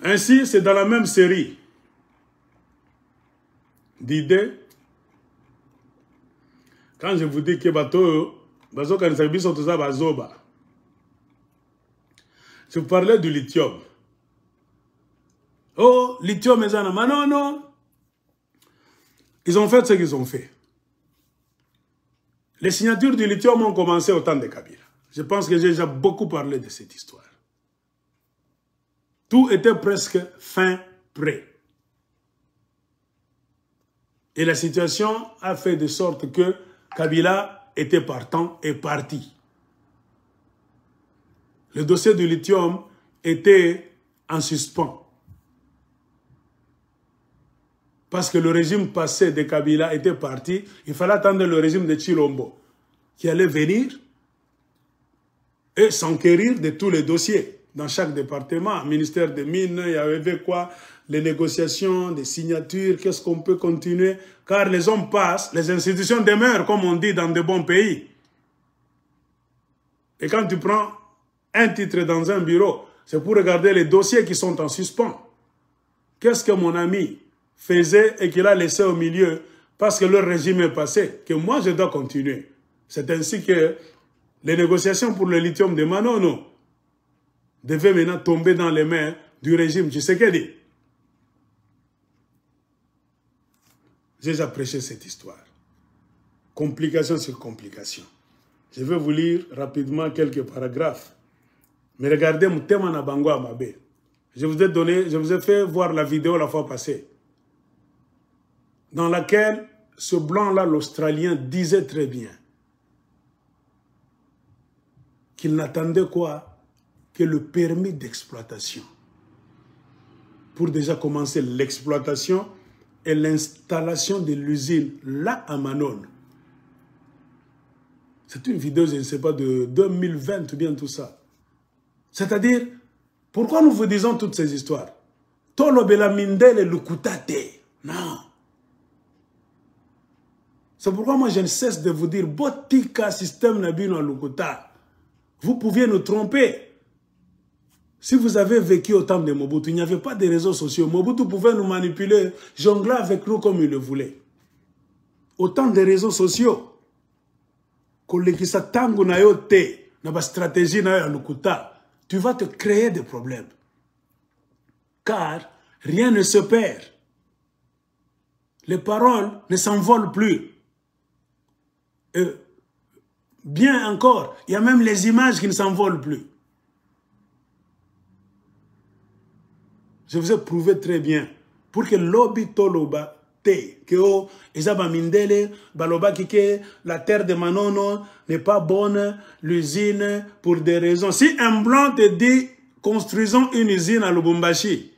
Ainsi, c'est dans la même série d'idées. Quand je vous dis que je vous parlais du lithium. Oh, lithium, mais non, non. Ils ont fait ce qu'ils ont fait. Les signatures du lithium ont commencé au temps de Kabila. Je pense que j'ai déjà beaucoup parlé de cette histoire. Tout était presque fin prêt. Et la situation a fait de sorte que Kabila était partant et parti. Le dossier du lithium était en suspens. Parce que le régime passé de Kabila était parti, il fallait attendre le régime de Chilombo qui allait venir et s'enquérir de tous les dossiers. Dans chaque département, ministère des Mines, il y avait quoi? Les négociations, des signatures, qu'est-ce qu'on peut continuer? Car les hommes passent, les institutions demeurent, comme on dit dans de bons pays. Et quand tu prends un titre dans un bureau, c'est pour regarder les dossiers qui sont en suspens. Qu'est-ce que mon ami faisait et qu'il a laissé au milieu parce que le régime est passé, que moi je dois continuer. C'est ainsi que les négociations pour le lithium de Manono devaient maintenant tomber dans les mains du régime Tshisekedi. J'ai déjà prêché cette histoire. Complication sur complication. Je vais vous lire rapidement quelques paragraphes. Mais regardez mon thème en Abango Amabe. Je vous ai fait voir la vidéo la fois passée, dans laquelle ce blanc-là, l'Australien, disait très bien qu'il n'attendait quoi que le permis d'exploitation pour déjà commencer l'exploitation et l'installation de l'usine là à Manon. C'est une vidéo, je ne sais pas, de 2020 ou bien tout ça. C'est-à-dire, pourquoi nous vous disons toutes ces histoires? Tolo bela mindele lukutate. Non. C'est pourquoi moi je ne cesse de vous dire, botika système nabino lukuta. Vous pouviez nous tromper. Si vous avez vécu au temps de Mobutu, il n'y avait pas de réseaux sociaux. Mobutu pouvait nous manipuler, jongler avec nous comme il le voulait. Au temps des réseaux sociaux, tu vas te créer des problèmes. Car rien ne se perd. Les paroles ne s'envolent plus. Et bien encore, il y a même les images qui ne s'envolent plus. Je vous ai prouvé très bien. Pour que l'obi toloba te, que o ezaba mindele, baloba kike, la terre de Manono n'est pas bonne, l'usine, pour des raisons. Si un blanc te dit, construisons une usine à Lubumbashi,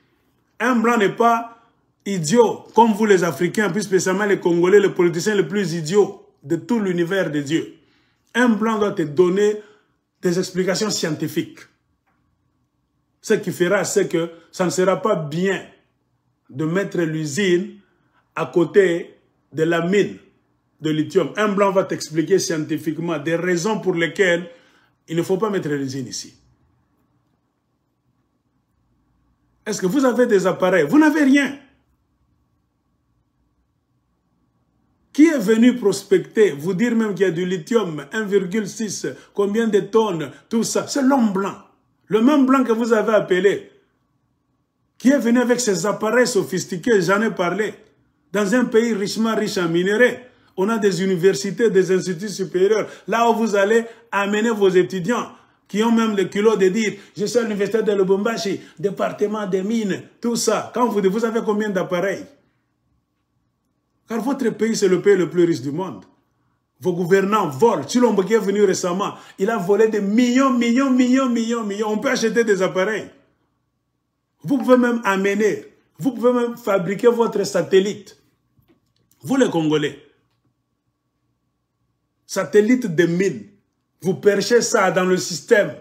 un blanc n'est pas idiot, comme vous les Africains, plus spécialement les Congolais, les politiciens les plus idiots de tout l'univers de Dieu. Un blanc doit te donner des explications scientifiques. Ce qui fera, c'est que ça ne sera pas bien de mettre l'usine à côté de la mine de lithium. Un blanc va t'expliquer scientifiquement des raisons pour lesquelles il ne faut pas mettre l'usine ici. Est-ce que vous avez des appareils? Vous n'avez rien. Qui est venu prospecter, vous dire même qu'il y a du lithium, 1,6, combien de tonnes, tout ça? C'est l'homme blanc. Le même blanc que vous avez appelé, qui est venu avec ses appareils sophistiqués, j'en ai parlé. Dans un pays richement riche en minerais, on a des universités, des instituts supérieurs. Là où vous allez amener vos étudiants, qui ont même le culot de dire, je suis à l'université de Lubumbashi, département des mines, tout ça. Quand vous avez combien d'appareils? Car votre pays, c'est le pays le plus riche du monde. Vos gouvernants volent. Chilombo qui est venu récemment, il a volé des millions. On peut acheter des appareils. Vous pouvez même amener, vous pouvez même fabriquer votre satellite. Vous les Congolais. Satellite de mine. Vous perchez ça dans le système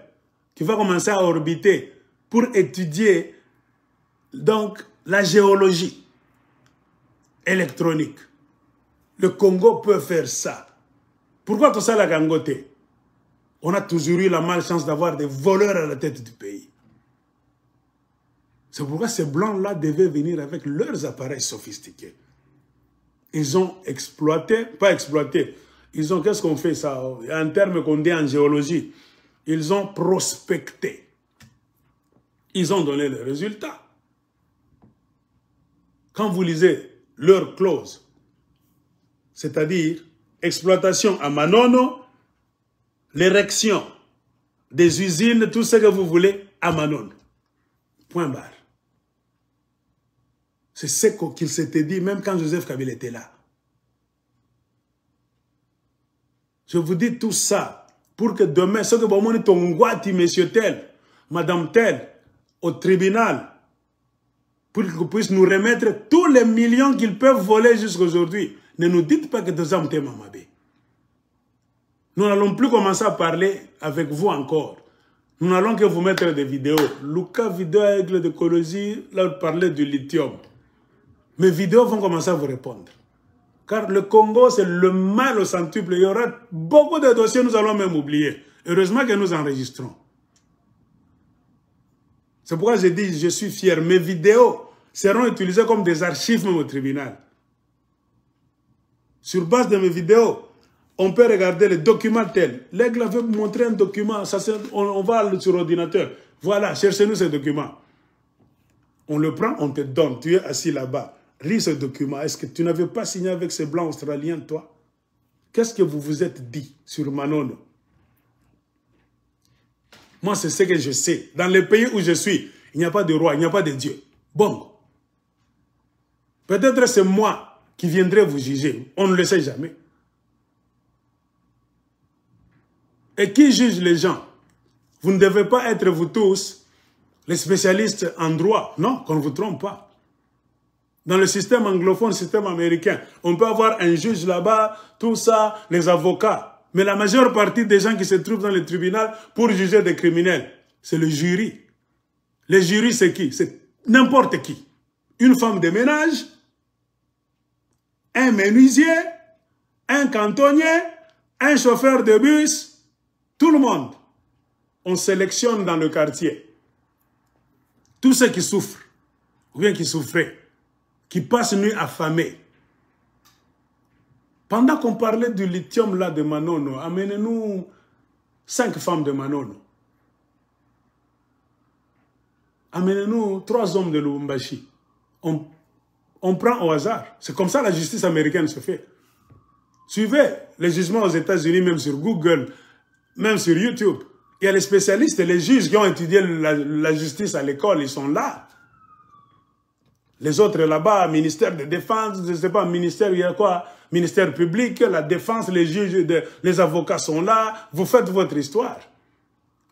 qui va commencer à orbiter pour étudier donc la géologie électronique. Le Congo peut faire ça. Pourquoi tout ça la Gangote? On a toujours eu la malchance d'avoir des voleurs à la tête du pays. C'est pourquoi ces blancs-là devaient venir avec leurs appareils sophistiqués. Ils ont exploité, pas exploité, ils ont, qu'est-ce qu'on fait ça? Il y a un terme qu'on dit en géologie. Ils ont prospecté. Ils ont donné les résultats. Quand vous lisez leur clause, c'est-à-dire exploitation à Manono, l'érection des usines, tout ce que vous voulez à Manono. Point barre. C'est ce qu'il s'était dit même quand Joseph Kabila était là. Je vous dis tout ça pour que demain, ce que vous avez dit, monsieur tel, madame tel, au tribunal, pour qu'ils puissent nous remettre tous les millions qu'ils peuvent voler jusqu'à aujourd'hui. Ne nous dites pas que nous sommes Mamabé. Nous n'allons plus commencer à parler avec vous encore. Nous n'allons que vous mettre des vidéos. Lucas vidéo avec l'écologie, là, vous parlez du lithium. Mes vidéos vont commencer à vous répondre. Car le Congo, c'est le mal au centuple. Il y aura beaucoup de dossiers, nous allons même oublier. Heureusement que nous enregistrons. C'est pourquoi je dis, je suis fier. Mes vidéos seront utilisées comme des archives même au tribunal. Sur base de mes vidéos, on peut regarder les documents tels. L'aigle avait montré un document, ça, on va sur l'ordinateur. Voilà, cherchez-nous ce document. On le prend, on te donne. Tu es assis là-bas. Lis ce document. Est-ce que tu n'avais pas signé avec ces blancs australiens, toi? Qu'est-ce que vous vous êtes dit sur Manono? Moi, c'est ce que je sais. Dans le pays où je suis, il n'y a pas de roi, il n'y a pas de Dieu. Bon. Peut-être c'est moi qui viendrai vous juger. On ne le sait jamais. Et qui juge les gens? Vous ne devez pas être, vous tous, les spécialistes en droit. Non, qu'on ne vous trompe pas. Dans le système anglophone, le système américain, on peut avoir un juge là-bas, tout ça, les avocats. Mais la majeure partie des gens qui se trouvent dans le tribunal pour juger des criminels, c'est le jury. Le jury, c'est qui? C'est n'importe qui. Une femme de ménage, un menuisier, un cantonnier, un chauffeur de bus, tout le monde. On sélectionne dans le quartier tous ceux qui souffrent, ou bien qui souffraient, qui passent nuit affamés. Pendant qu'on parlait du lithium là de Manono, amenez-nous 5 femmes de Manono. Amenez-nous 3 hommes de Lubumbashi. On prend au hasard. C'est comme ça la justice américaine se fait. Suivez les jugements aux États-Unis, même sur Google, même sur YouTube. Il y a les spécialistes et les juges qui ont étudié la justice à l'école, ils sont là. Les autres là-bas, ministère de défense, je ne sais pas, ministère, il y a quoi? Ministère public, la défense, les juges, les avocats sont là. Vous faites votre histoire.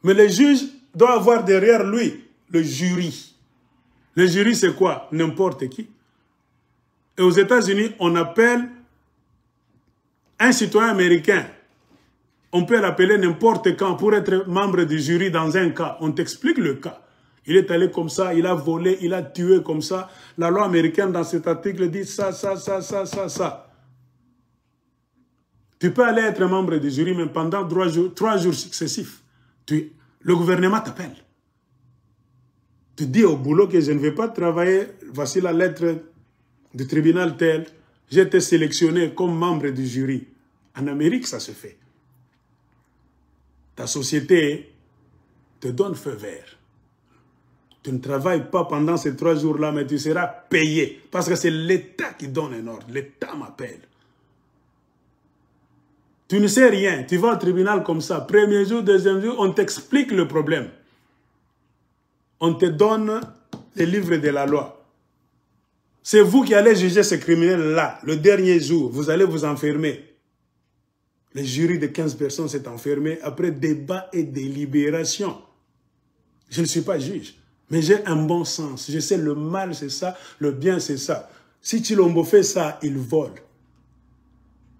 Mais le juge doit avoir derrière lui le jury. Le jury, c'est quoi? N'importe qui. Et aux États-Unis, on appelle un citoyen américain. On peut l'appeler n'importe quand pour être membre du jury dans un cas. On t'explique le cas. Il est allé comme ça, il a volé, il a tué comme ça. La loi américaine dans cet article dit ça, ça, ça, ça, ça, ça. Tu peux aller être membre du jury, mais pendant 3 jours successifs, le gouvernement t'appelle. Tu dis au boulot que je ne vais pas travailler, voici la lettre du tribunal tel, j'ai été sélectionné comme membre du jury. En Amérique, ça se fait. Ta société te donne feu vert. Tu ne travailles pas pendant ces 3 jours-là, mais tu seras payé. Parce que c'est l'État qui donne un ordre. L'État m'appelle. Tu ne sais rien. Tu vas au tribunal comme ça. Premier jour, deuxième jour, on t'explique le problème. On te donne les livres de la loi. C'est vous qui allez juger ce criminel-là. Le dernier jour, vous allez vous enfermer. Le jury de 15 personnes s'est enfermé après débat et délibération. Je ne suis pas juge. Mais j'ai un bon sens. Je sais le mal, c'est ça. Le bien, c'est ça. Si Tshilombo fait ça, il vole.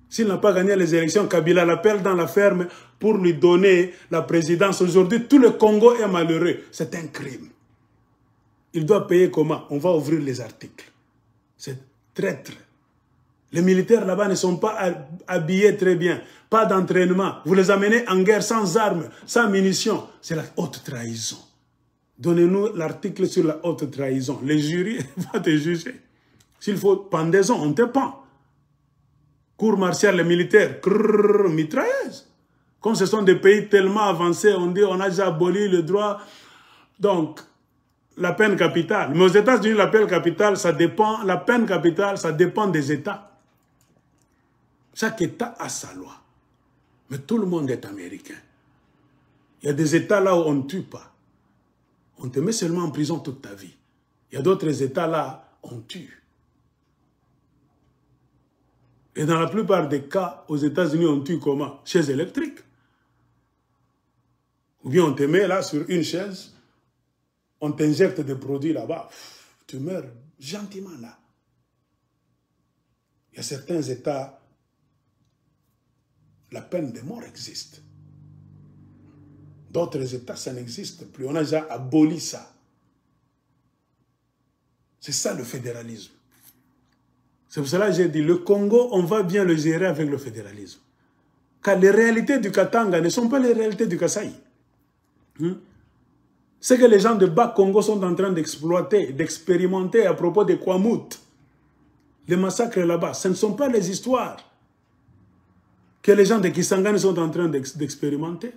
S'il n'a pas gagné les élections, Kabila l'appelle dans la ferme pour lui donner la présidence. Aujourd'hui, tout le Congo est malheureux. C'est un crime. Il doit payer comment? On va ouvrir les articles. C'est traître. Les militaires là-bas ne sont pas habillés très bien. Pas d'entraînement. Vous les amenez en guerre sans armes, sans munitions. C'est la haute trahison. Donnez-nous l'article sur la haute trahison. Les jurys vont te juger. S'il faut pendaison, on te pend. Cour martiale militaire, mitrailleuse. Comme ce sont des pays tellement avancés, on dit on a déjà aboli le droit. Donc, la peine capitale. Mais aux États-Unis, la peine capitale, ça dépend. La peine capitale, ça dépend des États. Chaque État a sa loi. Mais tout le monde est américain. Il y a des États là où on ne tue pas. On te met seulement en prison toute ta vie. Il y a d'autres États là, on tue. Et dans la plupart des cas, aux États-Unis, on tue comment? Chaise électrique. Ou bien on te met là sur une chaise, on t'injecte des produits là-bas, tu meurs gentiment là. Il y a certains États, la peine de mort existe. D'autres États, ça n'existe plus. On a déjà aboli ça. C'est ça le fédéralisme. C'est pour cela que j'ai dit, le Congo, on va bien le gérer avec le fédéralisme. Car les réalités du Katanga ne sont pas les réalités du Kasaï. Ce que les gens de Bas-Congo sont en train d'exploiter, d'expérimenter à propos des Kwamut, les massacres là-bas, ce ne sont pas les histoires que les gens de Kisangani sont en train d'expérimenter.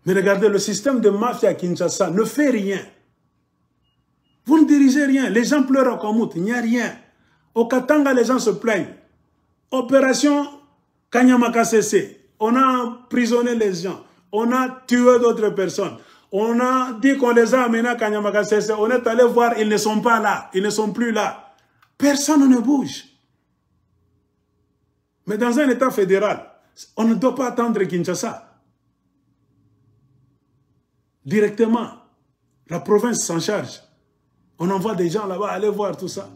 Mais regardez, le système de mafia à Kinshasa ne fait rien. Vous ne dirigez rien. Les gens pleurent à Kwamut, il n'y a rien. Au Katanga, les gens se plaignent. Opération Kanyama-Kasese, on a emprisonné les gens, on a tué d'autres personnes. On a dit qu'on les a amenés à Kanyama-Kasese, on est allé voir, ils ne sont pas là, ils ne sont plus là. Personne ne bouge. Mais dans un État fédéral, on ne doit pas attendre Kinshasa. Directement, la province s'en charge. On envoie des gens là-bas, aller voir tout ça.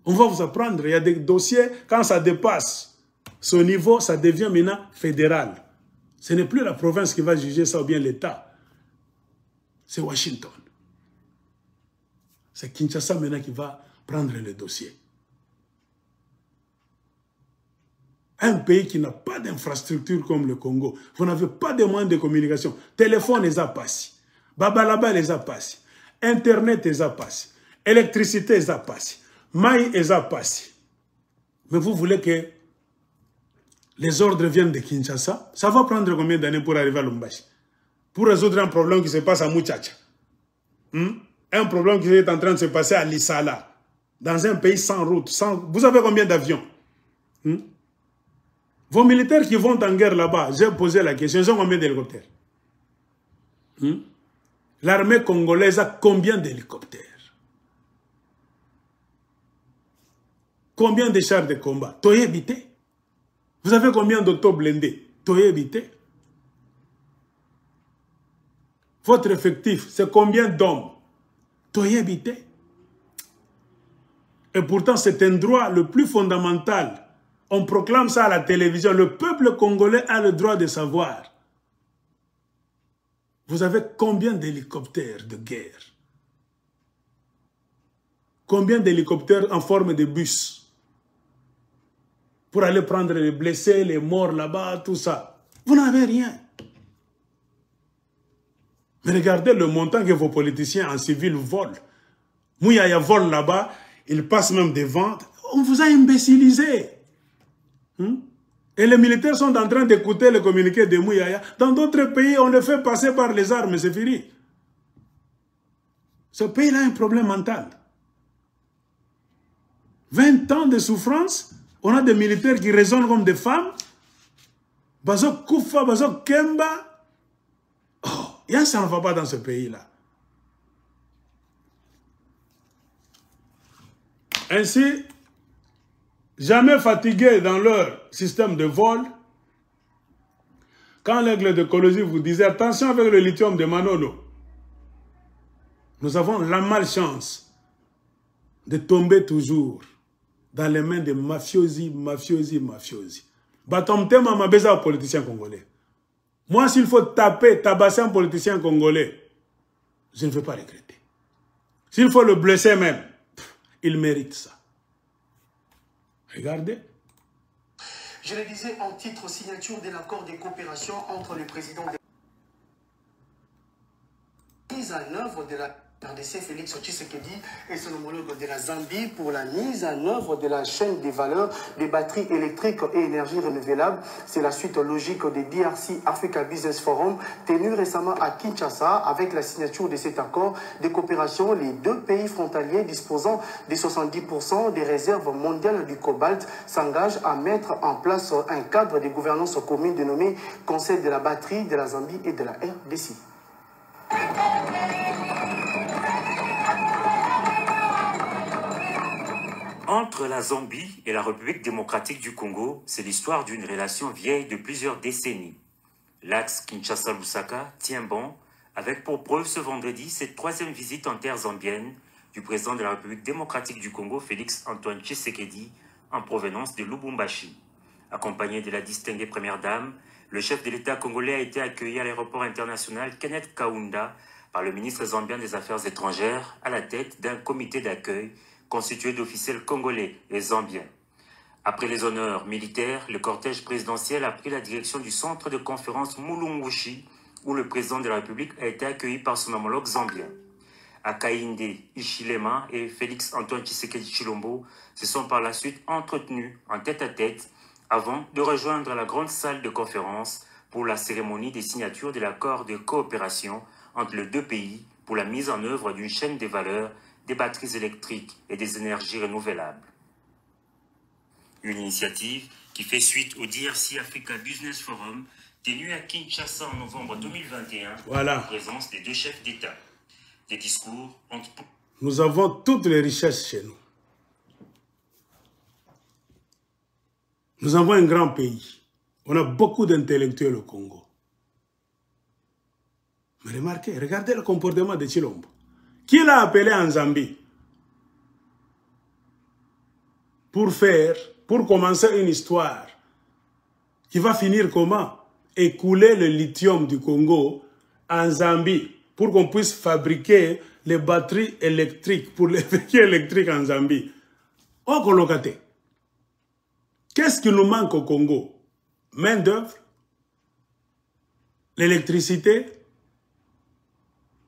On va vous apprendre, il y a des dossiers, quand ça dépasse ce niveau, ça devient maintenant fédéral. Ce n'est plus la province qui va juger ça ou bien l'État. C'est Washington. C'est Kinshasa maintenant qui va prendre le dossier. Un pays qui n'a pas d'infrastructure comme le Congo, vous n'avez pas de moyens de communication. Téléphone les a passés. Babalaba les a passés. Internet les a passés. Électricité les a passés. Maï les a passés. Mais vous voulez que les ordres viennent de Kinshasa? Ça va prendre combien d'années pour arriver à Lumbashi? Pour résoudre un problème qui se passe à Mouchacha. Un problème qui est en train de se passer à Lissala. Dans un pays sans route. Sans... Vous savez combien d'avions? Vos militaires qui vont en guerre là-bas, j'ai posé la question, ils ont combien d'hélicoptères? L'armée congolaise a combien d'hélicoptères? Combien de chars de combat? Toye habité. Vous avez combien d'autos blindés? Toye habité. Votre effectif, c'est combien d'hommes? Toye habité. Et pourtant, c'est un droit le plus fondamental. On proclame ça à la télévision. Le peuple congolais a le droit de savoir. Vous avez combien d'hélicoptères de guerre? Combien d'hélicoptères en forme de bus? Pour aller prendre les blessés, les morts là-bas, tout ça. Vous n'avez rien. Mais regardez le montant que vos politiciens en civil volent. Mouyaya vole là-bas, ils passent même devant. On vous a imbécilisé. Et les militaires sont en train d'écouter le communiqué de Mouyaya. Dans d'autres pays, on le fait passer par les armes, c'est fini. Ce pays-là a un problème mental. 20 ans de souffrance, on a des militaires qui raisonnent comme des femmes. Bazo Koufa, Bazo Kemba. Oh, ça ne va pas dans ce pays-là. Ainsi, jamais fatigués dans leur système de vol, quand l'aigle de Colosie vous disait attention avec le lithium de Manono, nous avons la malchance de tomber toujours dans les mains des mafiosi. Batomtema mabeza aux politiciens congolais. Moi, s'il faut taper, tabasser un politicien congolais, je ne veux pas regretter. S'il faut le blesser même, il mérite ça. Regardez. Je le disais en titre, signature de l'accord de coopération entre le président mise en œuvre de la RDC Félix Tshisekedi et son homologue de la Zambie pour la mise en œuvre de la chaîne des valeurs des batteries électriques et énergies renouvelables. C'est la suite logique des DRC Africa Business Forum tenu récemment à Kinshasa avec la signature de cet accord de coopération. Les deux pays frontaliers disposant de 70% des réserves mondiales du cobalt s'engagent à mettre en place un cadre de gouvernance commune dénommé Conseil de la batterie de la Zambie et de la RDC. Entre la Zambie et la République démocratique du Congo, c'est l'histoire d'une relation vieille de plusieurs décennies. L'axe Kinshasa-Lusaka tient bon, avec pour preuve ce vendredi cette troisième visite en terre zambienne du président de la République démocratique du Congo, Félix Antoine Tshisekedi, en provenance de Lubumbashi. Accompagné de la distinguée première dame, le chef de l'État congolais a été accueilli à l'aéroport international Kenneth Kaunda par le ministre zambien des Affaires étrangères à la tête d'un comité d'accueil constitué d'officiels congolais et zambiens. Après les honneurs militaires, le cortège présidentiel a pris la direction du centre de conférence Mulungushi, où le président de la République a été accueilli par son homologue zambien. Hakainde Hichilema et Félix Antoine Tshisekedi Tshilombo se sont par la suite entretenus en tête-à-tête avant de rejoindre la grande salle de conférence pour la cérémonie des signatures de l'accord de coopération entre les deux pays pour la mise en œuvre d'une chaîne des valeurs des batteries électriques et des énergies renouvelables. Une initiative qui fait suite au DRC Africa Business Forum tenu à Kinshasa en novembre 2021 en présence des deux chefs d'État. Des discours entre... Nous avons toutes les richesses chez nous. Nous avons un grand pays. On a beaucoup d'intellectuels au Congo. Mais remarquez, regardez le comportement de Tshilombo. Qui l'a appelé en Zambie pour commencer une histoire qui va finir comment? Écouler le lithium du Congo en Zambie pour qu'on puisse fabriquer les batteries électriques pour les véhicules électriques en Zambie. Oh, colocate. Qu'est-ce qui nous manque au Congo? Main-d'œuvre? L'électricité?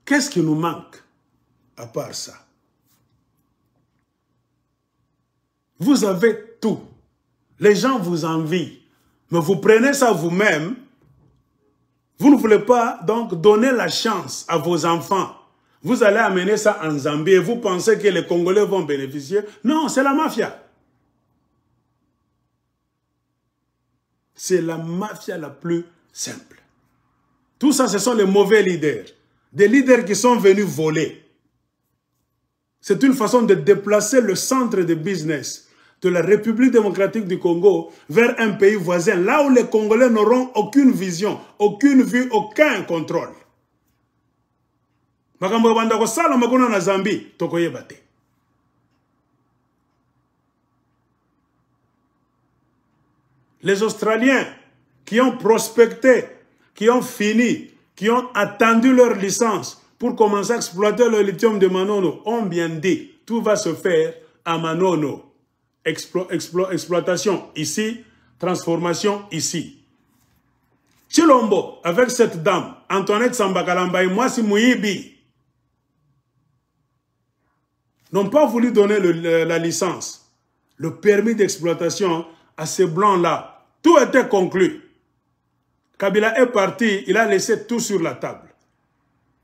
Qu'est-ce qui nous manque? À part ça, vous avez tout. Les gens vous envient. Mais vous prenez ça vous-même. Vous ne voulez pas donc donner la chance à vos enfants. Vous allez amener ça en Zambie et vous pensez que les Congolais vont bénéficier. Non, c'est la mafia. C'est la mafia la plus simple. Tout ça, ce sont les mauvais leaders. Des leaders qui sont venus voler. C'est une façon de déplacer le centre de business de la République démocratique du Congo vers un pays voisin, là où les Congolais n'auront aucune vision, aucune vue, aucun contrôle. Les Australiens qui ont prospecté, qui ont fini, qui ont attendu leur licence pour commencer à exploiter le lithium de Manono, ont bien dit, tout va se faire à Manono. Exploitation ici, transformation ici. Tshilombo, avec cette dame, Antoinette Sambakalambaye, Mwasi Mouyibi, n'ont pas voulu donner la licence, le permis d'exploitation à ces blancs-là. Tout était conclu. Kabila est parti, il a laissé tout sur la table.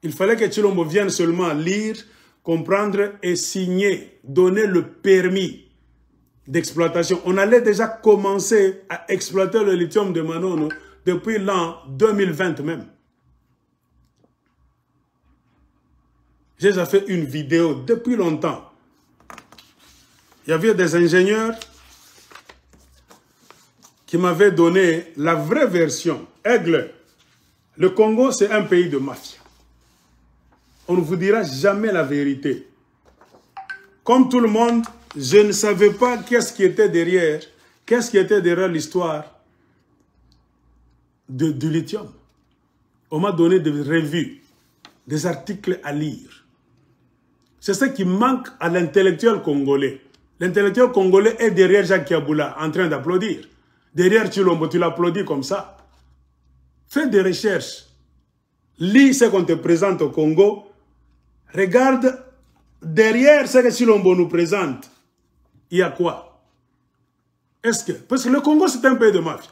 Il fallait que Tshilombo vienne seulement lire, comprendre et signer, donner le permis d'exploitation. On allait déjà commencer à exploiter le lithium de Manono depuis l'an 2020 même. J'ai déjà fait une vidéo depuis longtemps. Il y avait des ingénieurs qui m'avaient donné la vraie version. Aigle, le Congo, c'est un pays de mafia. On ne vous dira jamais la vérité. Comme tout le monde, je ne savais pas qu'est-ce qui était derrière l'histoire du lithium. On m'a donné des revues, des articles à lire. C'est ce qui manque à l'intellectuel congolais. L'intellectuel congolais est derrière Jacques Yaboula en train d'applaudir. Derrière Tshilombo, tu l'applaudis comme ça. Fais des recherches. Lis ce qu'on te présente au Congo Regarde, derrière ce que Chilombo nous présente, il y a quoi? Est-ce que... Parce que le Congo, c'est un pays de mafia.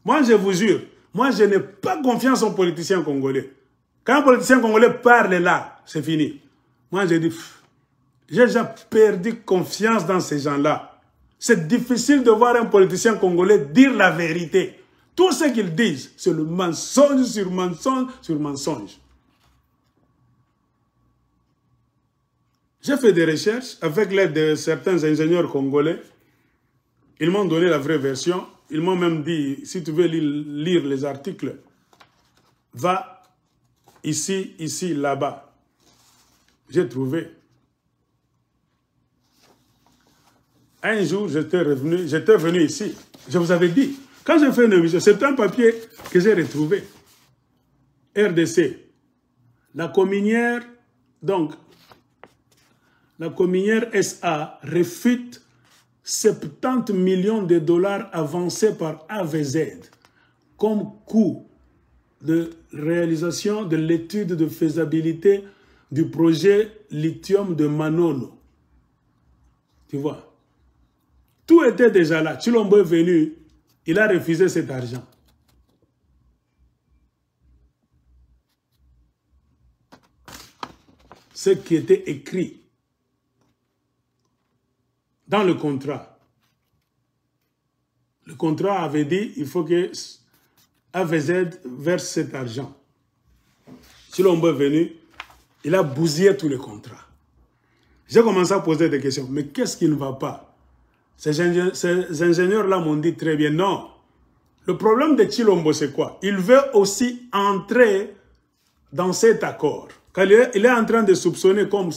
Moi, je vous jure, moi, je n'ai pas confiance aux politiciens congolais. Quand un politicien congolais parle là, c'est fini. Moi, je dis, j'ai déjà perdu confiance dans ces gens-là. C'est difficile de voir un politicien congolais dire la vérité. Tout ce qu'ils disent, c'est le mensonge sur mensonge sur mensonge. J'ai fait des recherches avec l'aide de certains ingénieurs congolais. Ils m'ont donné la vraie version. Ils m'ont même dit, si tu veux lire les articles, va ici, ici, là-bas. J'ai trouvé. Un jour, j'étais venu ici. Je vous avais dit, quand j'ai fait une émission, c'est un papier que j'ai retrouvé. RDC. La communière, donc, la communière SA réfute 70 millions de dollars avancés par AVZ comme coût de réalisation de l'étude de faisabilité du projet lithium de Manono. Tu vois, tout était déjà là. Chilombo est venu, il a refusé cet argent. Ce qui était écrit dans le contrat. Le contrat avait dit il faut que AVZ verse cet argent. Chilombo est venu, il a bousillé tous les contrats. J'ai commencé à poser des questions. Mais qu'est-ce qui ne va pas? Ces ingénieurs-là m'ont dit très bien, non. Le problème de Chilombo, c'est quoi? Il veut aussi entrer dans cet accord. Quand il est en train de soupçonner comme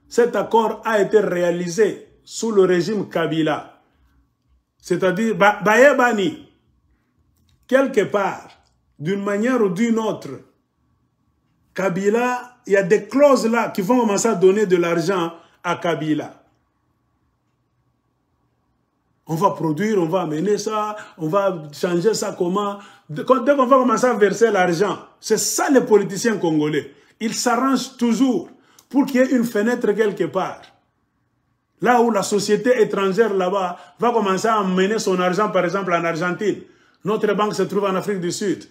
cet accord a été réalisé sous le régime Kabila. C'est-à-dire, Bayebani, quelque part, d'une manière ou d'une autre, Kabila, il y a des clauses là qui vont commencer à donner de l'argent à Kabila. On va produire, on va amener ça, on va changer ça comment. Dès qu'on va commencer à verser l'argent, c'est ça les politiciens congolais. Ils s'arrangent toujours pour qu'il y ait une fenêtre quelque part. Là où la société étrangère là-bas va commencer à amener son argent, par exemple en Argentine. Notre banque se trouve en Afrique du Sud.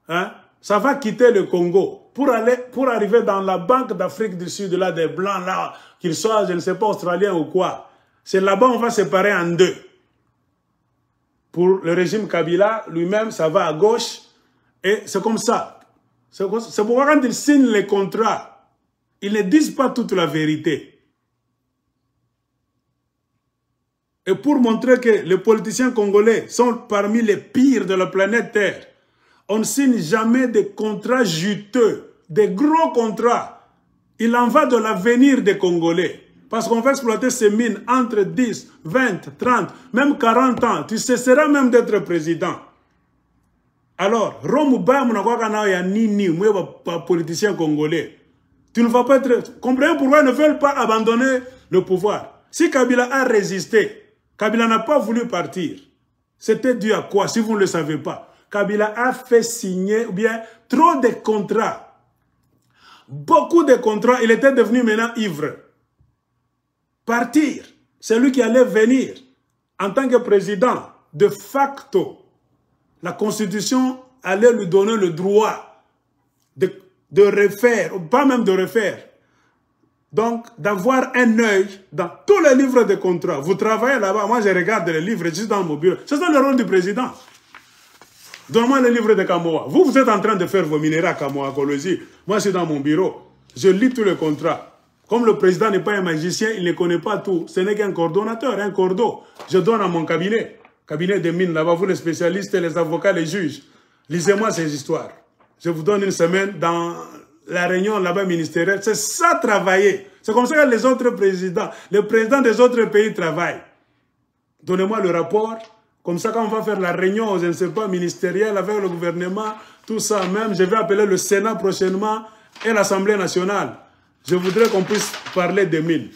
Hein? Ça va quitter le Congo pour arriver dans la banque d'Afrique du Sud, là, des Blancs, là, qu'ils soient, je ne sais pas, australiens ou quoi. C'est là-bas on va séparer en deux. Pour le régime Kabila, lui-même, ça va à gauche. Et c'est comme ça. C'est pourquoi quand ils signent les contrats, ils ne disent pas toute la vérité. Et pour montrer que les politiciens congolais sont parmi les pires de la planète Terre, on ne signe jamais des contrats juteux, des gros contrats. Il en va de l'avenir des Congolais. Parce qu'on va exploiter ces mines entre 10, 20, 30, même 40 ans. Tu cesseras même d'être président. Alors, politicien congolais. Tu ne vas pas être... Comprenez pourquoi ils ne veulent pas abandonner le pouvoir. Si Kabila a résisté, Kabila n'a pas voulu partir. C'était dû à quoi, si vous ne le savez pas? Kabila a fait signer, ou bien, trop de contrats. Beaucoup de contrats, il était devenu maintenant ivre. Partir, c'est lui qui allait venir. En tant que président, de facto, la Constitution allait lui donner le droit de refaire, ou pas même de refaire. Donc, d'avoir un œil dans tous les livres de contrats. Vous travaillez là-bas, moi je regarde les livres, je suis dans mon bureau. C'est ça le rôle du président. Donne-moi les livres de Kamoa. Vous êtes en train de faire vos minéraux à Kamoa, Kolosi. Moi, je suis dans mon bureau. Je lis tous les contrats. Comme le président n'est pas un magicien, il ne connaît pas tout. Ce n'est qu'un coordonnateur, un cordeau. Je donne à mon cabinet. Cabinet de mines, là-bas, vous les spécialistes, les avocats, les juges. Lisez-moi ces histoires. Je vous donne une semaine dans la réunion là-bas ministérielle. C'est ça, travailler. C'est comme ça que les autres présidents, les présidents des autres pays travaillent. Donnez-moi le rapport. Comme ça, quand on va faire la réunion, je ne sais pas, ministérielle avec le gouvernement, tout ça même, je vais appeler le Sénat prochainement et l'Assemblée nationale. Je voudrais qu'on puisse parler des mines.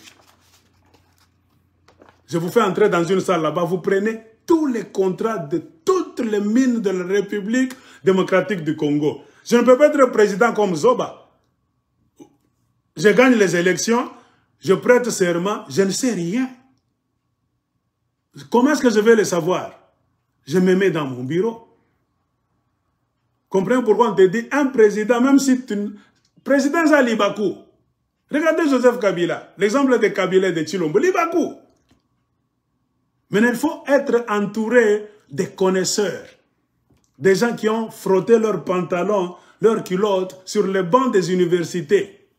Je vous fais entrer dans une salle là-bas, vous prenez tous les contrats de toutes les mines de la République démocratique du Congo. Je ne peux pas être président comme Zoba. je gagne les élections, je prête serment, je ne sais rien. Comment est-ce que je vais le savoir? Je me mets dans mon bureau. Comprenez pourquoi on te dit un président, même si tu... Président Zalibakou. Regardez Joseph Kabila, l'exemple de Kabila et de Tshilombo, Libakou. Mais il faut être entouré des connaisseurs, des gens qui ont frotté leurs pantalons, leurs culottes sur les bancs des universités.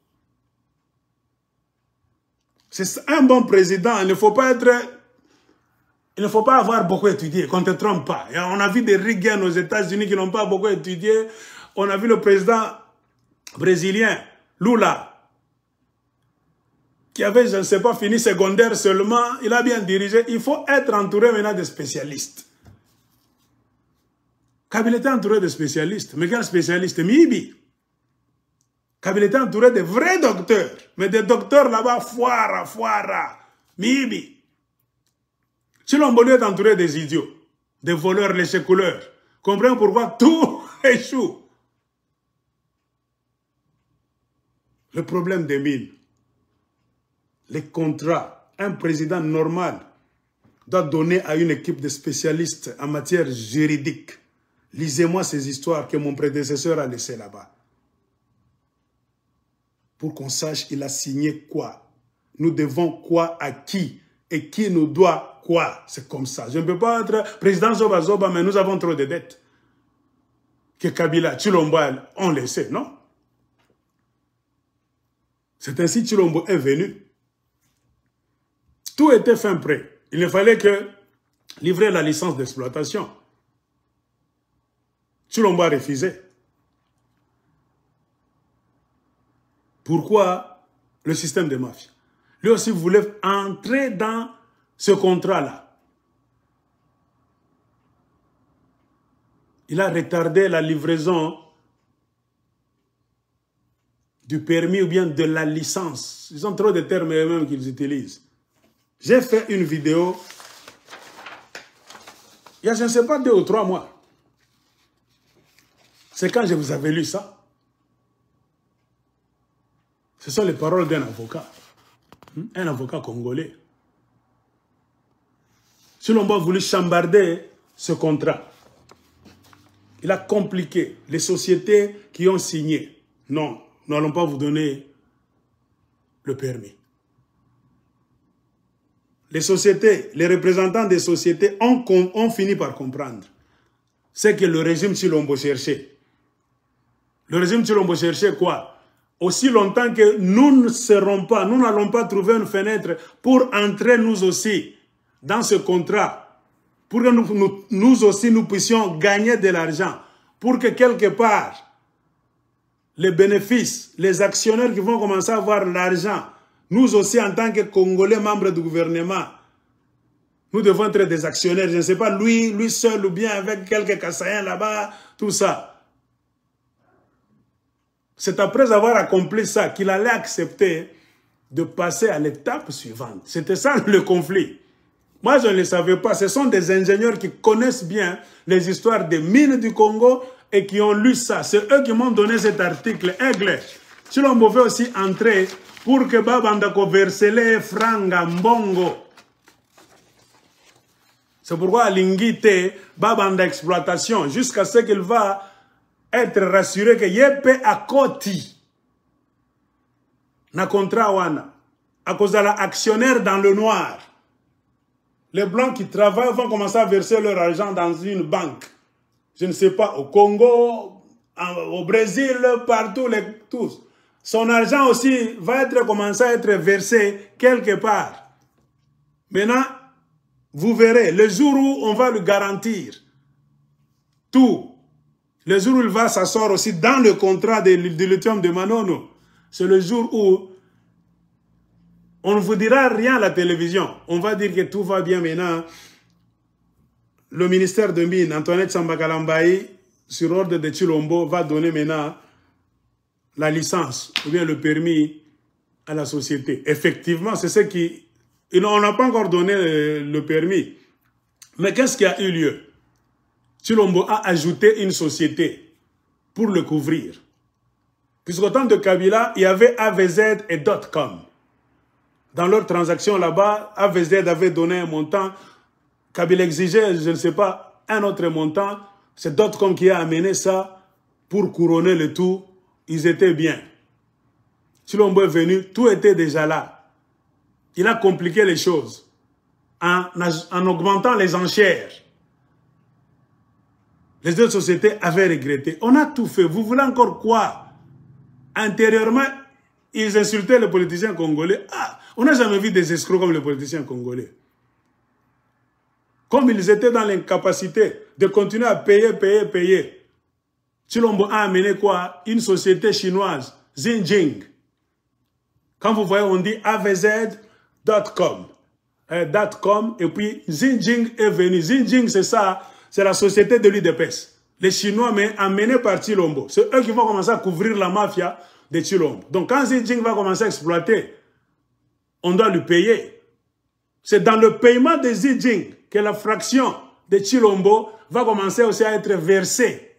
C'est un bon président, il ne faut pas avoir beaucoup étudié, qu'on ne te trompe pas. On a vu des Rigains aux États-Unis qui n'ont pas beaucoup étudié. On a vu le président brésilien, Lula, qui avait, je ne sais pas, fini secondaire seulement. Il a bien dirigé. Il faut être entouré maintenant de spécialistes. Kabila était entouré de spécialistes. Mais quel spécialiste? Mibi. Kabila était entouré de vrais docteurs. Mais des docteurs là-bas, foira. Mibi. Tshilombo est entouré des idiots, des voleurs, les sécouleurs. Comprenez pourquoi tout échoue. Le problème des mines, les contrats, un président normal doit donner à une équipe de spécialistes en matière juridique. Lisez-moi ces histoires que mon prédécesseur a laissées là-bas. Pour qu'on sache, il a signé quoi. Nous devons quoi à qui et qui nous doit quoi. C'est comme ça. Je ne peux pas être président Zoba, mais nous avons trop de dettes. Que Kabila, Tshilombo ont laissé, non? C'est ainsi que Tshilombo est venu. Tout était fin prêt. Il ne fallait que livrer la licence d'exploitation. Tshilombo a refusé. Pourquoi le système de mafia? Lui aussi voulait entrer dans ce contrat-là. Il a retardé la livraison du permis ou bien de la licence. Ils ont trop de termes eux-mêmes qu'ils utilisent. J'ai fait une vidéo il y a, je ne sais pas, 2 ou 3 mois. C'est quand je vous avais lu ça. Ce sont les paroles d'un avocat. Un avocat congolais. Tshilombo a voulu chambarder ce contrat. Il a compliqué. Les sociétés qui ont signé, non, nous n'allons pas vous donner le permis. Les sociétés, les représentants des sociétés ont fini par comprendre ce que le régime Tshilombo cherchait. Le régime Tshilombo cherchait quoi? Aussi longtemps que nous ne serons pas, nous n'allons pas trouver une fenêtre pour entrer nous aussi dans ce contrat, pour que nous aussi nous puissions gagner de l'argent, pour que quelque part, les bénéfices, les actionnaires qui vont commencer à avoir l'argent, nous aussi en tant que Congolais membres du gouvernement, nous devons être des actionnaires, je ne sais pas, lui seul ou bien avec quelques Kassaïens là-bas, tout ça. C'est après avoir accompli ça qu'il allait accepter de passer à l'étape suivante. C'était ça le conflit. Moi, je ne le savais pas. Ce sont des ingénieurs qui connaissent bien les histoires des mines du Congo et qui ont lu ça. C'est eux qui m'ont donné cet article. Aigle. Tshilombo veut aussi entrer pour que Babandako versele franga mbongo. C'est pourquoi à Lingite, Babanda exploitation, jusqu'à ce qu'il va être rassuré que Yepe a koti na contrat wana à cause de l'actionnaire dans le noir. Les blancs qui travaillent vont commencer à verser leur argent dans une banque. Je ne sais pas, au Congo, au Brésil, partout, tous. Son argent aussi va commencer à être versé quelque part. Maintenant, vous verrez, le jour où on va lui garantir tout, le jour où il va s'asseoir aussi dans le contrat de lithium de Manono, c'est le jour où on ne vous dira rien à la télévision. On va dire que tout va bien maintenant. Le ministère de Mines, Antoinette Sambakalambaye, sur ordre de Tshilombo, va donner maintenant la licence ou bien le permis à la société. Effectivement, c'est ce qui... On n'a pas encore donné le permis. Mais qu'est-ce qui a eu lieu? Tshilombo a ajouté une société pour le couvrir. Puisqu'au temps de Kabila, il y avait AVZ et .com. Dans leur transaction là-bas, AVZ avait donné un montant. Kabila exigeait, je ne sais pas, un autre montant. C'est .com qui a amené ça pour couronner le tout. Ils étaient bien. Tshilombo est venu, tout était déjà là. Il a compliqué les choses en augmentant les enchères. Les deux sociétés avaient regretté. On a tout fait. Vous voulez encore quoi? Intérieurement, ils insultaient les politiciens congolais. Ah, on n'a jamais vu des escrocs comme les politiciens congolais. Comme ils étaient dans l'incapacité de continuer à payer. Tshilombo a amené quoi? Une société chinoise, Xinjiang. Quand vous voyez, on dit avz.com. Et puis Xinjiang est venu. Xinjiang, c'est ça, c'est la société de l'UDPS. Les Chinois, mais amenés par Tshilombo. C'est eux qui vont commencer à couvrir la mafia de Tshilombo. Donc quand Xinjiang va commencer à exploiter, on doit lui payer. C'est dans le paiement de Xinjiang que la fraction de Tshilombo va commencer aussi à être versée.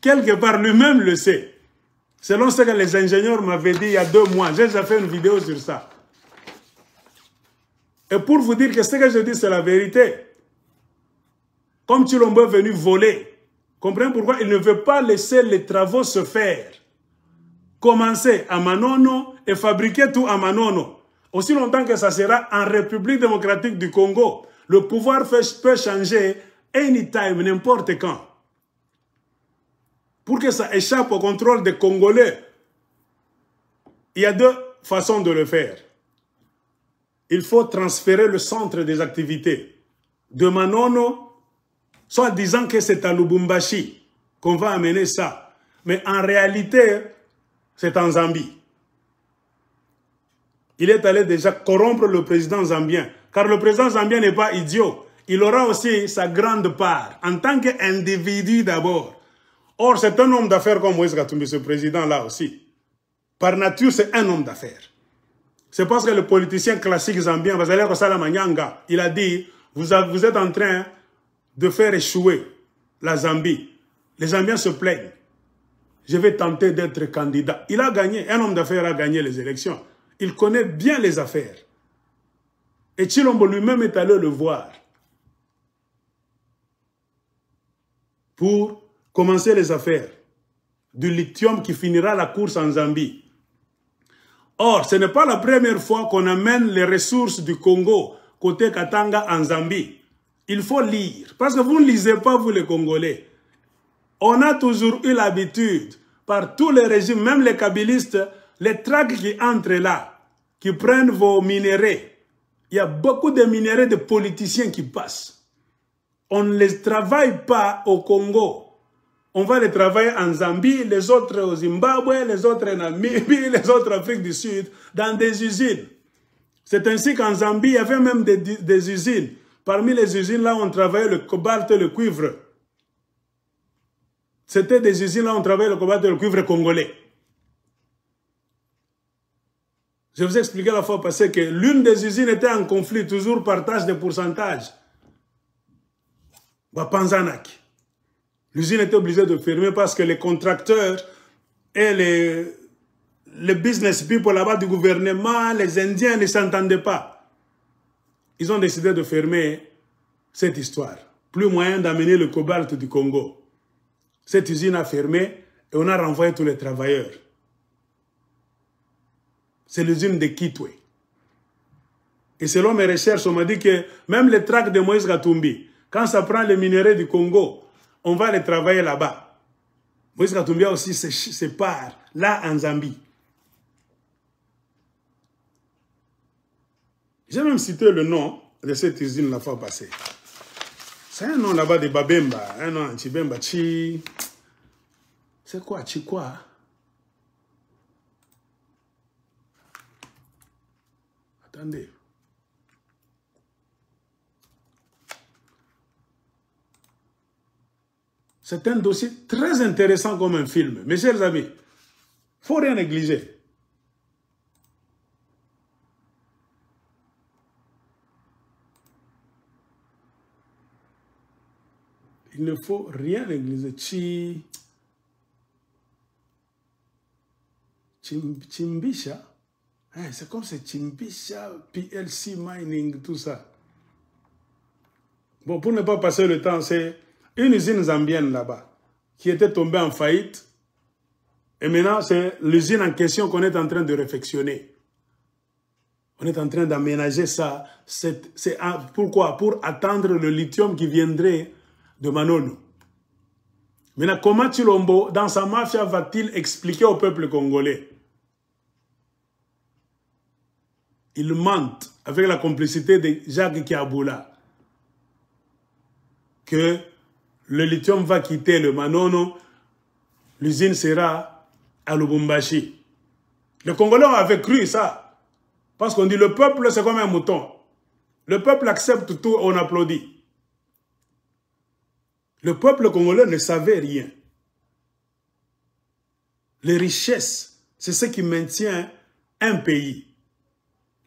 Quelque part, lui-même le sait. Selon ce que les ingénieurs m'avaient dit il y a 2 mois. J'ai déjà fait une vidéo sur ça. Et pour vous dire que ce que je dis, c'est la vérité. Comme Tshilombo est venu voler, comprenez pourquoi il ne veut pas laisser les travaux se faire. Commencer à Manono et fabriquer tout à Manono. Aussi longtemps que ça sera en République démocratique du Congo, le pouvoir peut changer anytime, n'importe quand. Pour que ça échappe au contrôle des Congolais, il y a 2 façons de le faire. Il faut transférer le centre des activités de Manono, soit disant que c'est à Lubumbashi qu'on va amener ça. Mais en réalité, c'est en Zambie. Il est allé déjà corrompre le président zambien. Car le président zambien n'est pas idiot. Il aura aussi sa grande part, en tant qu'individu d'abord. Or, c'est un homme d'affaires comme Moïse Katumbi, ce président-là aussi. Par nature, c'est un homme d'affaires. C'est parce que le politicien classique zambien, il a dit, vous êtes en train de faire échouer la Zambie. Les Zambiens se plaignent. Je vais tenter d'être candidat. Il a gagné, un homme d'affaires a gagné les élections. Il connaît bien les affaires. Et Tshilombo lui-même est allé le voir pour commencer les affaires du lithium qui finira la course en Zambie. Or, ce n'est pas la première fois qu'on amène les ressources du Congo côté Katanga en Zambie. Il faut lire, parce que vous ne lisez pas, vous les Congolais. On a toujours eu l'habitude, par tous les régimes, même les kabylistes, les tracts qui entrent là, qui prennent vos minéraux. Il y a beaucoup de minéraux de politiciens qui passent. On ne les travaille pas au Congo. On va les travailler en Zambie, les autres au Zimbabwe, les autres en Namibie, les autres en Afrique du Sud, dans des usines. C'est ainsi qu'en Zambie, il y avait même des usines. Parmi les usines, là, on travaillait le cobalt et le cuivre. C'était des usines, là, on travaillait le cobalt et le cuivre congolais. Je vous ai expliqué la fois passée que l'une des usines était en conflit, toujours partage de pourcentage. Panzanak. L'usine était obligée de fermer parce que les contracteurs et les business people là-bas du gouvernement, les Indiens ne s'entendaient pas. Ils ont décidé de fermer cette histoire. Plus moyen d'amener le cobalt du Congo. Cette usine a fermé et on a renvoyé tous les travailleurs. C'est l'usine de Kitwe. Et selon mes recherches, on m'a dit que même les tracts de Moïse Katumbi, quand ça prend les minéraux du Congo, on va les travailler là-bas. Moïse Katumbi a aussi ses parts, là en Zambie. J'ai même cité le nom de cette usine la fois passée. C'est un nom là-bas de Babemba, un nom en Chibemba, Chi... C'est quoi, Chi quoi? Attendez. C'est un dossier très intéressant comme un film. Mes chers amis, il ne faut rien négliger. Il ne faut rien négliger. Chimbisha. Hein, c'est comme c'est Chimbisha, PLC Mining, tout ça. Bon, pour ne pas passer le temps, c'est une usine zambienne là-bas qui était tombée en faillite. Et maintenant, c'est l'usine en question qu'on est en train de réfectionner. On est en train d'aménager ça. Pourquoi? Pour attendre le lithium qui viendrait de Manono. Maintenant, comment Tshilombo, dans sa mafia, va-t-il expliquer au peuple congolais? Il mente avec la complicité de Jacques Kiaboula que le lithium va quitter le Manono, l'usine sera à Lubumbashi. Les Congolais avaient cru ça. Parce qu'on dit le peuple c'est comme un mouton. Le peuple accepte tout, on applaudit. Le peuple congolais ne savait rien. Les richesses, c'est ce qui maintient un pays.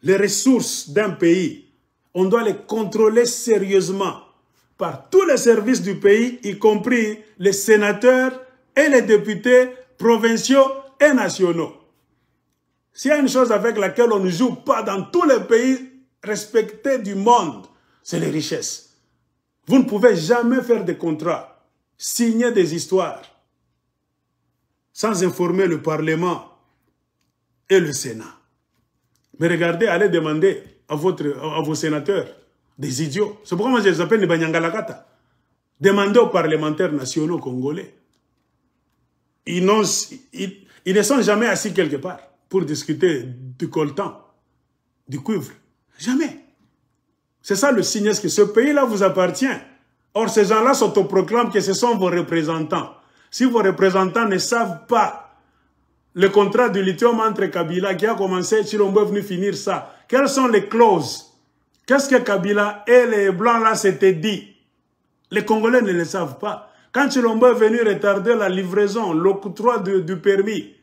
Les ressources d'un pays, on doit les contrôler sérieusement par tous les services du pays, y compris les sénateurs et les députés provinciaux et nationaux. S'il y a une chose avec laquelle on ne joue pas dans tous les pays respectés du monde, c'est les richesses. Vous ne pouvez jamais faire des contrats, signer des histoires, sans informer le Parlement et le Sénat. Mais regardez, allez demander à vos sénateurs, des idiots. C'est pourquoi moi je les appelle les Banyangalakata. Demandez aux parlementaires nationaux congolais. Ils ne sont jamais assis quelque part pour discuter du coltan, du cuivre. Jamais. C'est ça le signe, est-ce que ce pays-là vous appartient. Or, ces gens-là s'autoproclament que ce sont vos représentants. Si vos représentants ne savent pas le contrat du lithium entre Kabila qui a commencé, Tshilombo est venu finir ça, quelles sont les clauses? Qu'est-ce que Kabila et les Blancs là s'étaient dit? Les Congolais ne le savent pas. Quand Tshilombo est venu retarder la livraison, l'octroi du permis,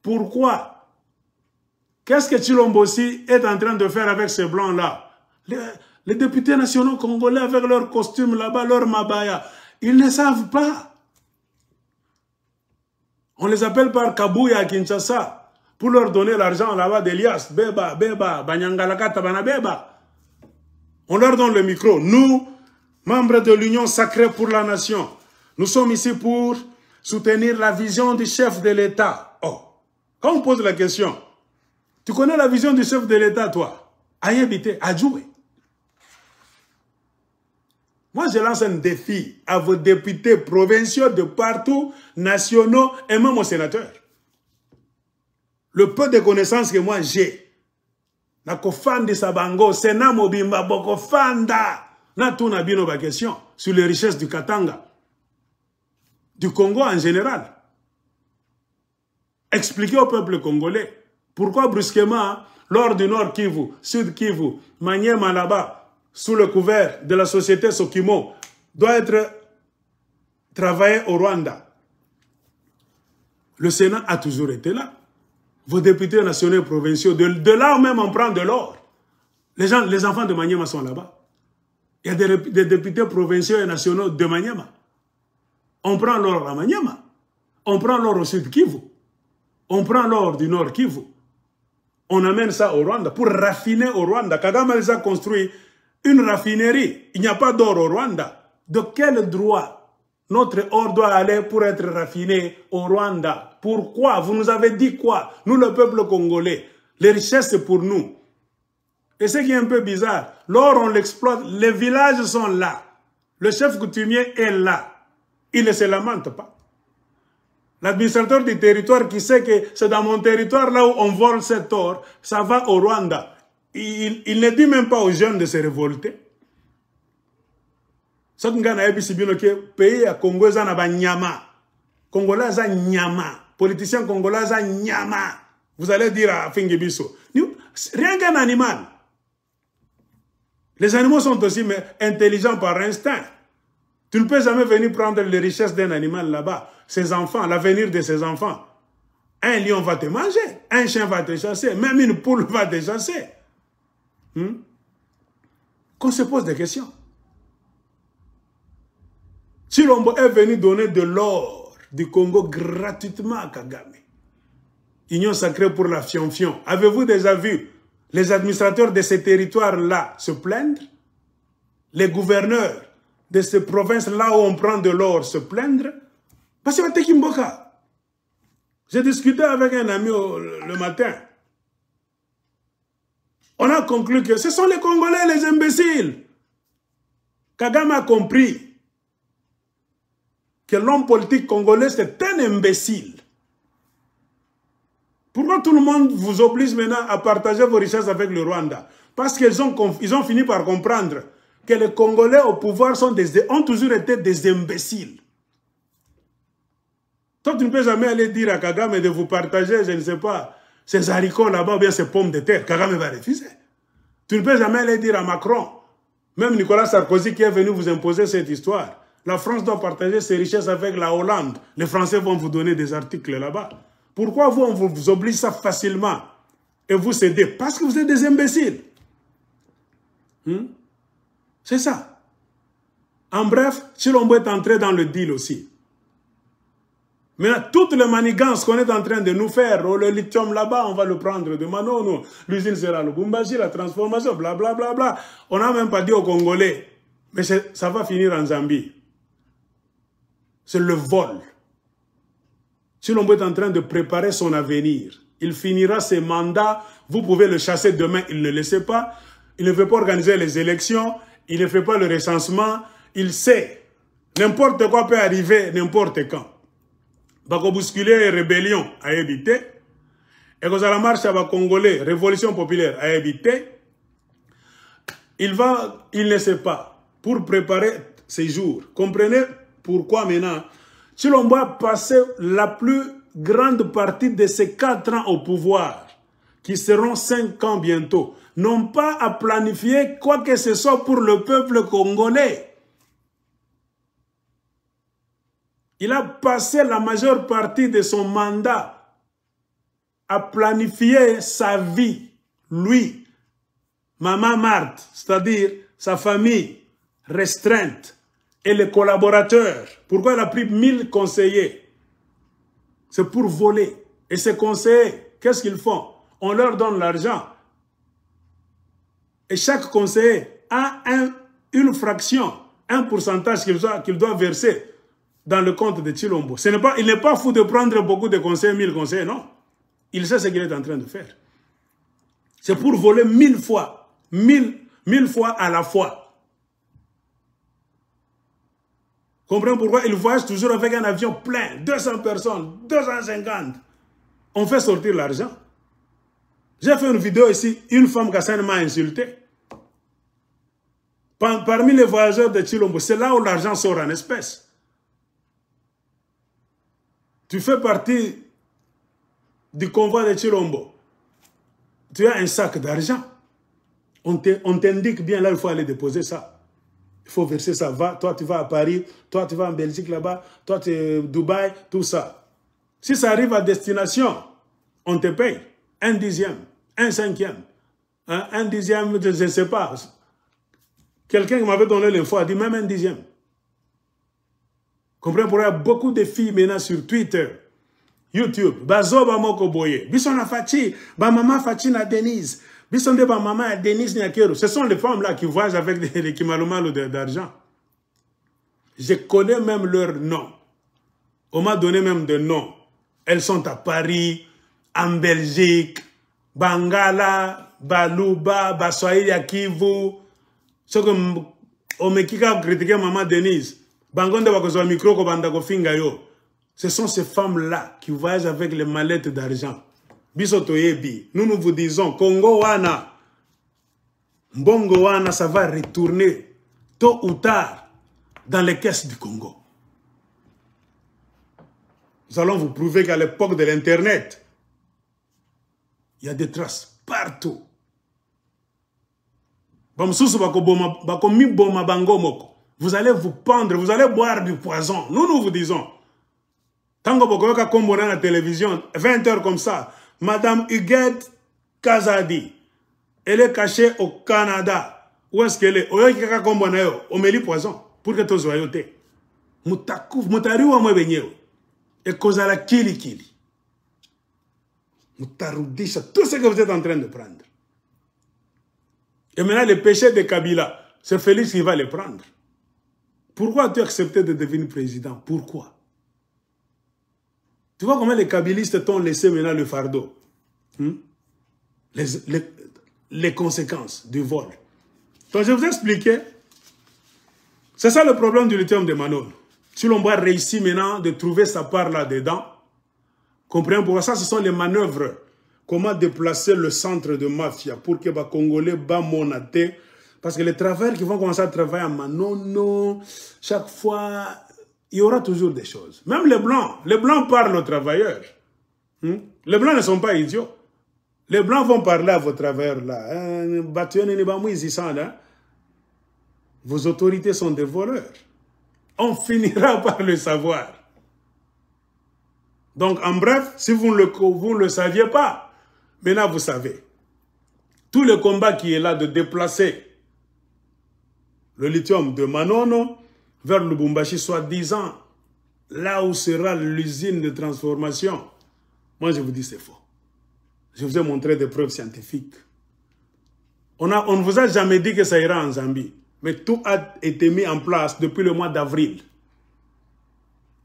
pourquoi? Qu'est-ce que Tshilombo aussi est en train de faire avec ces Blancs-là? Les députés nationaux congolais avec leurs costumes là-bas, leur mabaya, ils ne savent pas. On les appelle par Kabouya à Kinshasa pour leur donner l'argent là-bas d'Elias. Beba, Beba, Banyangalakata, Banabeba. On leur donne le micro. Nous, membres de l'Union sacrée pour la nation, nous sommes ici pour soutenir la vision du chef de l'État. Oh, quand on pose la question, tu connais la vision du chef de l'État, toi? Ayebité, Adjoué. Moi, je lance un défi à vos députés provinciaux de partout, nationaux et même aux sénateurs. Le peu de connaissances que moi j'ai, nakofandi sabango, sena mobimba boko fanda, na tout nabino ba question sur les richesses du Katanga, du Congo en général. Expliquez au peuple congolais pourquoi brusquement, lors du Nord Kivu, Sud Kivu, Maniema là-bas, sous le couvert de la société Sokimo, doit être travaillé au Rwanda. Le Sénat a toujours été là. Vos députés nationaux et provinciaux, de là même on prend de l'or. Les enfants de Maniema sont là-bas. Il y a des députés provinciaux et nationaux de Maniema. On prend l'or à Maniema. On prend l'or au Sud Kivu. On prend l'or du Nord Kivu. On amène ça au Rwanda pour raffiner au Rwanda. Kagame les a construit une raffinerie. Il n'y a pas d'or au Rwanda. De quel droit notre or doit aller pour être raffiné au Rwanda? Pourquoi? Vous nous avez dit quoi? Nous, le peuple congolais, les richesses, c'est pour nous. Et ce qui est un peu bizarre, l'or, on l'exploite, les villages sont là. Le chef coutumier est là. Il ne se lamente pas. L'administrateur du territoire qui sait que c'est dans mon territoire là où on vole cet or, ça va au Rwanda. Il ne dit même pas aux jeunes de se révolter. Ce qui est pays à Congo, c'est un nyama. Congolais, c'est un nyama. Politiciens congolais, c'est un nyama. Vous allez dire à Fingibiso, rien qu'un animal. Les animaux sont aussi intelligents par instinct. Tu ne peux jamais venir prendre les richesses d'un animal là-bas. Ses enfants, l'avenir de ses enfants. Un lion va te manger, un chien va te chasser, même une poule va te chasser. Qu'on se pose des questions. Tshilombo est venu donner de l'or du Congo gratuitement à Kagame. Union sacrée pour la fion-fion. Avez-vous déjà vu les administrateurs de ces territoires-là se plaindre? Les gouverneurs de ces provinces-là où on prend de l'or se plaindre? Parce que c'est Kimboka. J'ai discuté avec un ami le matin. On a conclu que ce sont les Congolais les imbéciles. Kagame a compris que l'homme politique congolais c'est un imbécile. Pourquoi tout le monde vous oblige maintenant à partager vos richesses avec le Rwanda? Parce qu'ils ont fini par comprendre que les Congolais au pouvoir ont toujours été des imbéciles. Toi, tu ne peux jamais aller dire à Kagame de vous partager, je ne sais pas, ces haricots là-bas ou bien ces pommes de terre. Kagame va refuser. Tu ne peux jamais aller dire à Macron, même Nicolas Sarkozy qui est venu vous imposer cette histoire. La France doit partager ses richesses avec la Hollande. Les Français vont vous donner des articles là-bas. Pourquoi vous, on vous oblige ça facilement et vous cédez? Parce que vous êtes des imbéciles. C'est ça. En bref, Chilombo est entré dans le deal aussi. Maintenant, toutes les manigances qu'on est en train de nous faire, le lithium là-bas, on va le prendre de Manono, l'usine sera le Lubumbashi, la transformation, blablabla. Bla, bla, bla. On n'a même pas dit aux Congolais, mais ça va finir en Zambie. C'est le vol. Chilombo est en train de préparer son avenir. Il finira ses mandats, vous pouvez le chasser demain, il ne le sait pas. Il ne veut pas organiser les élections, il ne fait pas le recensement, il sait. N'importe quoi peut arriver, n'importe quand. Bako bousculer rébellion à éviter. Et quand la marche à Congolais, révolution populaire à éviter. Il ne sait pas, pour préparer ces jours. Comprenez pourquoi maintenant, Chilombo a passé la plus grande partie de ces 4 ans au pouvoir, qui seront 5 ans bientôt, non pas à planifier quoi que ce soit pour le peuple congolais. Il a passé la majeure partie de son mandat à planifier sa vie, lui, Maman Marthe, c'est-à-dire sa famille restreinte et les collaborateurs. Pourquoi il a pris 1000 conseillers? C'est pour voler. Et ces conseillers, qu'est-ce qu'ils font? On leur donne l'argent. Et chaque conseiller a une fraction, un pourcentage qu'il doit verser dans le compte de Chilombo. Il n'est pas fou de prendre beaucoup de conseillers, 1000 conseillers, non. Il sait ce qu'il est en train de faire. C'est pour voler 1000 fois, 1000 fois à la fois. Comprenez pourquoi il voyage toujours avec un avion plein, 200 personnes, 250. On fait sortir l'argent. J'ai fait une vidéo ici, une femme Kassane m'a insulté. Parmi les voyageurs de Chilombo, c'est là où l'argent sort en espèces. Tu fais partie du convoi de Chilombo. Tu as un sac d'argent. On t'indique bien là, il faut aller déposer ça. Il faut verser ça. Toi, tu vas à Paris. Toi, tu vas en Belgique là-bas. Toi, tu es à Dubaï. Tout ça. Si ça arrive à destination, on te paye 1/10, 1/5. Hein, 1/10, je ne sais pas. Quelqu'un qui m'avait donné l'info a dit même 1/10. Comprenez pourquoi il y a beaucoup de filles maintenant sur Twitter, YouTube, Bazo Bamoko Boye, Bisona Fachi, Bamama Fachi na Denise, Bisonde Bamama Denise Nyakero. Ce sont les femmes là qui voyagent avec des kimalumalo d'argent. Je connais même leurs noms. On m'a donné même des noms. Elles sont à Paris, en Belgique, Bangala, Baluba, Baswahili à Kivu. Ce que on me kika critiquer Maman Denise. Bangonde wakozwa micro ko banda ko finga yo. Ce sont ces femmes-là qui voyagent avec les mallettes d'argent. Bisoto yebi, nous vous disons, Congo wana, Mbongo wana, ça va retourner tôt ou tard dans les caisses du Congo. Nous allons vous prouver qu'à l'époque de l'Internet, il y a des traces partout. Vous allez vous pendre, vous allez boire du poison. Nous vous disons. Tant que vous avez combo dans la télévision, 20 heures comme ça, Madame Huguette Kazadi, elle est cachée au Canada. Où est-ce qu'elle est? On met le poison pour que tu sois yoté. Moutari ou moi benye. Et cause la kili. Moutaroudisha, tout ce que vous êtes en train de prendre. Et maintenant, les péchés de Kabila, c'est Félix qui va les prendre. Pourquoi as-tu accepté de devenir président? Pourquoi? Tu vois comment les Kabilistes t'ont laissé maintenant le fardeau? Les conséquences du vol. Donc je vous ai expliqué. C'est ça le problème du lithium de Manon. Si l'on va réussir maintenant de trouver sa part là-dedans, comprenez pourquoi ça, ce sont les manœuvres. Comment déplacer le centre de mafia pour que les Congolais bat monaté. Parce que les travailleurs qui vont commencer à travailler à Manono, chaque fois, il y aura toujours des choses. Même les Blancs parlent aux travailleurs. Les Blancs ne sont pas idiots. Les Blancs vont parler à vos travailleurs là. Vos autorités sont des voleurs. On finira par le savoir. Donc, en bref, si vous ne le saviez pas, maintenant vous savez. Tout le combat qui est là de déplacer le lithium de Manono vers Lubumbashi, soi-disant, là où sera l'usine de transformation, moi je vous dis c'est faux. Je vous ai montré des preuves scientifiques. On ne vous a jamais dit que ça ira en Zambie. Mais tout a été mis en place depuis le mois d'avril.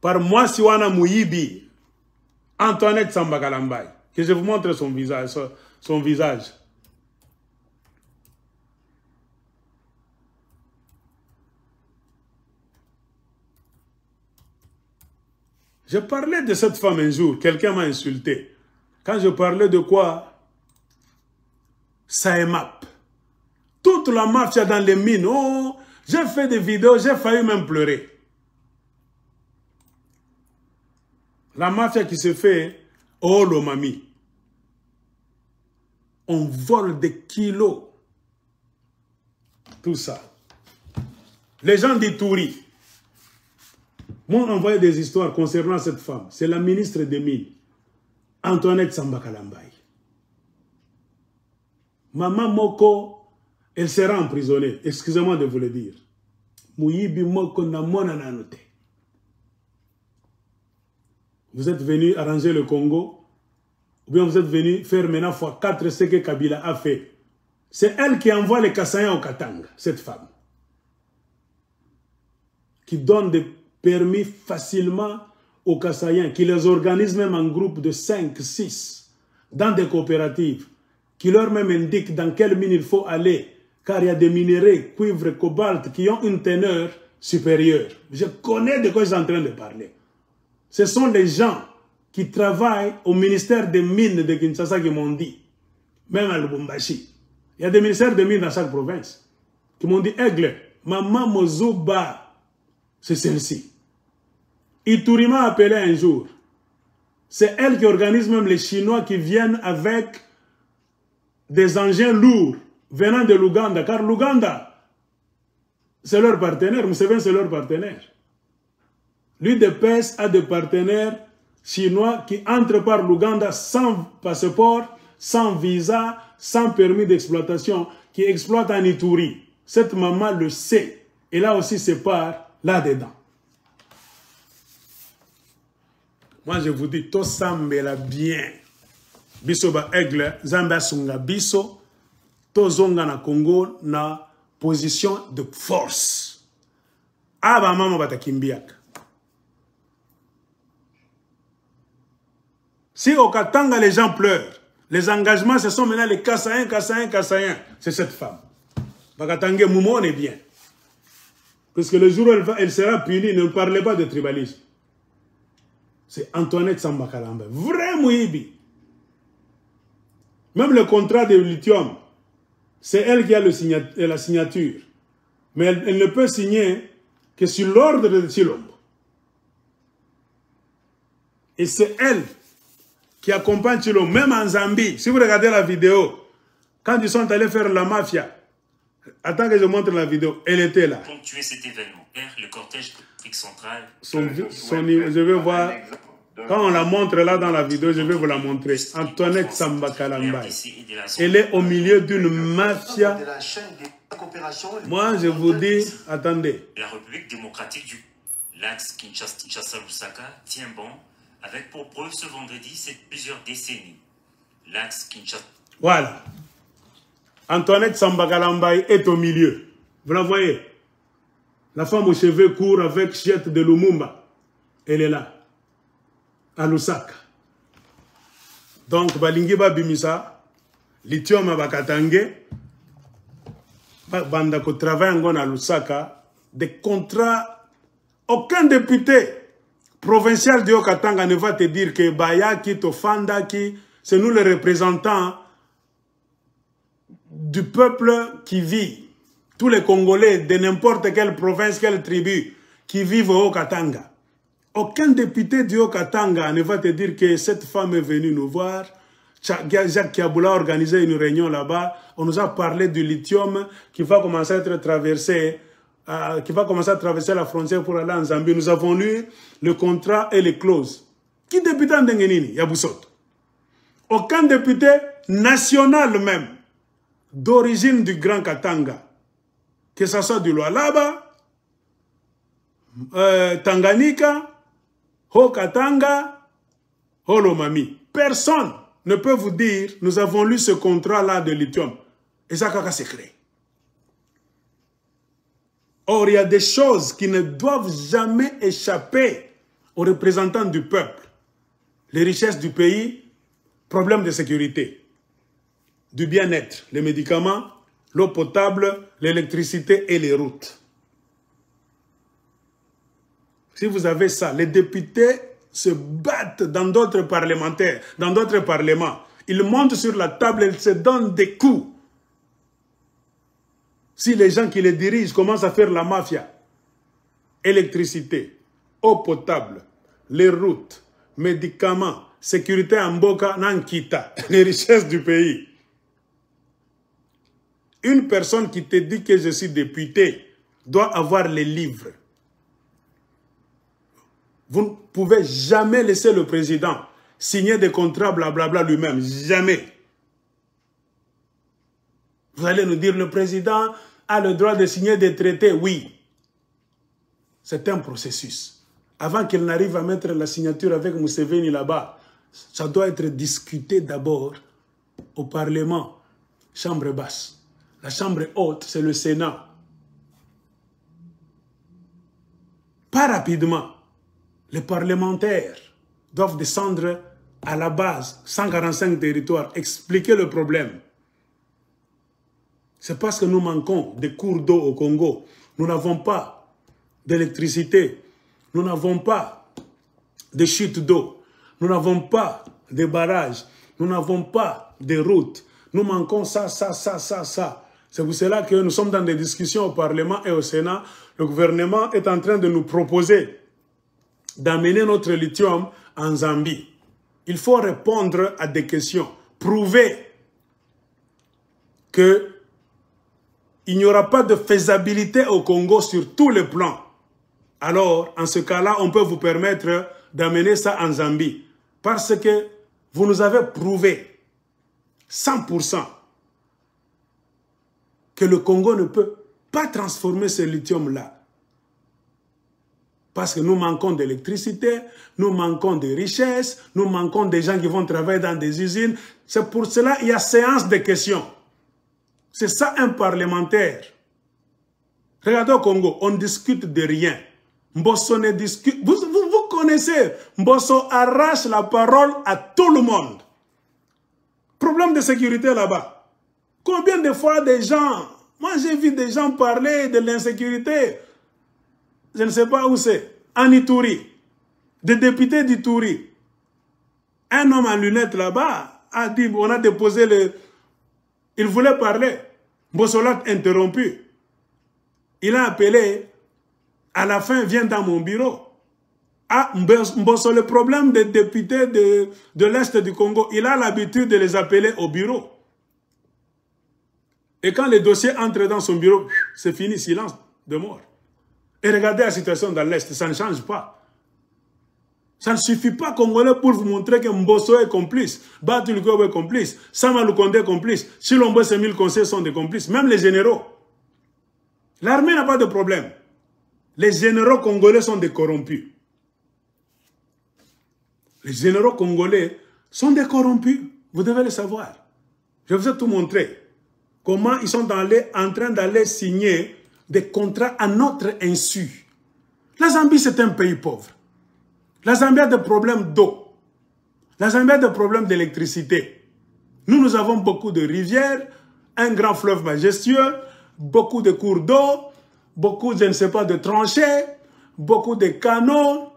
Par moi, Siwana Mouyibi, Antoinette Sambakalambaye, que je vous montre son visage. Je parlais de cette femme un jour, quelqu'un m'a insulté. Quand je parlais de quoi? Saemap. Toute la mafia dans les mines. Oh, j'ai fait des vidéos, j'ai failli même pleurer. La mafia qui se fait, oh l'omami. On vole des kilos. Tout ça. Les gens d'Ituri m'ont envoyé des histoires concernant cette femme. C'est la ministre des Mines, Antoinette Sambakalambaye. Maman Moko, elle sera emprisonnée. Excusez-moi de vous le dire. Mouyibi Moko Namona Nanote. Vous êtes venu arranger le Congo, ou bien vous êtes venu faire maintenant fois 4 ce que Kabila a fait. C'est elle qui envoie les Kassaïens au Katanga, cette femme. Qui donne des permis facilement aux Kassaïens, qui les organise même en groupe de 5, 6, dans des coopératives, qui leur même indique dans quelle mine il faut aller, car il y a des minerais, cuivre, cobalt, qui ont une teneur supérieure. Je connais de quoi je suis en train de parler. Ce sont les gens qui travaillent au ministère des mines de Kinshasa qui m'ont dit, même à Lubumbashi. Il y a des ministères de mines dans chaque province, qui m'ont dit, Aigle, Maman Mozuba, c'est celle-ci. Ituri m'a appelé un jour. C'est elle qui organise même les Chinois qui viennent avec des engins lourds venant de l'Ouganda. Car l'Ouganda, c'est leur partenaire. Museveni, c'est leur partenaire. L'UDPS a des partenaires chinois qui entrent par l'Ouganda sans passeport, sans visa, sans permis d'exploitation, qui exploitent en Ituri. Cette maman le sait. Et là aussi ses parts là-dedans. Moi, je vous dis, tout sambela bien. Biso ba aigle, zamba sunga biso, to zonga na Congo na position de force. Aba mama batakimbiaka. Si au Katanga les gens pleurent, les engagements, ce sont maintenant les Kassaïens. C'est cette femme. Bakatangé Moumou, on est bien. Parce que le jour où elle sera punie, ne parlez pas de tribalisme. C'est Antoinette Sambakalambaye. Vrai Mouyibi. Même le contrat de lithium, c'est elle qui a la signature. Mais elle ne peut signer que sur l'ordre de Tshilombo. Et c'est elle qui accompagne Tshilombo, même en Zambie. Si vous regardez la vidéo, quand ils sont allés faire la mafia, attends que je montre la vidéo, elle était là. Pour tuer cet événement, le cortège d'Afrique centrale. Je vais voir. Quand on la montre là dans la vidéo, je vais vous la montrer. Antoinette Sambakalambaye. Elle est au milieu d'une mafia. Moi, je vous dis, attendez. La République démocratique du l'axe Kinshasa-Lusaka tient bon, avec pour preuve ce vendredi, c'est plusieurs décennies. L'axe Kinshasa. Voilà. Antoinette Sambakalambaye est au milieu. Vous la voyez? La femme aux cheveux courts avec Chiette de Lumumba. Elle est là. À Lusaka. Donc, Balingiba Bimisa, Lithium Bakatange, Bandako travaille à Lusaka, des contrats, aucun député provincial de Okatanga ne va te dire que Bayaki, Tofanda, c'est nous les représentants du peuple qui vit. Tous les Congolais de n'importe quelle province, quelle tribu, qui vivent au Okatanga. Aucun député du Haut-Katanga ne va te dire que cette femme est venue nous voir. Jacques Kiaboula a organisé une réunion là-bas. On nous a parlé du lithium qui va commencer à être traversé, qui va commencer à traverser la frontière pour aller en Zambie. Nous avons lu le contrat et les clauses. Qui député en Dengenini? Yabusot. Aucun député national même, d'origine du Grand Katanga, que ce soit du Lualaba, Tanganyika, Haut-Katanga, Holomami. Personne ne peut vous dire, nous avons lu ce contrat-là de lithium. Et ça, c'est secret. Or, il y a des choses qui ne doivent jamais échapper aux représentants du peuple. Les richesses du pays, problèmes de sécurité, du bien-être, les médicaments, l'eau potable, l'électricité et les routes. Si vous avez ça, les députés se battent dans d'autres parlementaires, dans d'autres parlements. Ils montent sur la table et ils se donnent des coups. Si les gens qui les dirigent commencent à faire la mafia, électricité, eau potable, les routes, médicaments, sécurité en Boka, Nankita, les richesses du pays. Une personne qui te dit que je suis député doit avoir les livres. Vous ne pouvez jamais laisser le président signer des contrats blablabla lui-même. Jamais. Vous allez nous dire le président a le droit de signer des traités. Oui. C'est un processus. Avant qu'il n'arrive à mettre la signature avec Museveni là-bas, ça doit être discuté d'abord au Parlement, chambre basse. La chambre haute, c'est le Sénat. Pas rapidement. Les parlementaires doivent descendre à la base, 145 territoires, expliquer le problème. C'est parce que nous manquons de cours d'eau au Congo. Nous n'avons pas d'électricité. Nous n'avons pas de chutes d'eau. Nous n'avons pas de barrages. Nous n'avons pas de routes. Nous manquons ça, ça, ça, ça, ça. C'est pour cela que nous sommes dans des discussions au Parlement et au Sénat. Le gouvernement est en train de nous proposer d'amener notre lithium en Zambie. Il faut répondre à des questions. Prouver qu'il n'y aura pas de faisabilité au Congo sur tous les plans. Alors, en ce cas-là, on peut vous permettre d'amener ça en Zambie. Parce que vous nous avez prouvé 100% que le Congo ne peut pas transformer ce lithium-là. Parce que nous manquons d'électricité, nous manquons de richesses, nous manquons des gens qui vont travailler dans des usines. C'est pour cela qu'il y a séance de questions. C'est ça un parlementaire. Regardez au Congo, on discute de rien. Mbosso ne discute. Vous connaissez, Mbosso arrache la parole à tout le monde. Problème de sécurité là-bas. Combien de fois des gens, moi j'ai vu des gens parler de l'insécurité. Je ne sais pas où c'est, en Ituri, des députés d'Ituri. Un homme en lunettes là-bas a dit, on a déposé le... Il voulait parler. Mbosso l'a interrompu. Il a appelé, à la fin, viens dans mon bureau. Ah, Mbosso, le problème des députés de l'Est du Congo, il a l'habitude de les appeler au bureau. Et quand les dossiers entrent dans son bureau, c'est fini, silence de mort. Et regardez la situation dans l'Est, ça ne change pas. Ça ne suffit pas, Congolais, pour vous montrer que Mbosso est complice, Batu Lukobo est complice, Sama Lukonde est complice, Chilombo et ses 1000 conseillers sont des complices, même les généraux. L'armée n'a pas de problème. Les généraux congolais sont des corrompus. Les généraux congolais sont des corrompus. Vous devez le savoir. Je vous ai tout montré. Comment ils sont en train d'aller signer des contrats à notre insu. La Zambie, c'est un pays pauvre. La Zambie a des problèmes d'eau. La Zambie a des problèmes d'électricité. Nous avons beaucoup de rivières, un grand fleuve majestueux, beaucoup de cours d'eau, beaucoup, je ne sais pas, de tranchées, beaucoup de canaux,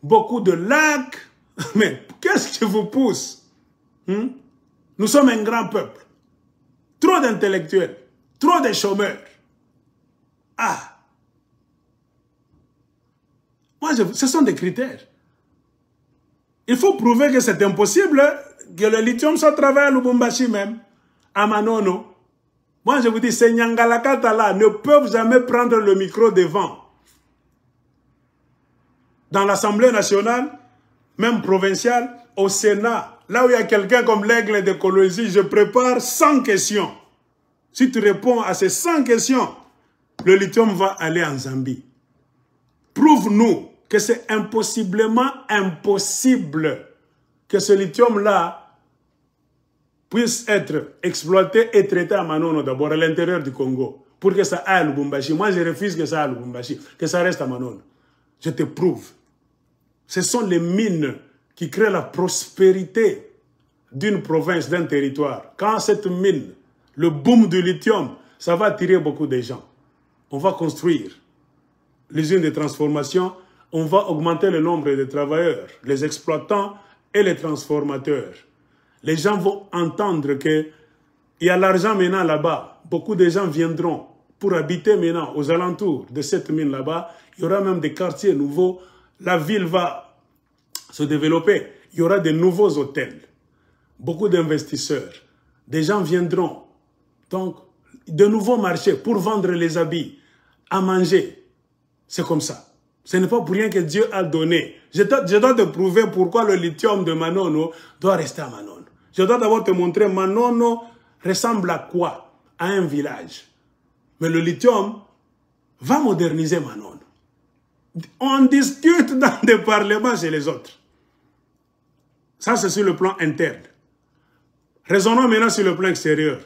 beaucoup de lacs. Mais qu'est-ce qui vous pousse? Nous sommes un grand peuple. Trop d'intellectuels, trop de chômeurs. Ah! Moi, ce sont des critères. Il faut prouver que c'est impossible que le lithium soit travaillé à Lubumbashi même, à Manono. Moi, je vous dis, ces Nyangalakata là ne peuvent jamais prendre le micro devant. Dans l'Assemblée nationale, même provinciale, au Sénat, là où il y a quelqu'un comme l'aigle d'écologie, je prépare 100 questions. Si tu réponds à ces 100 questions, le lithium va aller en Zambie. Prouve-nous que c'est impossiblement impossible que ce lithium-là puisse être exploité et traité à Manono d'abord, à l'intérieur du Congo, pour que ça aille à Lubumbashi. Moi, je refuse que ça aille à Lubumbashi, que ça reste à Manono. Je te prouve. Ce sont les mines qui créent la prospérité d'une province, d'un territoire. Quand cette mine, le boom du lithium, ça va attirer beaucoup de gens. On va construire l'usine de transformation, on va augmenter le nombre de travailleurs, les exploitants et les transformateurs. Les gens vont entendre qu'il y a l'argent maintenant là-bas. Beaucoup de gens viendront pour habiter maintenant aux alentours de cette mine là-bas. Il y aura même des quartiers nouveaux. La ville va se développer. Il y aura de nouveaux hôtels. Beaucoup d'investisseurs. Des gens viendront. Donc, de nouveaux marchés pour vendre les habits, à manger. C'est comme ça. Ce n'est pas pour rien que Dieu a donné. Je dois te prouver pourquoi le lithium de Manono doit rester à Manono. Je dois d'abord te montrer Manono ressemble à quoi? À un village. Mais le lithium va moderniser Manono. On discute dans des parlements chez les autres. Ça, c'est sur le plan interne. Raisonnons maintenant sur le plan extérieur.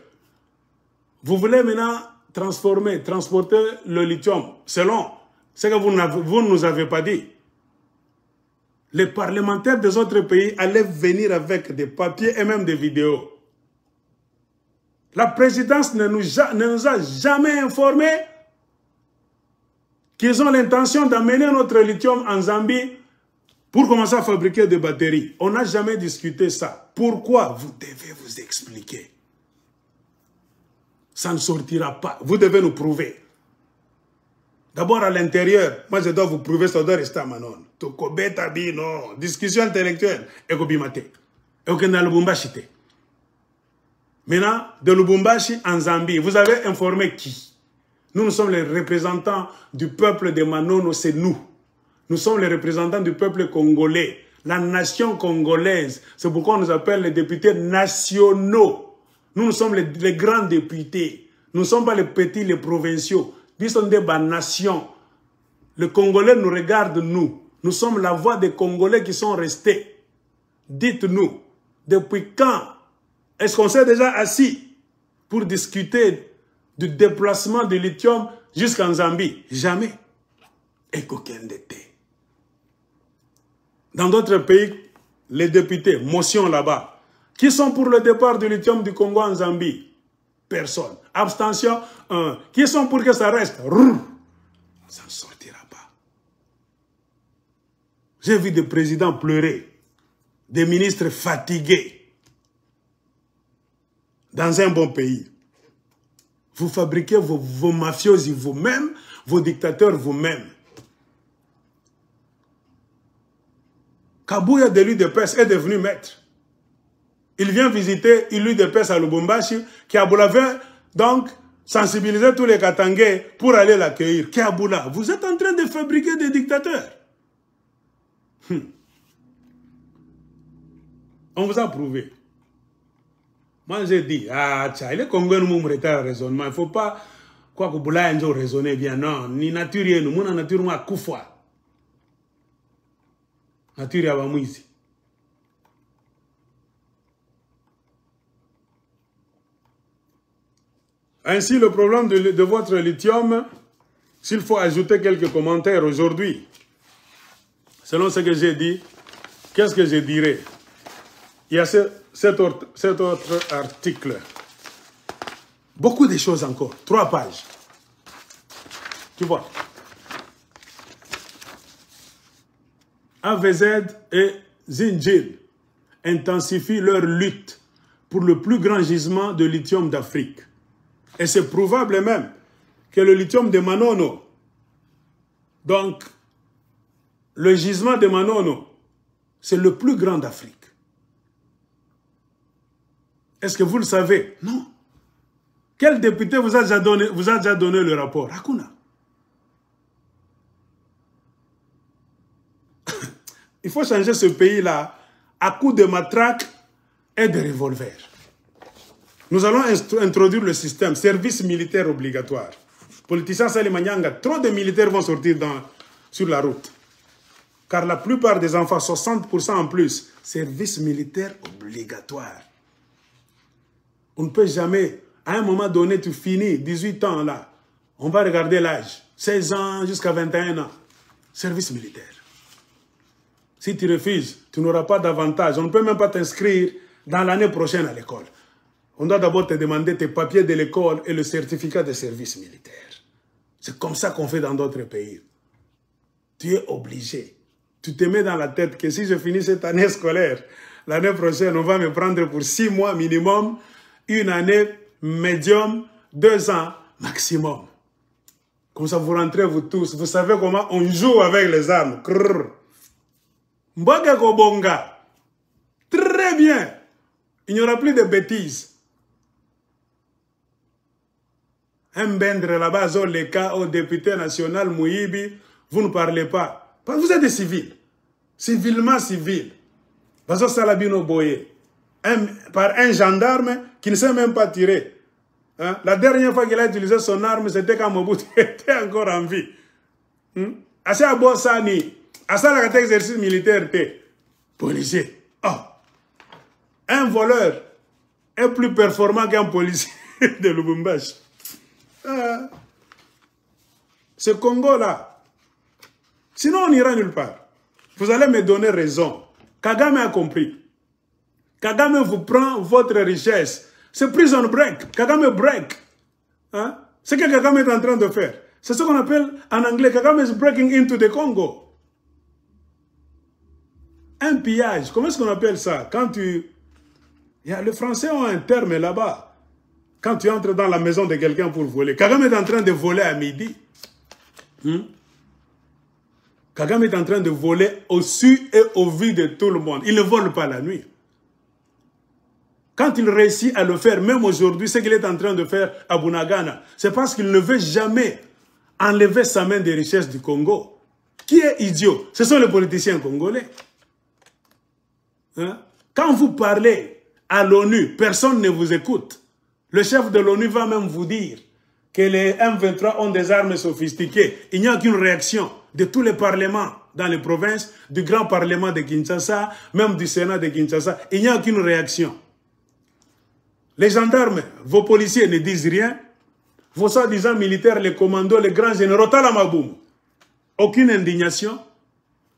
Vous voulez maintenant transporter le lithium selon ce que vous ne nous avez pas dit. Les parlementaires des autres pays allaient venir avec des papiers et même des vidéos. La présidence ne nous a jamais informés qu'ils ont l'intention d'amener notre lithium en Zambie pour commencer à fabriquer des batteries. On n'a jamais discuté ça. Pourquoi? Vous devez vous expliquer. Ça ne sortira pas. Vous devez nous prouver. D'abord à l'intérieur, moi je dois vous prouver, ça doit rester à Manon. Non. Discussion intellectuelle. Maintenant, de Lubumbashi en Zambie, vous avez informé qui? Nous sommes les représentants du peuple de Manono, c'est nous. Nous sommes les représentants du peuple congolais, la nation congolaise. C'est pourquoi on nous appelle les députés nationaux. Nous sommes les grands députés. Nous ne sommes pas les petits, les provinciaux. Nous sommes des nations. Les Congolais nous regardent, nous. Nous sommes la voix des Congolais qui sont restés. Dites-nous, depuis quand est-ce qu'on s'est déjà assis pour discuter du déplacement du lithium jusqu'en Zambie? Jamais. Et qu'aucun d'été. Dans d'autres pays, les députés, motion là-bas, qui sont pour le départ du lithium du Congo en Zambie? Personne. Abstention, 1. Qui sont pour que ça reste? Ça ne sortira pas. J'ai vu des présidents pleurer, des ministres fatigués. Dans un bon pays, vous fabriquez vos mafiosi vous-même, vos dictateurs vous-même. Kabuya de l'UDPS est devenu maître. Il vient visiter l'UDPS à Lubumbashi, Kiaboula vient donc sensibiliser tous les Katangais pour aller l'accueillir. Kiaboula, vous êtes en train de fabriquer des dictateurs. On vous a prouvé. Moi j'ai dit, les Congolais nous ont retard à raisonnement. Il ne faut pas quoi que Boula ait raisonné bien. Non, ni nature, nous, mon nature, moi, Koufoua. Nature, à ici. Ainsi, le problème de votre lithium, s'il faut ajouter quelques commentaires aujourd'hui, selon ce que j'ai dit, qu'est-ce que je dirais? Il y a cet autre article. Beaucoup de choses encore. 3 pages. Tu vois. AVZ et Zinjil intensifient leur lutte pour le plus grand gisement de lithium d'Afrique. Et c'est probable même que le lithium de Manono, donc le gisement de Manono, c'est le plus grand d'Afrique. Est-ce que vous le savez? Non. Quel député vous a déjà donné le rapport? Hakuna. Il faut changer ce pays-là à coups de matraque et de revolver. Nous allons introduire le système service militaire obligatoire. Politiciens Salimanyanga, trop de militaires vont sortir sur la route. Car la plupart des enfants, 60% en plus, service militaire obligatoire. On ne peut jamais, à un moment donné, tu finis, 18 ans là, on va regarder l'âge, 16 ans jusqu'à 21 ans, service militaire. Si tu refuses, tu n'auras pas d'avantage. On ne peut même pas t'inscrire dans l'année prochaine à l'école. On doit d'abord te demander tes papiers de l'école et le certificat de service militaire. C'est comme ça qu'on fait dans d'autres pays. Tu es obligé. Tu te mets dans la tête que si je finis cette année scolaire, l'année prochaine, on va me prendre pour 6 mois minimum, une année médium, 2 ans maximum. Comme ça, vous rentrez vous tous. Vous savez comment on joue avec les armes. Krrr. Mboga Kobonga. Très bien. Il n'y aura plus de bêtises. Un bendre là-bas, les cas au député national Mouibi, vous ne parlez pas. Vous êtes des civils. Civilement civils. Bazo Salabino Boye. Par un gendarme qui ne sait même pas tirer. Hein? La dernière fois qu'il a utilisé son arme, c'était quand Mobutu était encore en vie. Assez à Bossani. À ça, la exercice militaire, policier. Oh. Un voleur est plus performant qu'un policier de Lubumbashi. Ce Congo-là, sinon on n'ira nulle part. Vous allez me donner raison. Kagame a compris. Kagame vous prend votre richesse. C'est prison break. Kagame break. Hein? C'est ce que Kagame est en train de faire. C'est ce qu'on appelle en anglais, Kagame is breaking into the Congo. Un pillage, comment est-ce qu'on appelle ça? Quand tu... Les Français ont un terme là-bas. Quand tu entres dans la maison de quelqu'un pour voler. Kagame est en train de voler à midi. Kagame est en train de voler au su et au vu de tout le monde. Il ne vole pas la nuit. Quand il réussit à le faire, même aujourd'hui, ce qu'il est en train de faire à Bunagana, c'est parce qu'il ne veut jamais enlever sa main des richesses du Congo. Qui est idiot? Ce sont les politiciens congolais. Hein? Quand vous parlez à l'ONU, personne ne vous écoute. Le chef de l'ONU va même vous dire que les M23 ont des armes sophistiquées. Il n'y a qu'une réaction de tous les parlements dans les provinces, du grand parlement de Kinshasa, même du Sénat de Kinshasa. Il n'y a qu'une réaction. Les gendarmes, vos policiers ne disent rien. Vos soi-disant militaires, les commandos, les grands généraux, Talamaboum. Aucune indignation.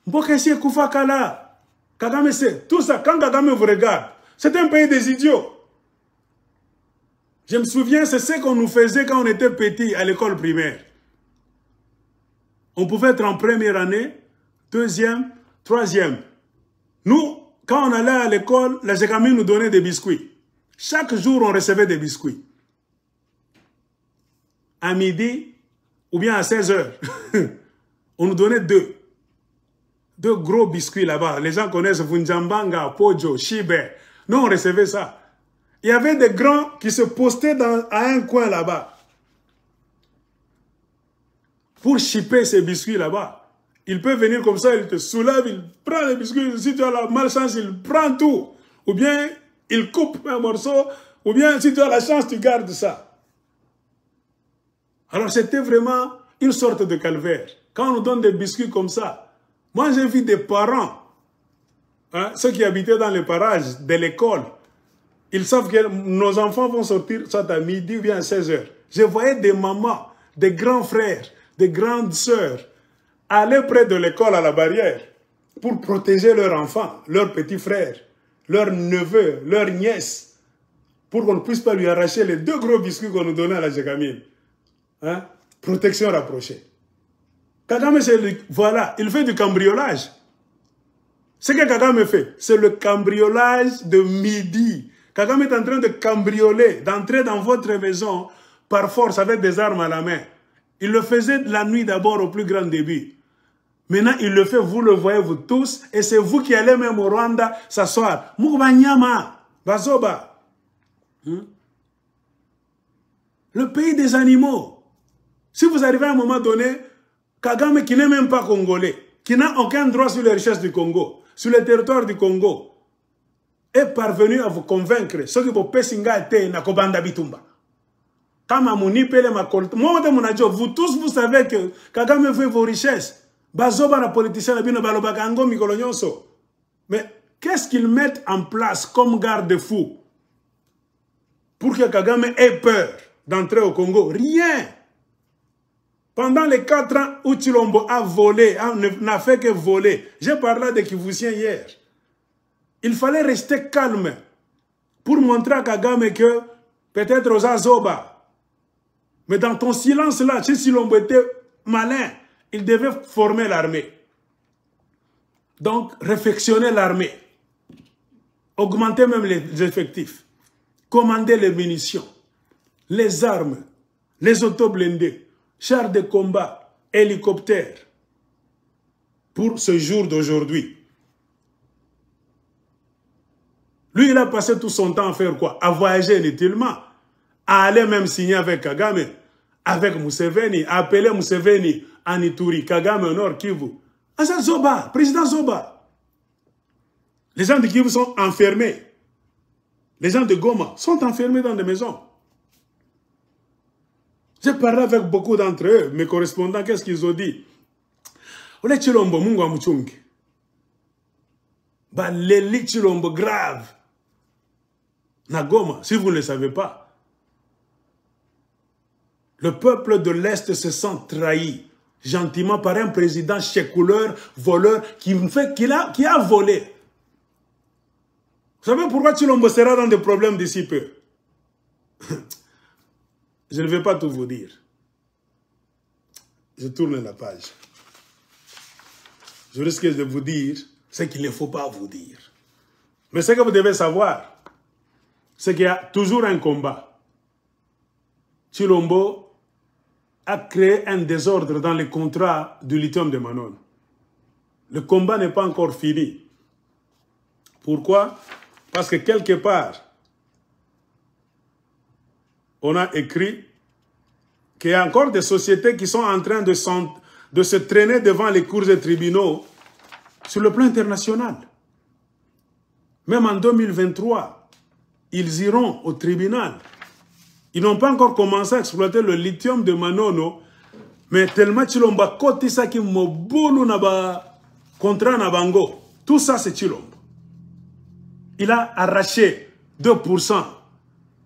Mbokessie Koufakala. Kagame c'est tout ça. Quand Kagame vous regarde, c'est un pays des idiots. Je me souviens, c'est ce qu'on nous faisait quand on était petit à l'école primaire. On pouvait être en première année, deuxième, troisième. Nous, quand on allait à l'école, la Gécamine nous donnait des biscuits. Chaque jour, on recevait des biscuits. À midi, ou bien à 16 heures, on nous donnait deux gros biscuits là-bas. Les gens connaissent Vunjambanga, Pojo, Shibe. Nous, on recevait ça. Il y avait des grands qui se postaient à un coin là-bas pour chipper ces biscuits là-bas. Il peut venir comme ça, il te soulève, il prend les biscuits. Si tu as la malchance, il prend tout. Ou bien, il coupe un morceau. Ou bien, si tu as la chance, tu gardes ça. Alors, c'était vraiment une sorte de calvaire. Quand on nous donne des biscuits comme ça, moi, j'ai vu des parents, hein, ceux qui habitaient dans les parages de l'école, Ils savent que nos enfants vont sortir soit à midi ou bien à 16h. Je voyais des mamans, des grands frères, des grandes sœurs aller près de l'école à la barrière pour protéger leurs enfants, leurs petits frères, leurs neveux, leurs nièces, pour qu'on ne puisse pas lui arracher les 2 gros biscuits qu'on nous donnait à la Jegamine. Hein? Protection rapprochée. Kagame, voilà, il fait du cambriolage. Ce que Kagame fait, c'est le cambriolage de midi. Kagame est en train de cambrioler, d'entrer dans votre maison par force avec des armes à la main. Il le faisait la nuit d'abord au plus grand début. Maintenant, il le fait, vous le voyez, vous tous, et c'est vous qui allez même au Rwanda s'asseoir. Moukbanyama, Bazoba. Le pays des animaux. Si vous arrivez à un moment donné, Kagame qui n'est même pas congolais, qui n'a aucun droit sur les richesses du Congo, sur le territoire du Congo, est parvenu à vous convaincre, ce que vous pesinga était na kobanda bitumba. Vous tous, vous savez que Kagame veut vos richesses. Bazoba na politicien bino balobaka ngo mikolo nyonso. Mais qu'est-ce qu'ils mettent en place comme garde-fou pour que Kagame ait peur d'entrer au Congo? Rien. Pendant les 4 ans où Tshilombo a volé, n'a fait que voler, j'ai parlé de Kivussien hier. Il fallait rester calme pour montrer à Kagame que peut-être aux Azoba. Mais dans ton silence là, si Tshilombo était malin, il devait former l'armée. Donc, réfectionner l'armée. Augmenter même les effectifs. Commander les munitions, les armes, les autoblindés, chars de combat, hélicoptères. Pour ce jour d'aujourd'hui. Lui, il a passé tout son temps à faire quoi? À voyager inutilement. À aller même signer avec Kagame, avec Museveni, à appeler Museveni en Ituri, Kagame au Nord Kivu. Asa Zoba, président Zoba. Les gens de Kivu sont enfermés. Les gens de Goma sont enfermés dans des maisons. J'ai parlé avec beaucoup d'entre eux, mes correspondants, qu'est-ce qu'ils ont dit? Ole Tshilombo Mungu Muchungi. Bah, l'élite Tshilombo grave. Na Goma, si vous ne le savez pas. Le peuple de l'Est se sent trahi gentiment par un président chécouleur, voleur, qui a volé. Vous savez pourquoi Tshilombo sera dans des problèmes d'ici peu? Je ne vais pas tout vous dire. Je tourne la page. Je risque de vous dire ce qu'il ne faut pas vous dire. Mais ce que vous devez savoir, c'est qu'il y a toujours un combat. Tshilombo a créé un désordre dans les contrats du lithium de Manon. Le combat n'est pas encore fini. Pourquoi? Parce que quelque part, on a écrit qu'il y a encore des sociétés qui sont en train de se traîner devant les cours et tribunaux sur le plan international. Même en 2023, ils iront au tribunal. Ils n'ont pas encore commencé à exploiter le lithium de Manono, mais tellement Tshilombo koti sa ki mobulu na ba contrat na bango. Tout ça c'est Tshilombo. Il a arraché 2%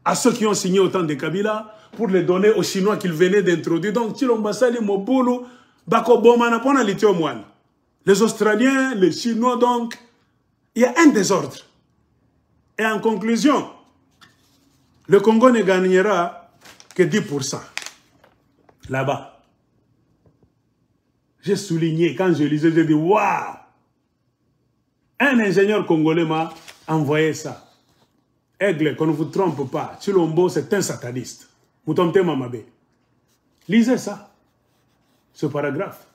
à ceux qui ont signé au temps de Kabila pour les donner aux Chinois qu'il venait d'introduire. Donc Tshilombo sali mobulu bako bomana pona lithium wana. Les Australiens, les Chinois, donc, il y a un désordre. Et en conclusion, le Congo ne gagnera que 10%. Là-bas. J'ai souligné, quand je lisais, j'ai dit, waouh! Un ingénieur congolais m'a envoyé ça. Aigle, qu'on ne vous trompe pas, Tshilombo, c'est un sataniste. Moutomte Mamabe. Lisez ça, ce paragraphe.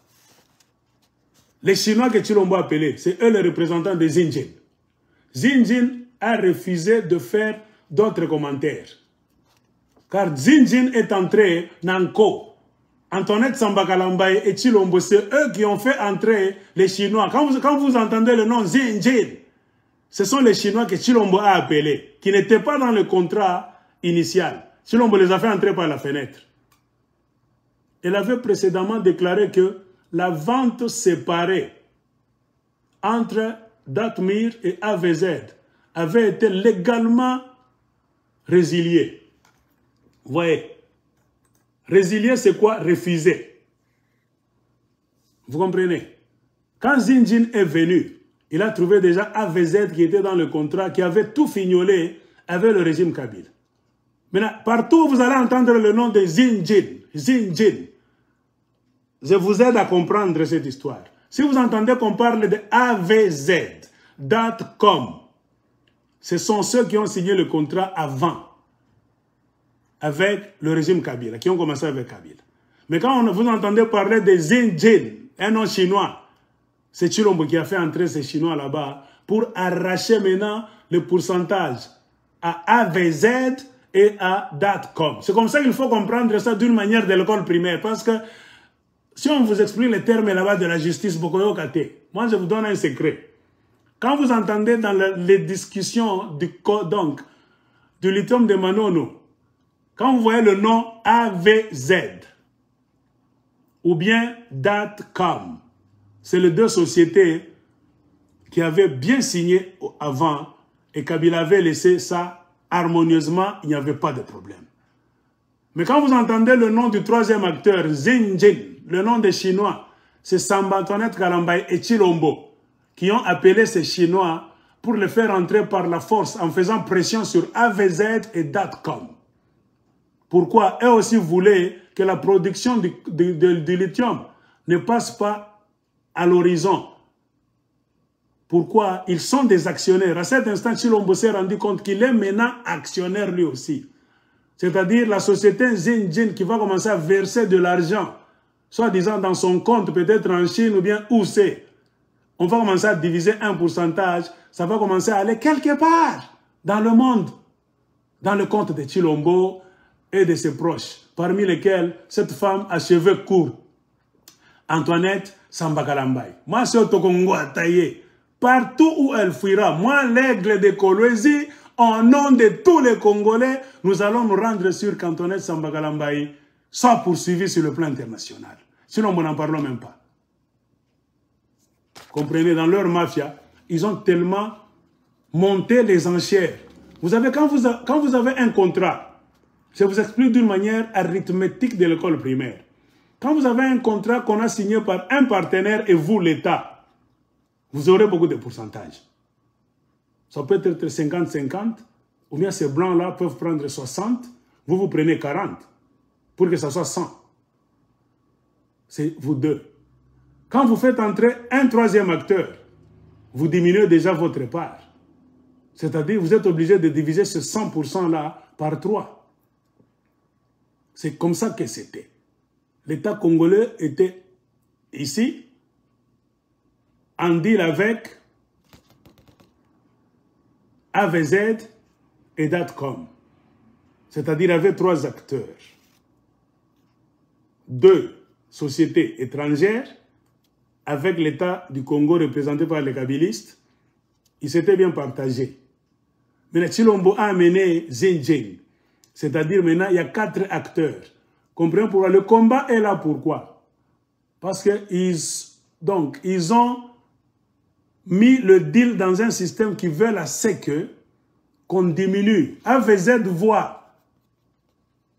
Les Chinois que Tshilombo a appelés, c'est eux les représentants des Xinjiang. Xinjiang a refusé de faire d'autres commentaires. Car Xinjiang est entré dans Nanko. Antoinette Sambakalambaye et Tshilombo, c'est eux qui ont fait entrer les Chinois. Quand vous entendez le nom Xinjiang, ce sont les Chinois que Tshilombo a appelés, qui n'étaient pas dans le contrat initial. Tshilombo les a fait entrer par la fenêtre. Elle avait précédemment déclaré que la vente séparée entre Datmir et AVZ avait été légalement résilier. Vous voyez? Résilier, c'est quoi? Refuser. Vous comprenez? Quand Zinjin est venu, il a trouvé déjà AVZ qui était dans le contrat, qui avait tout fignolé avec le régime kabyle. Maintenant, partout où vous allez entendre le nom de Zinjin, Zinjin, je vous aide à comprendre cette histoire. Si vous entendez qu'on parle de AVZ.com, ce sont ceux qui ont signé le contrat avant, avec le régime kabyle, qui ont commencé avec Kabyle. Mais quand vous entendez parler de Zinjin, un nom chinois, c'est Chilombo qui a fait entrer ces Chinois là-bas pour arracher maintenant le pourcentage à AVZ et à .com. C'est comme ça qu'il faut comprendre ça d'une manière de l'école primaire. Parce que si on vous explique les termes là-bas de la justice, moi je vous donne un secret. Quand vous entendez dans les discussions du lithium de Manono, quand vous voyez le nom AVZ ou bien .com, c'est les deux sociétés qui avaient bien signé avant et Kabila avait laissé ça harmonieusement, il n'y avait pas de problème. Mais quand vous entendez le nom du troisième acteur, Zinjin, le nom des Chinois, c'est Sambatonnet Kalambay et Chilombo, qui ont appelé ces Chinois pour les faire entrer par la force en faisant pression sur AVZ et .com. Pourquoi? Eux aussi voulaient que la production du lithium ne passe pas à l'horizon. Pourquoi? Ils sont des actionnaires. À cet instant, Chilombo s'est rendu compte qu'il est maintenant actionnaire lui aussi. C'est-à-dire la société Zinjin qui va commencer à verser de l'argent, soi-disant dans son compte, peut-être en Chine ou bien où c'est. On va commencer à diviser un pourcentage, ça va commencer à aller quelque part dans le monde, dans le compte de Chilombo et de ses proches, parmi lesquels cette femme à cheveux courts, Antoinette Sambakalambay. Moi, c'est Otokongo Ataye. Partout où elle fuira, moi, l'aigle de Kolwezi, en nom de tous les Congolais, nous allons nous rendre sûr qu'Antoinette Sambakalambay soit poursuivie sur le plan international. Sinon, nous n'en parlons même pas. Comprenez, dans leur mafia, ils ont tellement monté les enchères. Vous savez, quand vous avez un contrat, je vous explique d'une manière arithmétique de l'école primaire. Quand vous avez un contrat qu'on a signé par un partenaire et vous, l'État, vous aurez beaucoup de pourcentages. Ça peut être 50-50, ou bien ces blancs-là peuvent prendre 60, vous prenez 40, pour que ça soit 100. C'est vous deux. Quand vous faites entrer un troisième acteur, vous diminuez déjà votre part. C'est-à-dire vous êtes obligé de diviser ce 100%-là par 3. C'est comme ça que c'était. L'État congolais était ici, en deal avec AVZ et .com. C'est-à-dire il y avait 3 acteurs. 2 sociétés étrangères avec l'État du Congo représenté par les kabylistes. Ils s'étaient bien partagés. Mais Chilombo a amené Zinjin. C'est-à-dire maintenant il y a 4 acteurs. Comprenez pourquoi? Le combat est là pourquoi? Parce qu'ils ont mis le deal dans un système qui veut à ce qu'on diminue. AVZ voit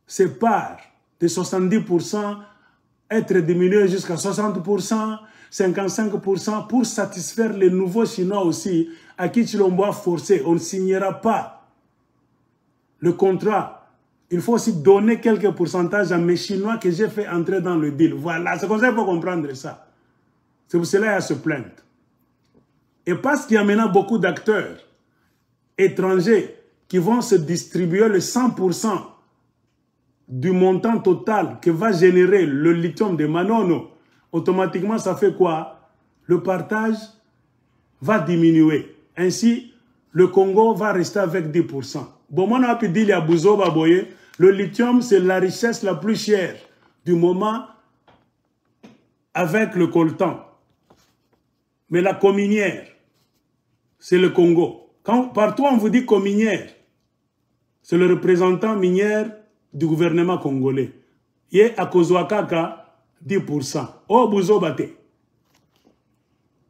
ses parts de 70% être diminuées jusqu'à 60%, 55% pour satisfaire les nouveaux Chinois aussi à qui Chilombo a forcé. On ne signera pas le contrat. Il faut aussi donner quelques pourcentages à mes Chinois que j'ai fait entrer dans le deal. Voilà, c'est comme ça qu'il faut comprendre ça. C'est pour cela qu'il y a ce plainte. Et parce qu'il y a maintenant beaucoup d'acteurs étrangers qui vont se distribuer le 100% du montant total que va générer le lithium de Manono, automatiquement ça fait quoi? Le partage va diminuer. Ainsi, le Congo va rester avec 10%. Bon, moi, on a pu dire à Bouzo Baboye, le lithium, c'est la richesse la plus chère du moment avec le coltan. Mais la cominière, c'est le Congo. Partout, on vous dit cominière, c'est le représentant minière du gouvernement congolais. Et à Kozouakaka, 10%. Oh, Bouzo Baté.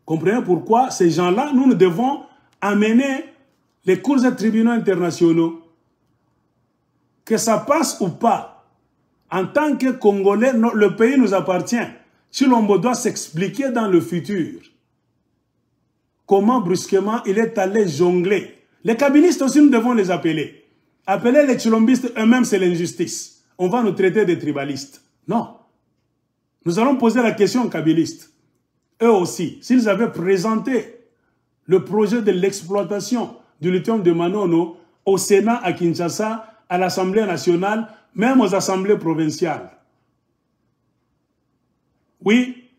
Comprenez pourquoi ces gens-là, nous devons amener les cours et tribunaux internationaux que ça passe ou pas, en tant que Congolais, le pays nous appartient. Tshilombo doit s'expliquer dans le futur. Comment brusquement il est allé jongler. Les kabylistes aussi, nous devons les appeler. Appeler les Tshilombistes eux-mêmes, c'est l'injustice. On va nous traiter de tribalistes. Non. Nous allons poser la question aux kabylistes. Eux aussi, s'ils avaient présenté le projet de l'exploitation du lithium de Manono au Sénat à Kinshasa, à l'Assemblée nationale, même aux assemblées provinciales. Oui,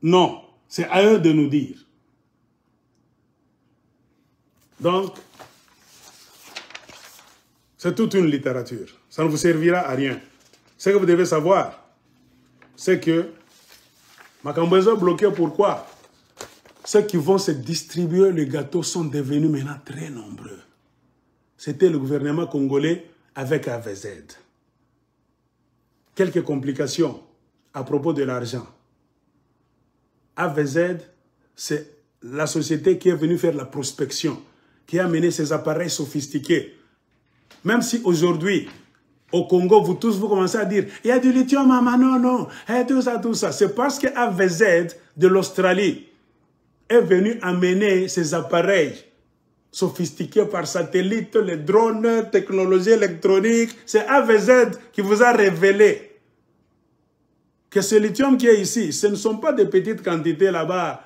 non, c'est à eux de nous dire. Donc, c'est toute une littérature. Ça ne vous servira à rien. Ce que vous devez savoir, c'est que Makambozo est bloqué. Pourquoi? Ceux qui vont se distribuer le gâteau sont devenus maintenant très nombreux. C'était le gouvernement congolais avec AVZ. Quelques complications à propos de l'argent. AVZ, c'est la société qui est venue faire la prospection, qui a amené ses appareils sophistiqués. Même si aujourd'hui, au Congo, vous tous, vous commencez à dire « il y a du lithium à Manono, et tout ça, tout ça ». C'est parce que AVZ de l'Australie est venu amener ses appareils sophistiqués par satellite, les drones, technologie électronique. C'est AVZ qui vous a révélé que ce lithium qui est ici, ce ne sont pas des petites quantités là-bas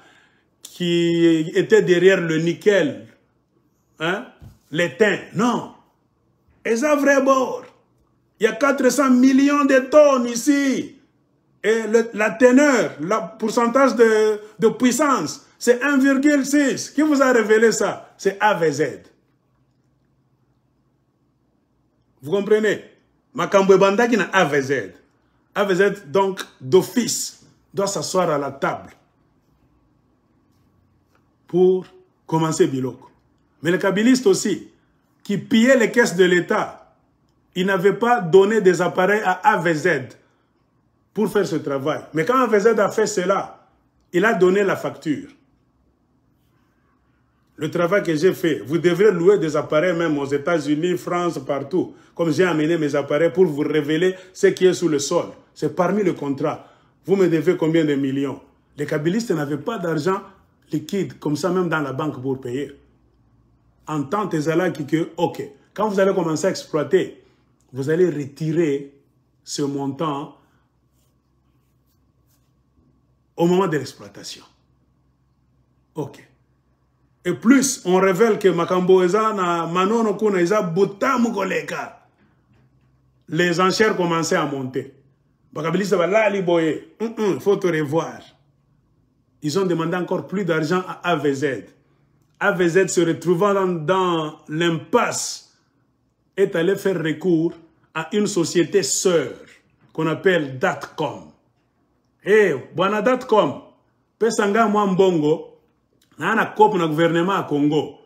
qui étaient derrière le nickel, hein, l'étain. Non. Et ça, vrai bord. Il y a 400 millions de tonnes ici. Et la teneur, le pourcentage de puissance, c'est 1,6. Qui vous a révélé ça? C'est AVZ. Vous comprenez? Makambo Banda qui n'a AVZ. AVZ, donc, d'office, doit s'asseoir à la table pour commencer Biloko. Mais les kabylistes aussi, qui pillaient les caisses de l'État, ils n'avaient pas donné des appareils à AVZ pour faire ce travail. Mais quand AVZ a fait cela, il a donné la facture. Le travail que j'ai fait, vous devrez louer des appareils même aux États-Unis, France, partout. Comme j'ai amené mes appareils pour vous révéler ce qui est sous le sol. C'est parmi le contrat. Vous me devez combien de millions? Les kabylistes n'avaient pas d'argent liquide, comme ça même dans la banque pour payer. En tant que, ok, quand vous allez commencer à exploiter, vous allez retirer ce montant au moment de l'exploitation. Ok. Et plus on révèle que Makambo na Manono kuna isa butamu koleka, les enchères commençaient à monter. Bakabiliste va là liboye, faut te revoir. Ils ont demandé encore plus d'argent à AVZ. AVZ se retrouvant dans l'impasse est allé faire recours à une société sœur qu'on appelle Datcom. Eh, Bwana Datcom, pesanga mwambongo, na COP na gouvernement à Congo.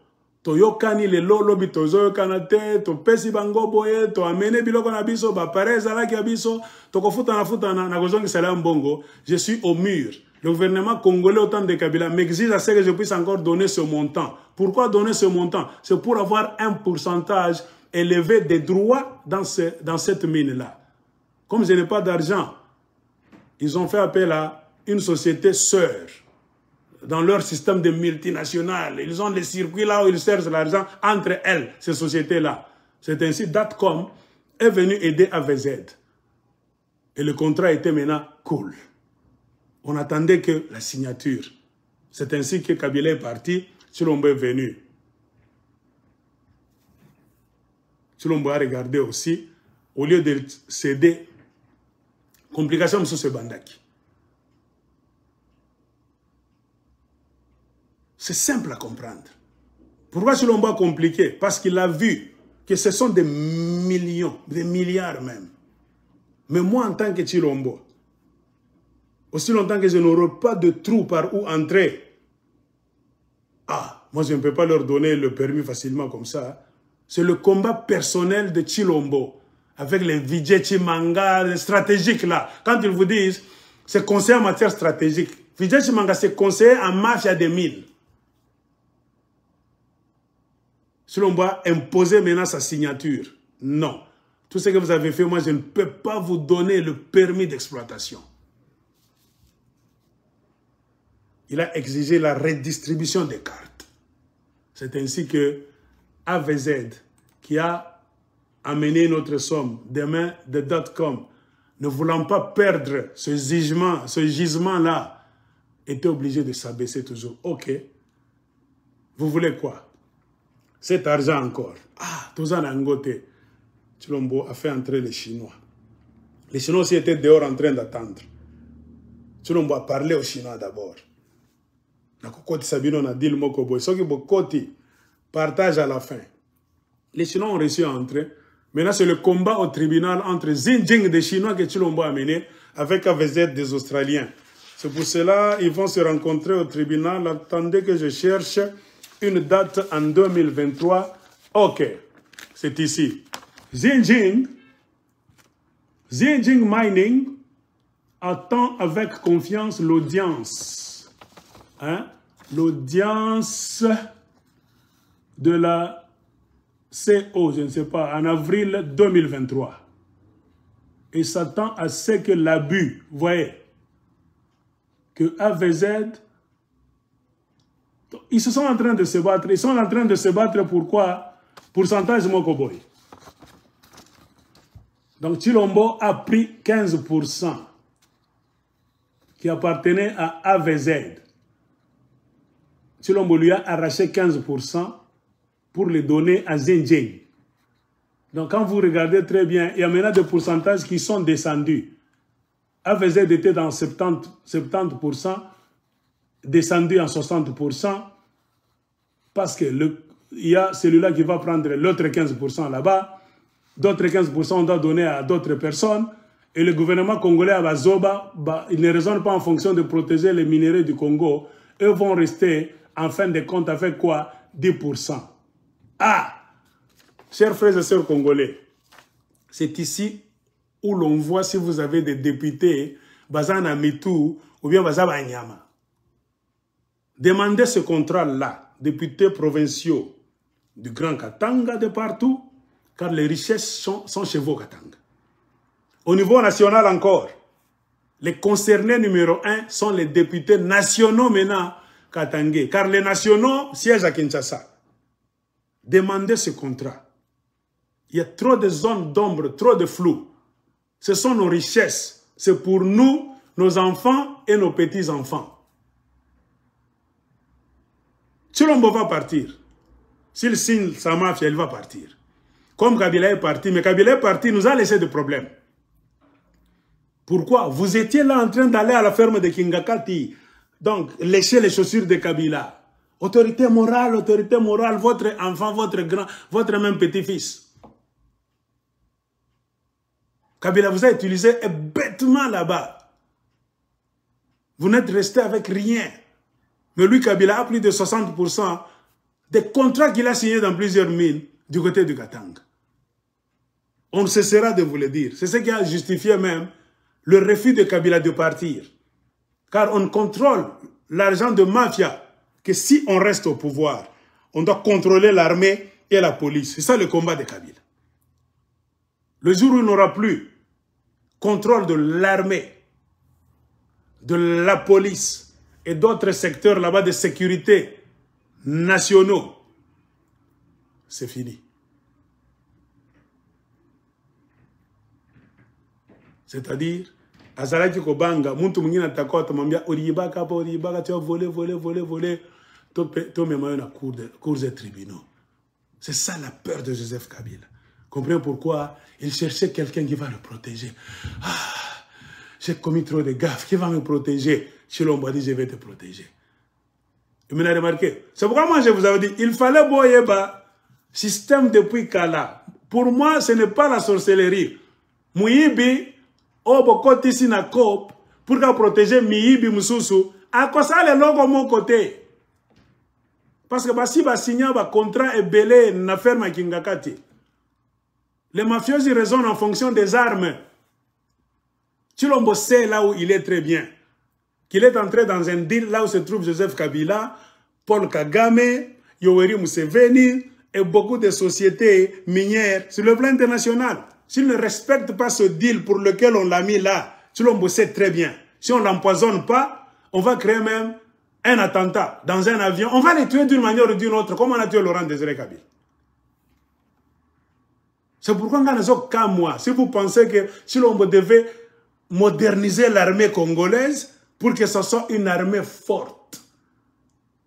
Toyokani le lolobi tozoyokana te, to pesi bango boye, to amene biloko na biso, ba pare zalaki ya biso, to kofuta na kozongi sala mbongo. Je suis au mur. Le gouvernement congolais au temps de Kabila m'exige à ce que je puisse encore donner ce montant. Pourquoi donner ce montant? C'est pour avoir un pourcentage élevé des droits dans cette mine-là. Comme je n'ai pas d'argent, ils ont fait appel à une société sœur. Dans leur système de multinationales, ils ont les circuits là où ils cherchent l'argent entre elles, ces sociétés-là. C'est ainsi Datcom est venu aider AVZ. Et le contrat était maintenant cool. On attendait que la signature. C'est ainsi que Kabila est parti, Tshilombo est venu. Tshilombo a regardé aussi, au lieu de céder, complication sur ce bandaki. C'est simple à comprendre. Pourquoi Tshilombo a compliqué? Parce qu'il a vu que ce sont des millions, des milliards même. Mais moi, en tant que Tshilombo, aussi longtemps que je n'aurai pas de trou par où entrer, moi je ne peux pas leur donner le permis facilement comme ça. C'est le combat personnel de Tshilombo, avec les Vijay Chimanga, les stratégiques là. Quand ils vous disent, c'est conseiller en matière stratégique. Vijay Chimanga, c'est conseiller en mafia des mines. Tshilombo a imposé maintenant sa signature. Non. Tout ce que vous avez fait, moi, je ne peux pas vous donner le permis d'exploitation. Il a exigé la redistribution des cartes. C'est ainsi que AVZ, qui a amené notre somme des mains de .com, ne voulant pas perdre ce gisement-là, était obligé de s'abaisser toujours. Ok, vous voulez quoi? Cet argent encore. Ah, tout ça n'a ngoté. Tshilombo a fait entrer les Chinois. Les Chinois aussi étaient dehors en train d'attendre. Tshilombo a parlé aux Chinois d'abord. Nakokoti Sabino na dit le mot Koboy. Ceux qui Bokoti partagent à la fin. Les Chinois ont réussi à entrer. Maintenant, c'est le combat au tribunal entre Xinjiang des Chinois que Tshilombo a mené avec AVZ des Australiens. C'est pour cela qu'ils vont se rencontrer au tribunal. Attendez que je cherche une date en 2023. Ok, c'est ici. Xinjiang Mining attend avec confiance l'audience. Hein? L'audience de la CO, je ne sais pas, en avril 2023. Et s'attend à ce que l'abus, vous voyez, que AVZ, ils sont en train de se battre. Ils sont en train de se battre pourquoi? Pourcentage Mokoboy. Donc Tshilombo a pris 15% qui appartenait à AVZ. Tshilombo lui a arraché 15% pour les donner à Xinjiang. Donc quand vous regardez très bien, il y a maintenant des pourcentages qui sont descendus. AVZ était dans 70%, descendu en 60%, parce que il y a celui-là qui va prendre l'autre 15% là-bas, d'autres 15% on doit donner à d'autres personnes, et le gouvernement congolais à Bazoba, il ne raisonne pas en fonction de protéger les minéraux du Congo, eux vont rester en fin de compte avec quoi? 10%. Ah! Chers frères et sœurs congolais, c'est ici où l'on voit si vous avez des députés, Bazana Mitou ou bien Bazaba Nyama. Demandez ce contrat-là, députés provinciaux du Grand Katanga de partout, car les richesses sont chez vous, Katanga. Au niveau national encore, les concernés numéro 1 sont les députés nationaux maintenant katangais, car les nationaux siègent à Kinshasa. Demandez ce contrat. Il y a trop de zones d'ombre, trop de flou. Ce sont nos richesses. C'est pour nous, nos enfants et nos petits-enfants. Tshilombo va partir. S'il signe sa mafia, il va partir. Comme Kabila est parti, mais Kabila est parti, nous a laissé des problèmes. Pourquoi? Vous étiez là en train d'aller à la ferme de Kingakati, donc lécher les chaussures de Kabila. Autorité morale, votre enfant, votre grand, votre même petit-fils. Kabila vous a utilisé bêtement là-bas. Vous n'êtes resté avec rien. Mais lui, Kabila a plus de 60% des contrats qu'il a signés dans plusieurs mines du côté du Katanga. On ne cessera de vous le dire. C'est ce qui a justifié même le refus de Kabila de partir. Car on contrôle l'argent de mafia que si on reste au pouvoir, on doit contrôler l'armée et la police. C'est ça le combat de Kabila. Le jour où il n'aura plus contrôle de l'armée, de la police et d'autres secteurs là-bas de sécurité nationaux, c'est fini. C'est-à-dire, Azalaki Kobanga, Muntu Mungina Takota, Mambia, Oribaka, tu as volé, tu me mets à cours des tribunaux. C'est ça la peur de Joseph Kabila. Comprenez pourquoi il cherchait quelqu'un qui va le protéger. Ah, j'ai commis trop de gaffes, qui va me protéger? Tshilombo a dit, je vais te protéger. Vous m'avez remarqué? C'est pourquoi moi je vous avais dit, il fallait boyeba système depuis Kala. Pour moi, ce n'est pas la sorcellerie. Mouibi, Obokoti Sinakop, pour protéger Miibi Mususu, à quoi ça les logos mon côté? Parce que si va signer un contrat et belé na ferme Kingakati. Les mafieux, ils raisonnent en fonction des armes. Tshilombo sait là où il est très bien. Qu'il est entré dans un deal là où se trouve Joseph Kabila, Paul Kagame, Yoweri Museveni et beaucoup de sociétés minières sur le plan international. s'il ne respecte pas ce deal pour lequel on l'a mis là, Tshilombo sait très bien. Si on ne l'empoisonne pas, on va créer même un attentat dans un avion. On va les tuer d'une manière ou d'une autre, comme on a tué Laurent Désiré Kabila. C'est pourquoi, si vous pensez que Tshilombo devait moderniser l'armée congolaise pour que ce soit une armée forte,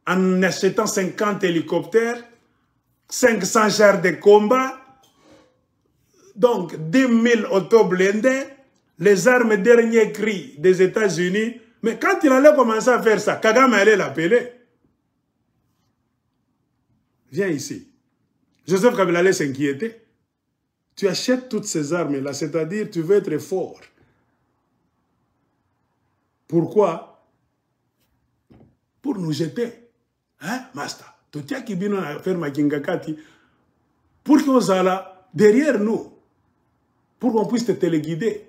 en achetant 50 hélicoptères, 500 chars de combat, donc 10 000 auto-blindés, les armes dernier cri des États-Unis. Mais quand il allait commencer à faire ça, Kagame allait l'appeler. Viens ici. Joseph Kabila allait s'inquiéter. Tu achètes toutes ces armes-là, c'est-à-dire tu veux être fort. Pourquoi? Pour nous jeter. Hein, Master? Pour qu'on soit là, derrière nous, pour qu'on puisse te téléguider.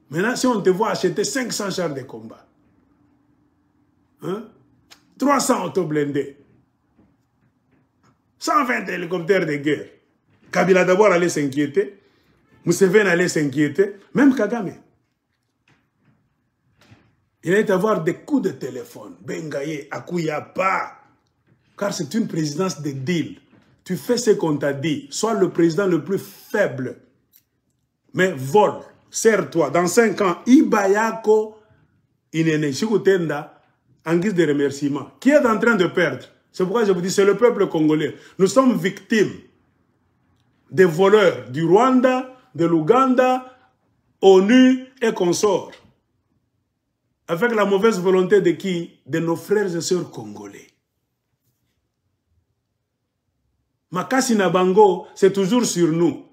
Maintenant, si on te voit acheter 500 chars de combat, hein, 300 auto-blindés, 120 hélicoptères de guerre, Kabila d'abord allait s'inquiéter, Museveni allait s'inquiéter, même Kagame. Il allait avoir des coups de téléphone. Bengaye, Akuyapa. Car c'est une présidence de deal. Tu fais ce qu'on t'a dit. Sois le président le plus faible. Mais vole. Serre-toi. Dans 5 ans, Ibayako Inene Shikutenda, en guise de remerciement. Qui est en train de perdre? C'est pourquoi je vous dis, c'est le peuple congolais. Nous sommes victimes des voleurs du Rwanda, de l'Ouganda, ONU et consorts. Avec la mauvaise volonté de qui? De nos frères et sœurs congolais. Makasi Nabango, c'est toujours sur nous.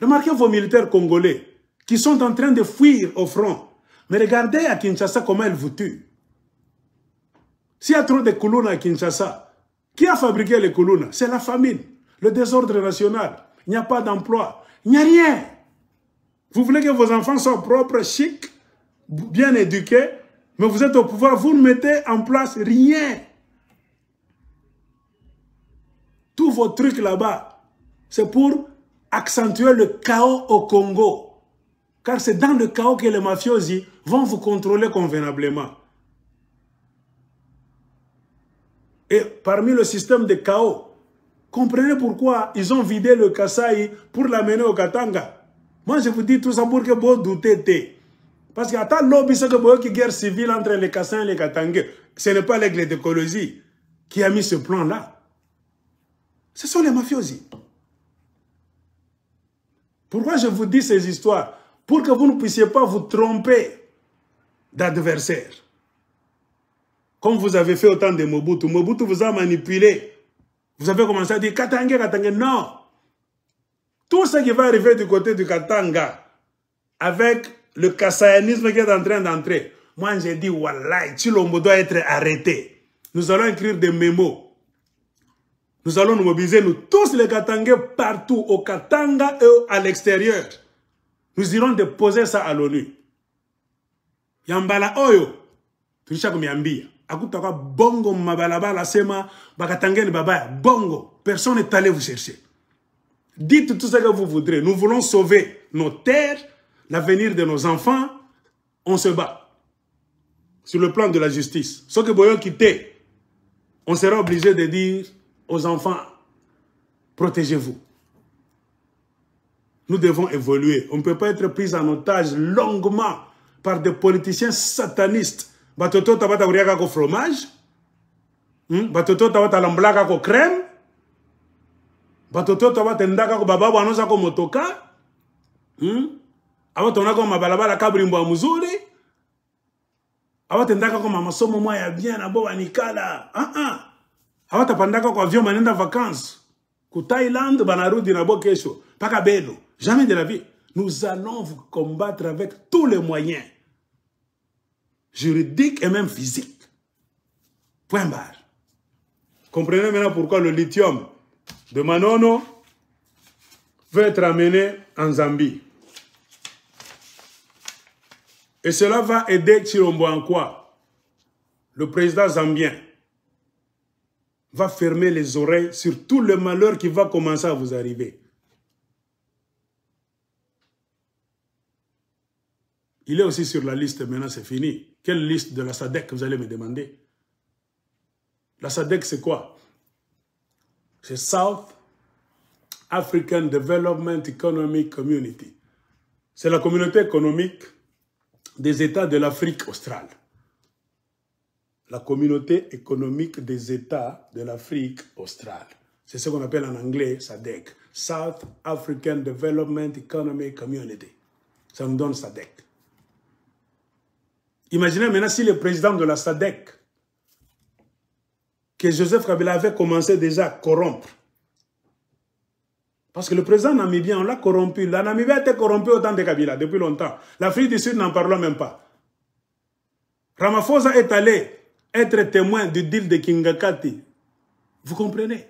Remarquez vos militaires congolais qui sont en train de fuir au front. Mais regardez à Kinshasa comment ils vous tuent. S'il y a trop de Kuluna à Kinshasa, qui a fabriqué les Kuluna? C'est la famine, le désordre national. Il n'y a pas d'emploi, il n'y a rien. Vous voulez que vos enfants soient propres, chics, bien éduqués, mais vous êtes au pouvoir, vous ne mettez en place rien. Tous vos trucs là-bas, c'est pour accentuer le chaos au Congo. Car c'est dans le chaos que les mafiosi vont vous contrôler convenablement. Et parmi le système de chaos, comprenez pourquoi ils ont vidé le Kasaï pour l'amener au Katanga. Moi, je vous dis tout ça pour que vous doutez. Parce qu'il y a tant de lobby, c'est que vous avez une guerre civile entre les Kassans et les Katangais. Ce n'est pas l'aigle d'écologie qui a mis ce plan-là. Ce sont les mafiosi. Pourquoi je vous dis ces histoires? Pour que vous ne puissiez pas vous tromper d'adversaire. Comme vous avez fait au temps de Mobutu. Mobutu vous a manipulé. Vous avez commencé à dire Katanga, Katanga. Non. Tout ce qui va arriver du côté du Katanga, avec le kassayanisme qui est en train d'entrer, moi j'ai dit, Wallahi, Tshilombo doit être arrêté. Nous allons écrire des mémos. Nous allons nous mobiliser, nous tous les Katangais, partout, au Katanga et à l'extérieur. Nous irons déposer ça à l'ONU. Yambala Oyo, Turisha Kumiambia, Akutaka Bongo Mabalabala Sema, Bakatangeni Babaya, Bongo, personne n'est allé vous chercher. Dites tout ce que vous voudrez. Nous voulons sauver nos terres, l'avenir de nos enfants. On se bat. Sur le plan de la justice. Ce que vous quitter, on sera obligé de dire aux enfants, protégez-vous. Nous devons évoluer. On ne peut pas être pris en otage longuement par des politiciens satanistes. Batoto tabata uriaka ko fromage. Batoto tabata lamblaka ko crème. Batoto tabata ndaka ko baba wanoza ko motoka. Abato nako mabalabala kabrimbo muzuri. Abato ndaka ko mamasomo moya bien na bo banikala. Abato pandaka ko avion manenda vacances. Ku Thaïlande banarudi na bo kesho. Paka belo. Jamais de la vie. Nous allons vous combattre avec tous les moyens. Juridiques et même physiques. Point barre. Comprenez maintenant pourquoi le lithium de Manono veut être amené en Zambie. Et cela va aider Tshilombo en quoi? Le président zambien va fermer les oreilles sur tout le malheur qui va commencer à vous arriver. Il est aussi sur la liste, maintenant c'est fini. Quelle liste de la SADC vous allez me demander? La SADC c'est quoi? C'est South African Development Economic Community. C'est la communauté économique des États de l'Afrique australe. La communauté économique des États de l'Afrique australe. C'est ce qu'on appelle en anglais SADC. South African Development Economic Community. Ça nous donne SADC. Imaginez maintenant si le président de la SADC, que Joseph Kabila avait commencé déjà à corrompre. Parce que le président namibien, on l'a corrompu. La Namibie a été corrompue au temps de Kabila, depuis longtemps. L'Afrique du Sud n'en parle même pas. Ramaphosa est allé être témoin du deal de Kingakati. Vous comprenez?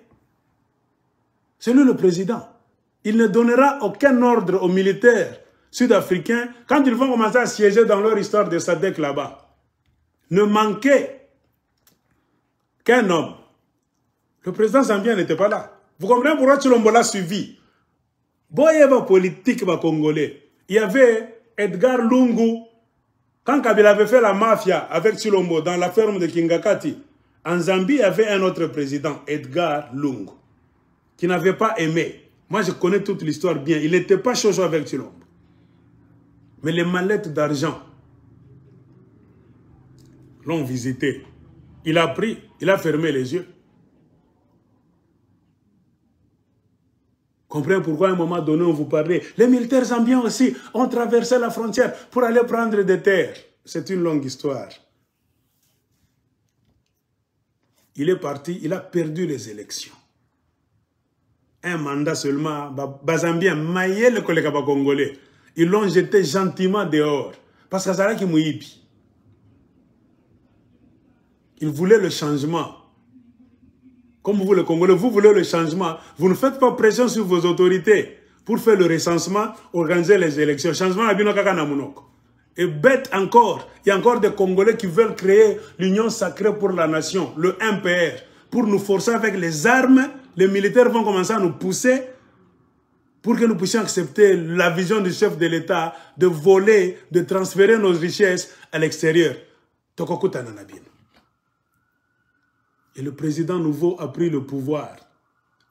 C'est lui le président. Il ne donnera aucun ordre aux militaires sud-africains quand ils vont commencer à siéger dans leur histoire de SADC là-bas. Ne manquez qu'un homme. Le président zambien n'était pas là. Vous comprenez pourquoi Tshilombo l'a suivi? Boyeva politique congolais. Il y avait Edgar Lungu. Quand Kabila avait fait la mafia avec Tshilombo dans la ferme de Kingakati, en Zambie, il y avait un autre président, Edgar Lungu, qui n'avait pas aimé. Moi, je connais toute l'histoire bien. Il n'était pas chaud avec Tshilombo. Mais les mallettes d'argent l'ont visité. Il a pris, il a fermé les yeux. Comprenez pourquoi à un moment donné on vous parlait. Les militaires zambiens aussi ont traversé la frontière pour aller prendre des terres. C'est une longue histoire. Il est parti, il a perdu les élections. Un mandat seulement, Bazambien, maillé le collègue congolais. Ils l'ont jeté gentiment dehors. Parce que ça qui mouipi. Ils voulaient le changement. Comme vous le Congolais, vous voulez le changement. Vous ne faites pas pression sur vos autorités pour faire le recensement, organiser les élections. Changement à Binokaka Namunoko. Et bête encore, il y a encore des Congolais qui veulent créer l'Union sacrée pour la nation, le MPR, pour nous forcer avec les armes. Les militaires vont commencer à nous pousser pour que nous puissions accepter la vision du chef de l'État de voler, de transférer nos richesses à l'extérieur. Tokokuta Nanabin. Et le président nouveau a pris le pouvoir.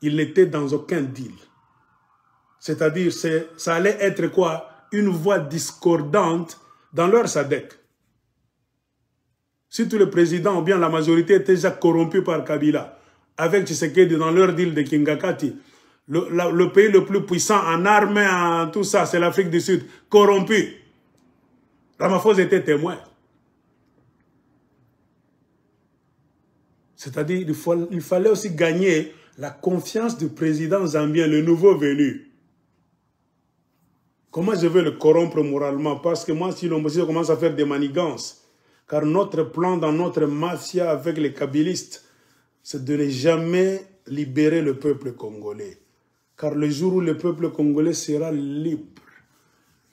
Il n'était dans aucun deal. C'est-à-dire, ça allait être quoi? Une voix discordante dans leur SADC. Si tous les présidents ou bien la majorité étaient déjà corrompus par Kabila, avec Tshisekedi dans leur deal de Kingakati, le pays le plus puissant en armée, en tout ça, c'est l'Afrique du Sud, corrompu. Ramaphosa était témoin. C'est-à-dire qu'il fallait aussi gagner la confiance du président zambien, le nouveau venu. Comment je vais le corrompre moralement? Parce que moi, si l'on commence à faire des manigances, car notre plan dans notre mafia avec les kabylistes, c'est de ne jamais libérer le peuple congolais. Car le jour où le peuple congolais sera libre,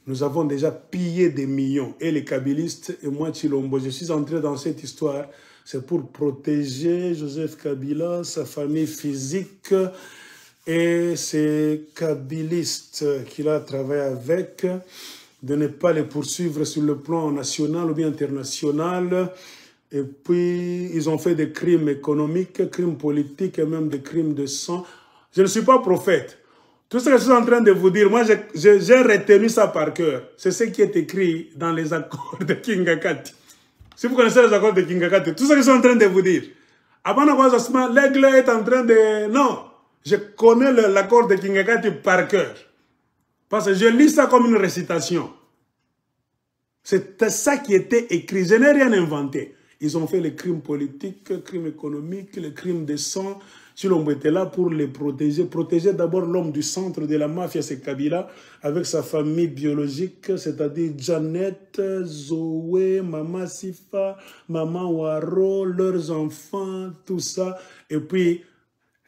nous avons déjà pillé des millions. Et les kabylistes et moi, Tshilombo, je suis entré dans cette histoire. C'est pour protéger Joseph Kabila, sa famille physique et ces kabylistes qu'il a travaillé avec, de ne pas les poursuivre sur le plan national ou bien international. Et puis, ils ont fait des crimes économiques, crimes politiques et même des crimes de sang. Je ne suis pas prophète. Tout ce que je suis en train de vous dire, moi, j'ai retenu ça par cœur. C'est ce qui est écrit dans les accords de Kingakati. Si vous connaissez les accords de Kingakati, tout ce que je suis en train de vous dire. Avant l'aigle est en train de... Non, je connais l'accord de Kingakati par cœur. Parce que je lis ça comme une récitation. C'était ça qui était écrit. Je n'ai rien inventé. Ils ont fait les crimes politiques, les crimes économiques, les crimes de sang. Tshilombo était là pour les protéger. Protéger d'abord l'homme du centre de la mafia, c'est Kabila, avec sa famille biologique, c'est-à-dire Janet, Zoé, Maman Sifa, Maman Waro, leurs enfants, tout ça. Et puis,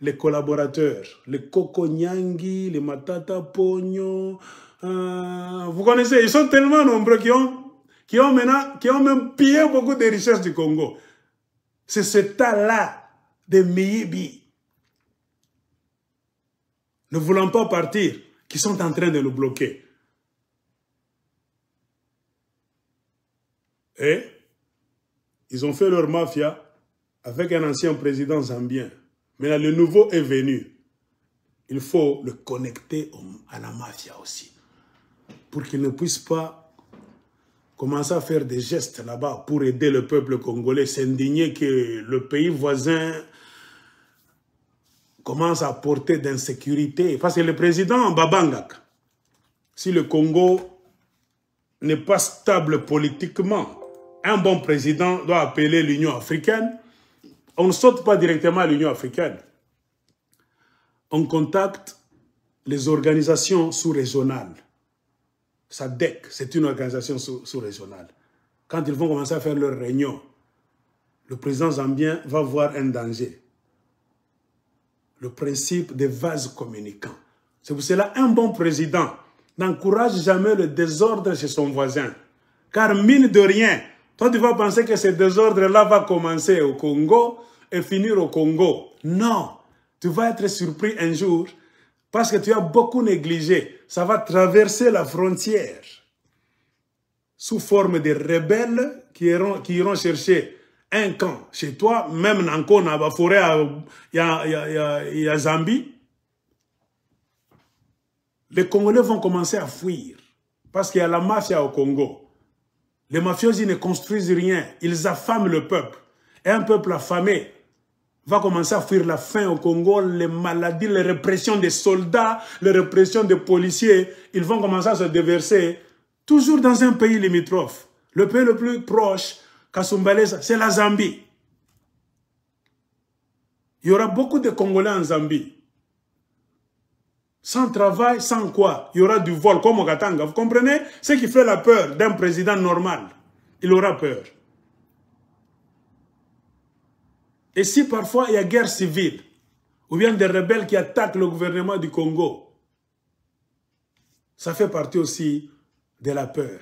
les collaborateurs, les Koko Nyangi, les Matata Pogno. Vous connaissez, ils sont tellement nombreux qui ont même pillé beaucoup de richesses du Congo. C'est ce tas-là de Miyibi, ne voulant pas partir, qui sont en train de nous bloquer. Et ils ont fait leur mafia avec un ancien président zambien. Maintenant, le nouveau est venu. Il faut le connecter à la mafia aussi. Pour qu'il ne puisse pas commencer à faire des gestes là-bas pour aider le peuple congolais, s'indigner que le pays voisin commence à porter d'insécurité. Parce que le président Babangak, si le Congo n'est pas stable politiquement, un bon président doit appeler l'Union africaine. On ne saute pas directement à l'Union africaine. On contacte les organisations sous-régionales. SADC, c'est une organisation sous-régionale. Quand ils vont commencer à faire leur réunion, le président zambien va voir un danger. Le principe des vases communicants. C'est pour cela un bon président n'encourage jamais le désordre chez son voisin. Car mine de rien, toi tu vas penser que ce désordre-là va commencer au Congo et finir au Congo. Non, tu vas être surpris un jour parce que tu as beaucoup négligé. Ça va traverser la frontière sous forme de rebelles qui iront chercher un camp chez toi, même dans la forêt, il y a Zambie. Les Congolais vont commencer à fuir parce qu'il y a la mafia au Congo. Les mafiosi ne construisent rien, ils affament le peuple. Et un peuple affamé va commencer à fuir la faim au Congo, les maladies, les répressions des soldats, les répressions des policiers, ils vont commencer à se déverser toujours dans un pays limitrophe. Le pays le plus proche, Kasumbalesa, c'est la Zambie. Il y aura beaucoup de Congolais en Zambie. Sans travail, sans quoi? Il y aura du vol, comme au Katanga. Vous comprenez? Ce qui fait la peur d'un président normal. Il aura peur. Et si parfois il y a guerre civile, ou bien des rebelles qui attaquent le gouvernement du Congo, ça fait partie aussi de la peur.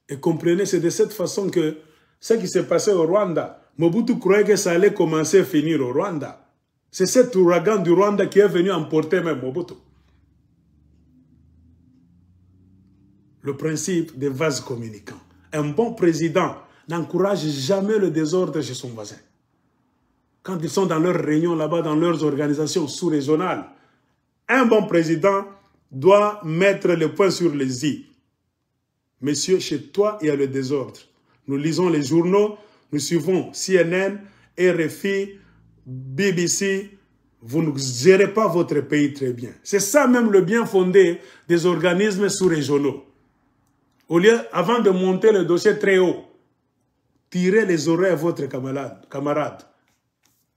Et comprenez, c'est de cette façon que ce qui s'est passé au Rwanda, Mobutu croyait que ça allait commencer à finir au Rwanda. C'est cet ouragan du Rwanda qui est venu emporter même Mobutu. Le principe des vases communicants. Un bon président n'encourage jamais le désordre chez son voisin. Quand ils sont dans leurs réunions là-bas, dans leurs organisations sous-régionales, un bon président doit mettre le point sur les i. Monsieur, chez toi, il y a le désordre. Nous lisons les journaux, nous suivons CNN, RFI, BBC, vous ne gérez pas votre pays très bien. C'est ça même le bien fondé des organismes sous-régionaux. Au lieu, avant de monter le dossier très haut, tirez les oreilles à votre camarade.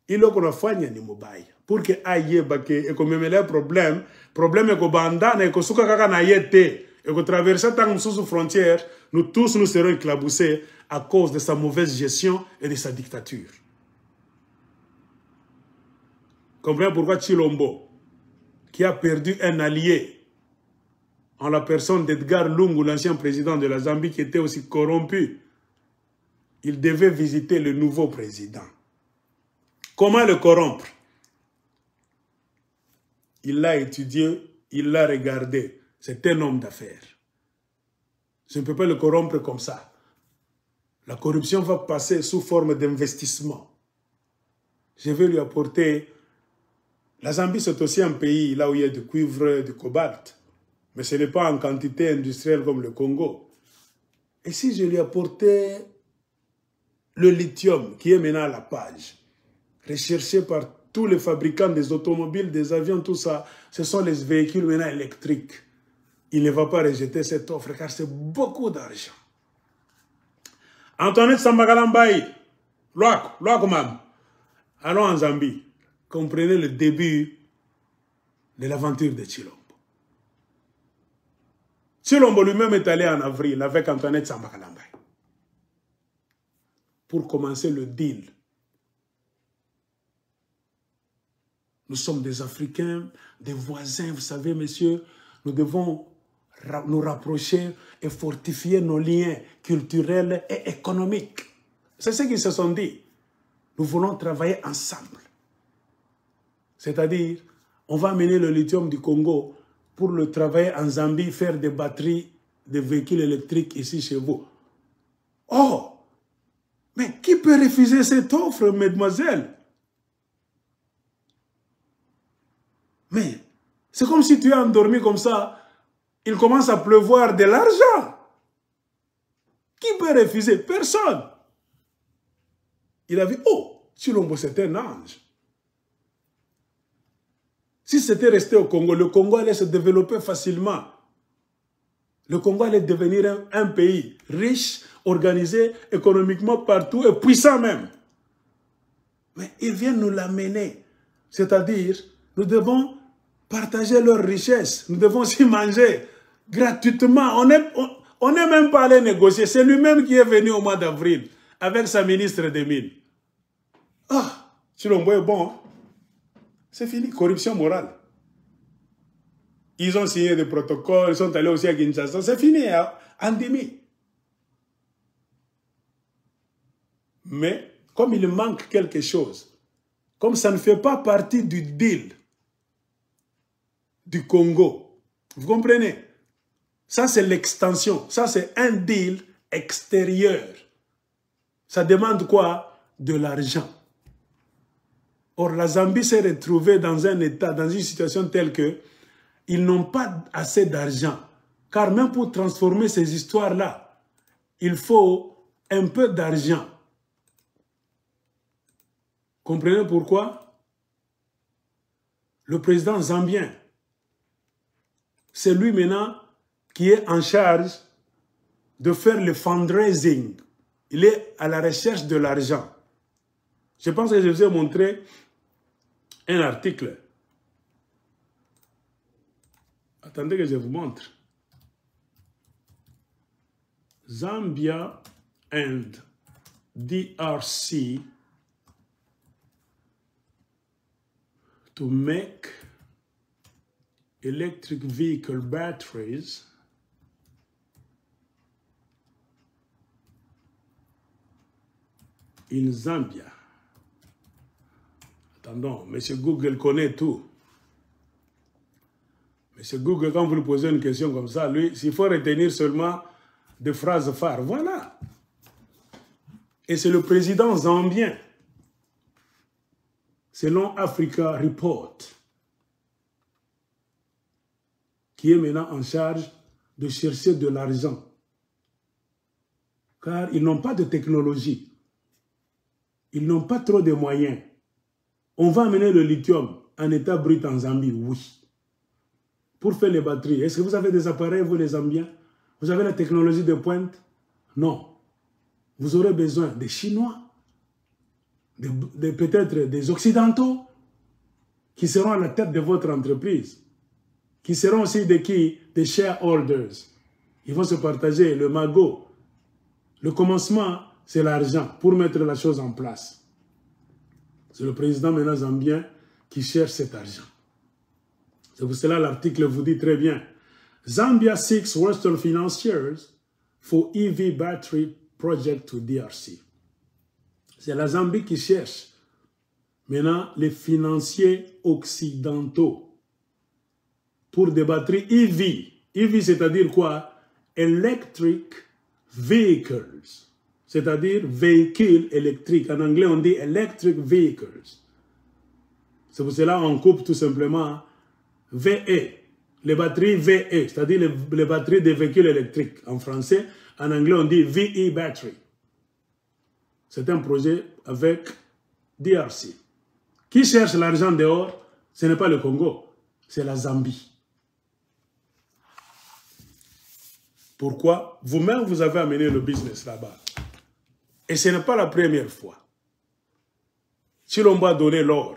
Il a fait ni mobile. Pour que aille baké et comme les problème est que bandana et que souka kaka na yete et que traverser tant sous frontière, nous tous nous serons éclaboussés à cause de sa mauvaise gestion et de sa dictature. Comprenez pourquoi Chilombo, qui a perdu un allié en la personne d'Edgar Lungu, l'ancien président de la Zambie, qui était aussi corrompu, il devait visiter le nouveau président. Comment le corrompre? Il l'a étudié, il l'a regardé. C'est un homme d'affaires. Je ne peux pas le corrompre comme ça. La corruption va passer sous forme d'investissement. Je vais lui apporter... La Zambie, c'est aussi un pays là où il y a du cuivre, du cobalt. Mais ce n'est pas en quantité industrielle comme le Congo. Et si je lui apportais le lithium, qui est maintenant à la page, recherché par tous les fabricants des automobiles, des avions, tout ça, ce sont les véhicules maintenant électriques. Il ne va pas rejeter cette offre car c'est beaucoup d'argent. Antoinette Sambagalambaye, allons en Zambie. Comprenez le début de l'aventure de Chilombo. Chilombo lui-même est allé en avril avec Antoinette Sambagalambaye pour commencer le deal. Nous sommes des Africains, des voisins, vous savez, messieurs, nous devons nous rapprocher et fortifier nos liens culturels et économiques. C'est ce qu'ils se sont dit. Nous voulons travailler ensemble. C'est-à-dire, on va amener le lithium du Congo pour le travailler en Zambie, faire des batteries, des véhicules électriques ici chez vous. Oh, mais qui peut refuser cette offre, mademoiselle? Mais c'est comme si tu es endormi comme ça, il commence à pleuvoir de l'argent. Qui peut refuser? Personne. Il a vu, oh, Tshilombo c'est un ange. Si c'était resté au Congo, le Congo allait se développer facilement. Le Congo allait devenir un pays riche, organisé économiquement partout et puissant même. Mais ils viennent nous l'amener. C'est-à-dire, nous devons partager leurs richesses. Nous devons s'y manger gratuitement. On n'est même pas allé négocier. C'est lui-même qui est venu au mois d'avril avec sa ministre des Mines. Ah, Tshilombo est bon. Hein? C'est fini. Corruption morale. Ils ont signé des protocoles, ils sont allés aussi à Kinshasa. C'est fini, hein? Endémie. Mais, comme il manque quelque chose, comme ça ne fait pas partie du deal du Congo, vous comprenez? Ça, c'est l'extension. Ça, c'est un deal extérieur. Ça demande quoi? De l'argent. Or, la Zambie s'est retrouvée dans un état, dans une situation telle que ils n'ont pas assez d'argent. Car même pour transformer ces histoires-là, il faut un peu d'argent. Comprenez pourquoi? Le président zambien, c'est lui maintenant qui est en charge de faire le fundraising. Il est à la recherche de l'argent. Je pense que je vous ai montré un article. Attendez que je vous montre. Zambia and DRC to make electric vehicle batteries in Zambia. Attendons, M. Google connaît tout. M. Google, quand vous lui posez une question comme ça, lui, s'il faut retenir seulement des phrases phares, voilà. Et c'est le président zambien, selon Africa Report, qui est maintenant en charge de chercher de l'argent. Car ils n'ont pas de technologie. Ils n'ont pas trop de moyens. On va amener le lithium en état brut en Zambie, oui. Pour faire les batteries, est-ce que vous avez des appareils, vous les Zambiens? Vous avez la technologie de pointe? Non. Vous aurez besoin des Chinois, peut-être des Occidentaux, qui seront à la tête de votre entreprise, qui seront aussi des shareholders. Ils vont se partager le magot. Le commencement, c'est l'argent pour mettre la chose en place. C'est le président maintenant zambien qui cherche cet argent. C'est pour cela l'article vous dit très bien. Zambia seeks Western financiers for EV battery project to DRC. C'est la Zambie qui cherche maintenant les financiers occidentaux pour des batteries EV. EV, c'est-à-dire quoi? Electric vehicles. C'est-à-dire véhicules électriques. En anglais, on dit electric vehicles. C'est pour cela qu'on coupe tout simplement VE. Les batteries VE, c'est-à-dire les batteries des véhicules électriques. En français, en anglais, on dit VE battery. C'est un projet avec DRC. Qui cherche l'argent dehors? Ce n'est pas le Congo, c'est la Zambie. Pourquoi? Vous-même, vous avez amené le business là-bas. Et ce n'est pas la première fois. Tshilombo a donné l'or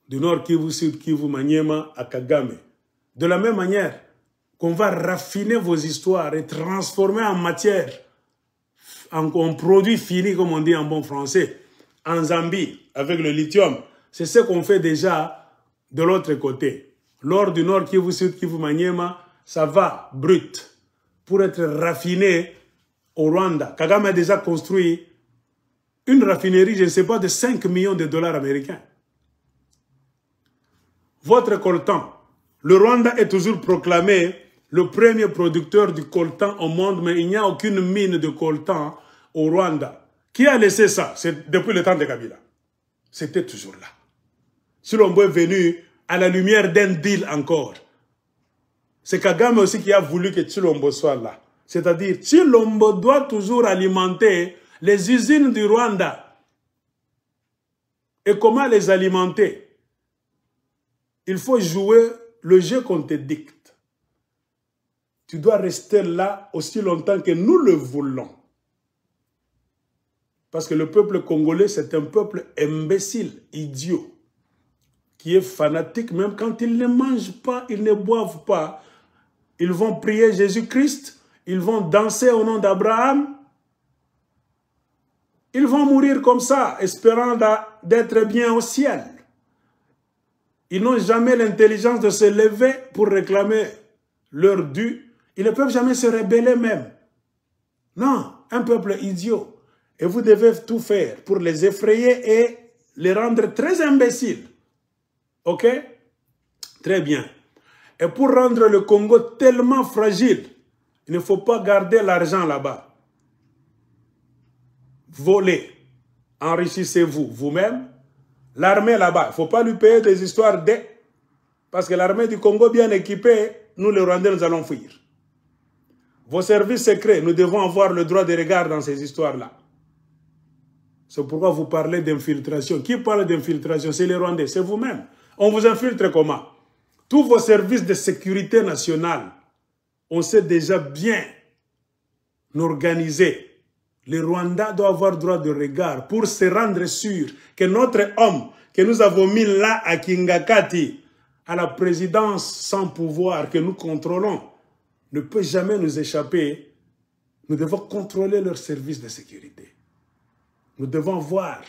du Nord Kivu, Sud Kivu, Maniema à Kagame. De la même manière qu'on va raffiner vos histoires et transformer en matière, en produit fini, comme on dit en bon français, en Zambie, avec le lithium. C'est ce qu'on fait déjà de l'autre côté. L'or du Nord Kivu, Sud Kivu, Maniema, ça va brut pour être raffiné au Rwanda. Kagame a déjà construit une raffinerie, je ne sais pas, de 5 millions de dollars américains. Votre coltan, le Rwanda est toujours proclamé le premier producteur du coltan au monde, mais il n'y a aucune mine de coltan au Rwanda. Qui a laissé ça? C'est depuis le temps de Kabila. C'était toujours là. Tshilombo est venu à la lumière d'un deal encore. C'est Kagame aussi qui a voulu que Tshilombo soit là. C'est-à-dire, Tshilombo doit toujours alimenter les usines du Rwanda. Et comment les alimenter? Il faut jouer le jeu qu'on te dicte. Tu dois rester là aussi longtemps que nous le voulons. Parce que le peuple congolais, c'est un peuple imbécile, idiot, qui est fanatique, même quand ils ne mangent pas, ils ne boivent pas. Ils vont prier Jésus-Christ, ils vont danser au nom d'Abraham. Ils vont mourir comme ça, espérant d'être bien au ciel. Ils n'ont jamais l'intelligence de se lever pour réclamer leur dû. Ils ne peuvent jamais se rebeller même. Non, un peuple idiot. Et vous devez tout faire pour les effrayer et les rendre très imbéciles. Ok? Très bien. Et pour rendre le Congo tellement fragile, il ne faut pas garder l'argent là-bas. Volez. Enrichissez-vous vous-même. L'armée là-bas, il ne faut pas lui payer des histoires de... Parce que l'armée du Congo bien équipée, nous les Rwandais, nous allons fuir. Vos services secrets, nous devons avoir le droit de regard dans ces histoires-là. C'est pourquoi vous parlez d'infiltration. Qui parle d'infiltration? C'est les Rwandais, c'est vous-même. On vous infiltre comment? Tous vos services de sécurité nationale, on sait déjà bien organiser. Les Rwandais doivent avoir droit de regard pour se rendre sûr que notre homme que nous avons mis là à Kingakati, à la présidence sans pouvoir que nous contrôlons, ne peut jamais nous échapper. Nous devons contrôler leurs services de sécurité. Nous devons voir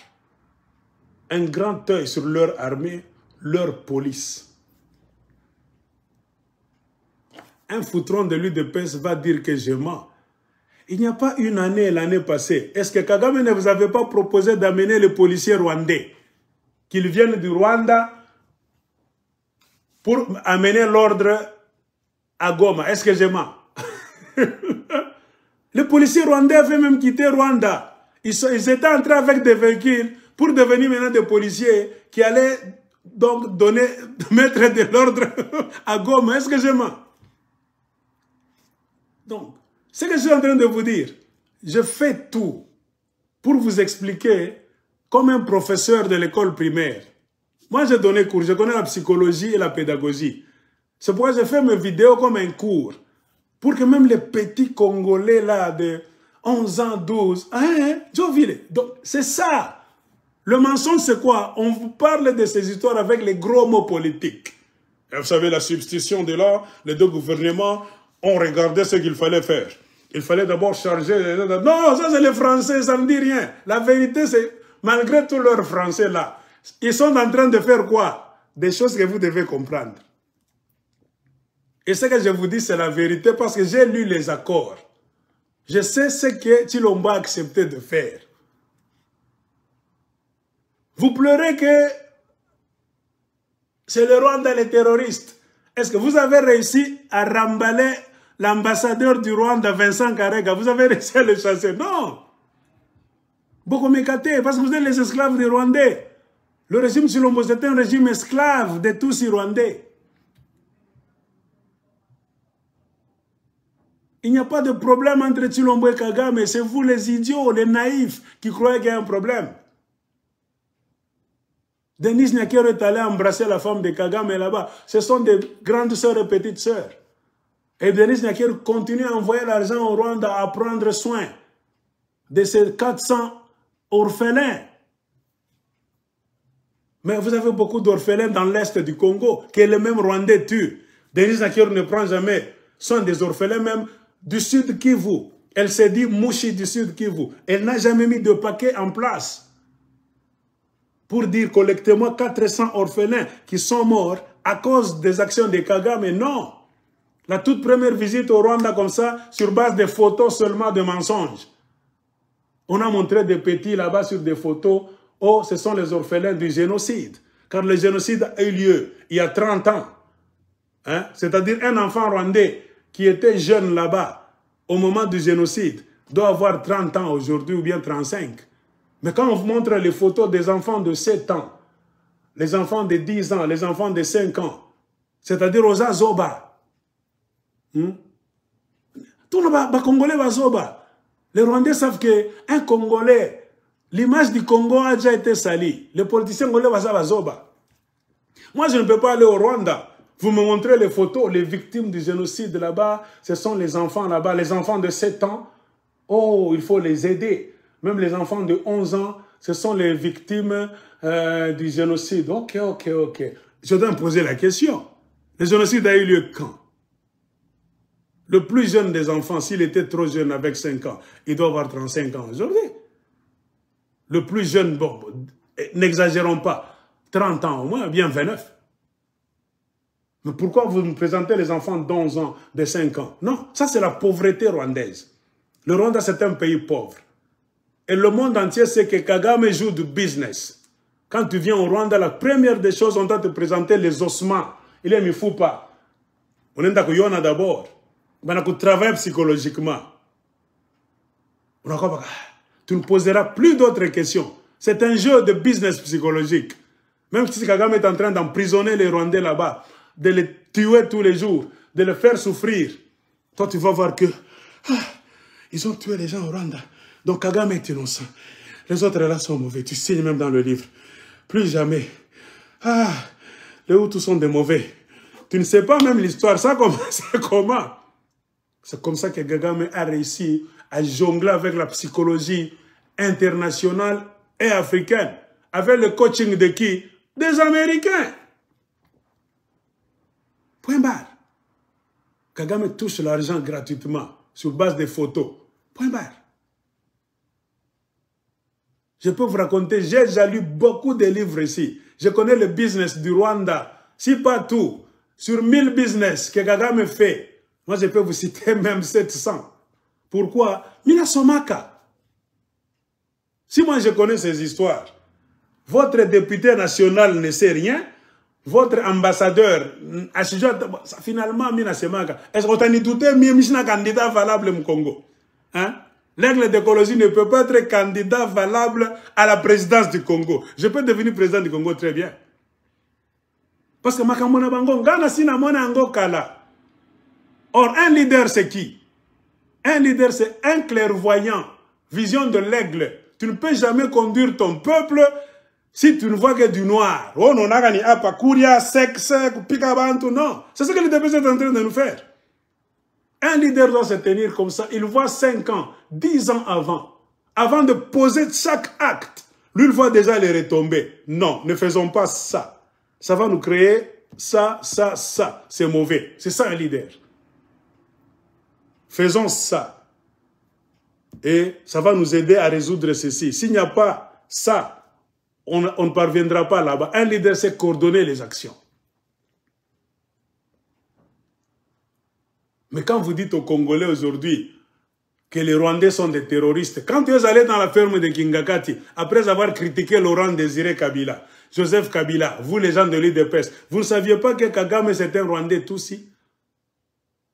un grand œil sur leur armée, leur police. Un foutron de l'UDPS va dire que je mens. Il n'y a pas une année, l'année passée. Est-ce que Kagame ne vous avait pas proposé d'amener les policiers rwandais, qu'ils viennent du Rwanda pour amener l'ordre à Goma? Est-ce que je mens? Les policiers rwandais avaient même quitté Rwanda. Ils étaient entrés avec des véhicules pour devenir maintenant des policiers qui allaient donc mettre de l'ordre à Goma. Est-ce que je mens? Donc, ce que je suis en train de vous dire, je fais tout pour vous expliquer comme un professeur de l'école primaire. Moi, j'ai donné cours, je connais la psychologie et la pédagogie. C'est pourquoi je fais mes vidéos comme un cours. Pour que même les petits Congolais là de 11 ans, 12, donc c'est ça. Le mensonge, c'est quoi? On vous parle de ces histoires avec les gros mots politiques. Et vous savez, la substitution de là, les deux gouvernements ont regardé ce qu'il fallait faire. Il fallait d'abord charger... Non, ça c'est les Français, ça ne dit rien. La vérité, c'est, malgré tout leur français là, ils sont en train de faire quoi? Des choses que vous devez comprendre. Et ce que je vous dis, c'est la vérité parce que j'ai lu les accords. Je sais ce que Tshilombo a accepté de faire. Vous pleurez que c'est le Rwanda les terroristes. Est-ce que vous avez réussi à remballer l'ambassadeur du Rwanda, Vincent Karega? Vous avez réussi à le chasser? Non. Beaucoup m'écarté parce que vous êtes les esclaves des Rwandais. Le régime Tshilombo, c'est un régime esclave de tous les Rwandais. Il n'y a pas de problème entre Tshilombo et Kagame. C'est vous les idiots, les naïfs, qui croyez qu'il y a un problème. Denis Nyakero est allé embrasser la femme de Kagame là-bas. Ce sont des grandes sœurs et petites sœurs. Et Denis Nyakero continue à envoyer l'argent au Rwanda à prendre soin de ces 400 orphelins. Mais vous avez beaucoup d'orphelins dans l'est du Congo que les mêmes Rwandais tuent. Denis Nyakero ne prend jamais soin des orphelins même du sud Kivu. Elle s'est dit Mouchi du sud Kivu. Elle n'a jamais mis de paquet en place pour dire collectivement 400 orphelins qui sont morts à cause des actions de Kagame. Non. La toute première visite au Rwanda comme ça, sur base de photos seulement de mensonges. On a montré des petits là-bas sur des photos. Oh, ce sont les orphelins du génocide. Car le génocide a eu lieu il y a 30 ans. Hein? C'est-à-dire un enfant rwandais qui était jeune là-bas au moment du génocide doit avoir 30 ans aujourd'hui ou bien 35. Mais quand on vous montre les photos des enfants de 7 ans, les enfants de 10 ans, les enfants de 5 ans, c'est-à-dire aux Azoba, tout le monde, les Congolais Azoba. Les Rwandais savent qu'un Congolais, l'image du Congo a déjà été salie. Les politiciens congolais vont Azoba. Moi, je ne peux pas aller au Rwanda. Vous me montrez les photos, les victimes du génocide là-bas, ce sont les enfants là-bas, les enfants de 7 ans. Oh, il faut les aider. Même les enfants de 11 ans, ce sont les victimes du génocide. Ok. Je dois me poser la question. Le génocide a eu lieu quand? Le plus jeune des enfants, s'il était trop jeune avec 5 ans, il doit avoir 35 ans aujourd'hui. Le plus jeune, bon, n'exagérons pas, 30 ans au moins, bien 29. Mais pourquoi vous me présentez les enfants d'11 ans, de 5 ans? Non, ça c'est la pauvreté rwandaise. Le Rwanda, c'est un pays pauvre. Et le monde entier sait que Kagame joue du business. Quand tu viens au Rwanda, la première des choses, on doit te présenter les ossements. Il est pas. On est d'accord d'abord. On a travailler psychologiquement. Tu ne poseras plus d'autres questions. C'est un jeu de business psychologique. Même si Kagame est en train d'emprisonner les Rwandais là-bas, de les tuer tous les jours, de les faire souffrir, toi tu vas voir que ils ont tué les gens au Rwanda. Donc Kagame est innocent. Les autres là sont mauvais. Tu signes même dans le livre. Plus jamais. Les Hutus sont des mauvais. Tu ne sais pas même l'histoire. Ça commence comment? C'est comme ça que Kagame a réussi à jongler avec la psychologie internationale et africaine. Avec le coaching de qui? Des Américains. Point barre. Kagame touche l'argent gratuitement sur base des photos. Point barre. Je peux vous raconter, j'ai déjà lu beaucoup de livres ici. Je connais le business du Rwanda. Si pas tout, sur 1000 business que Kagame fait, moi, je peux vous citer même 700. Pourquoi? Mina Somaka. Si moi, je connais ces histoires, votre député national ne sait rien, votre ambassadeur, finalement, Mina Somaka, est-ce qu'on t'a dit tout est un candidat valable au Congo? Hein? L'aigle d'écologie ne peut pas être candidat valable à la présidence du Congo. Je peux devenir président du Congo très bien. Parce que Makamona Bango, Gana Sinamona Ango Kala. Or, un leader, c'est qui? Un leader, c'est un clairvoyant. Vision de l'aigle. Tu ne peux jamais conduire ton peuple si tu ne vois que du noir. Oh, non, Pakuria, sexe, Pikabantu, non. C'est ce que le DPC est en train de nous faire. Un leader doit se tenir comme ça. Il voit 5 ans, 10 ans avant de poser chaque acte. Lui, il voit déjà les retombées. Non, ne faisons pas ça. Ça va nous créer ça. C'est mauvais. C'est ça un leader. Faisons ça. Et ça va nous aider à résoudre ceci. S'il n'y a pas ça, on ne parviendra pas là-bas. Un leader sait coordonner les actions. Mais quand vous dites aux Congolais aujourd'hui que les Rwandais sont des terroristes, quand vous allez dans la ferme de Kingakati, après avoir critiqué Laurent Désiré Kabila, Joseph Kabila, vous les gens de l'UDPS, vous ne saviez pas que Kagame c'est un Rwandais Tutsi?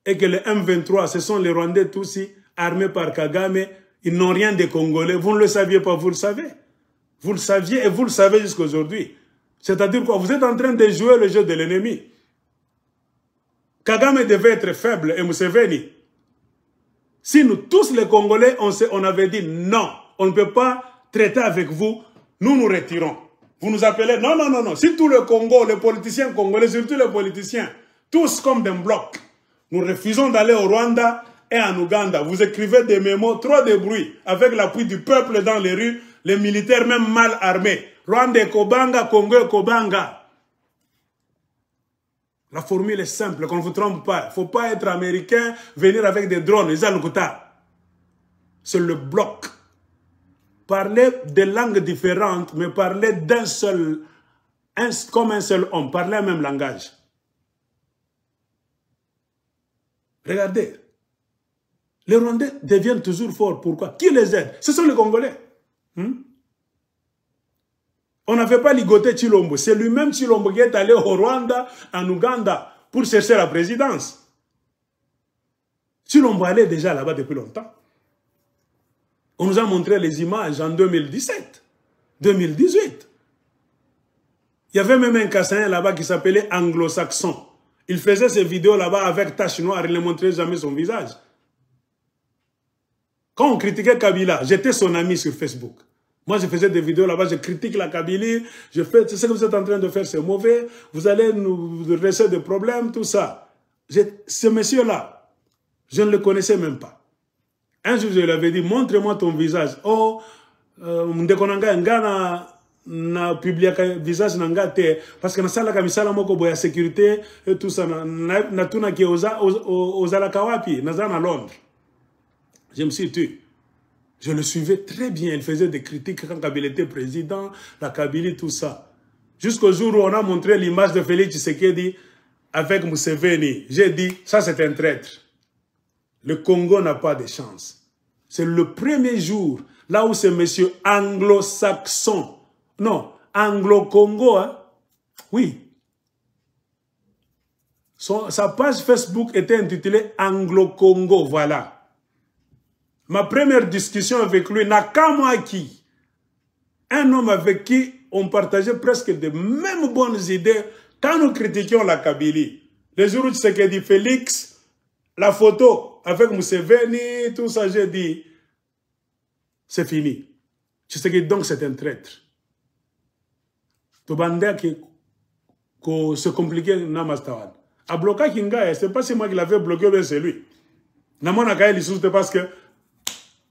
Et que les M23, ce sont les Rwandais Tutsi, armés par Kagame, ils n'ont rien de Congolais. Vous ne le saviez pas, vous le savez. Vous le saviez et vous le savez jusqu'à aujourd'hui. C'est-à-dire quoi? Vous êtes en train de jouer le jeu de l'ennemi. Kagame devait être faible et Museveni. Si nous tous les Congolais, on avait dit non, on ne peut pas traiter avec vous, nous nous retirons. Vous nous appelez, non. Si tout le Congo, les politiciens congolais, surtout les politiciens, tous comme d'un bloc, nous refusons d'aller au Rwanda et en Ouganda. Vous écrivez des mémos, trop de bruit, avec l'appui du peuple dans les rues, les militaires même mal armés. Rwanda et Kobanga, Congo et Kobanga. La formule est simple, qu'on ne vous trompe pas. Il ne faut pas être américain, venir avec des drones, les Alukuta. C'est le bloc. Parler des langues différentes, mais parler d'un seul, comme un seul homme, parler le même langage. Regardez, les Rwandais deviennent toujours forts. Pourquoi? Qui les aide? Ce sont les Congolais. On n'avait pas ligoté Chilombo. C'est lui-même Chilombo qui est allé au Rwanda, en Ouganda, pour chercher la présidence. Chilombo allait déjà là-bas depuis longtemps. On nous a montré les images en 2017, 2018. Il y avait même un Kassaïen là-bas qui s'appelait Anglo-Saxon. Il faisait ses vidéos là-bas avec tache noire, il ne montrait jamais son visage. Quand on critiquait Kabila, j'étais son ami sur Facebook. Moi, je faisais des vidéos là-bas, je critique la Kabylie, je fais, ce que vous êtes en train de faire, c'est mauvais, vous allez nous laisser des problèmes, tout ça. Ce monsieur-là, je ne le connaissais même pas. Un jour, je lui avais dit, montre-moi ton visage. Oh, Ndekonanga, na publié un visage nangate parce que na sala kamisala moko boya sécurité et tout ça na tuna ki aux alakawapi na à Londres. Je me suis tué. Je le suivais très bien. Il faisait des critiques quand Kabila était président, la Kabylie, tout ça. Jusqu'au jour où on a montré l'image de Félix Tshisekedi avec Museveni. J'ai dit, ça c'est un traître. Le Congo n'a pas de chance. C'est le premier jour, là où ce monsieur anglo-saxon, non, anglo-congo, hein? Oui. Sa page Facebook était intitulée Anglo-Congo, voilà. Ma première discussion avec lui, Nakamaki, un homme avec qui on partageait presque de mêmes bonnes idées quand nous critiquions la Kabylie. Le jour où tu sais qu'il dit Félix, la photo avec Museveni, tout ça, j'ai dit, c'est fini. Tu sais que donc c'est un traître. Tobanda qui se compliquait Namastawan. A bloqué Kinga, c'est pas si moi qui l'avais bloqué, mais c'est lui. Namona Kaye c'était parce que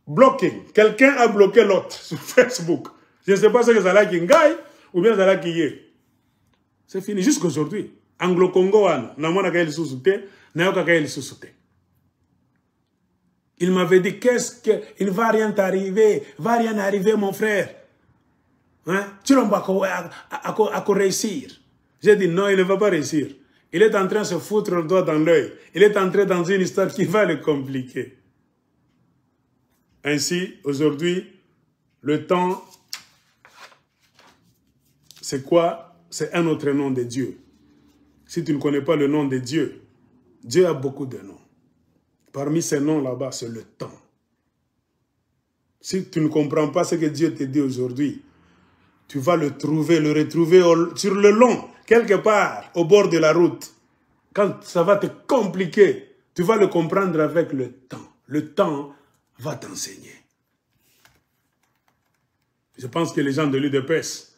blocking. Quelqu'un a bloqué l'autre sur Facebook. Je ne sais pas si c'est Zala Kinga ou bien Zala Kiye. C'est fini jusqu'aujourd'hui. Anglo-Congo, Namona Kaye c'était, Nayoka Kaye c'était. Il m'avait dit, il ne va rien t'arriver, va rien arriver, mon frère. Hein? Tu n'as pas à réussir. J'ai dit, non, il ne va pas réussir. Il est en train de se foutre le doigt dans l'œil. Il est entré dans une histoire qui va le compliquer. Ainsi, aujourd'hui, le temps, c'est quoi? C'est un autre nom de Dieu. Si tu ne connais pas le nom de Dieu, Dieu a beaucoup de noms. Parmi ces noms là-bas, c'est le temps. Si tu ne comprends pas ce que Dieu te dit aujourd'hui, tu vas le retrouver sur le long, quelque part, au bord de la route. Quand ça va te compliquer, tu vas le comprendre avec le temps. Le temps va t'enseigner. Je pense que les gens de l'UDPS,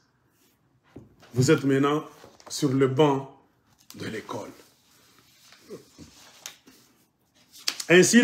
vous êtes maintenant sur le banc de l'école. Ainsi,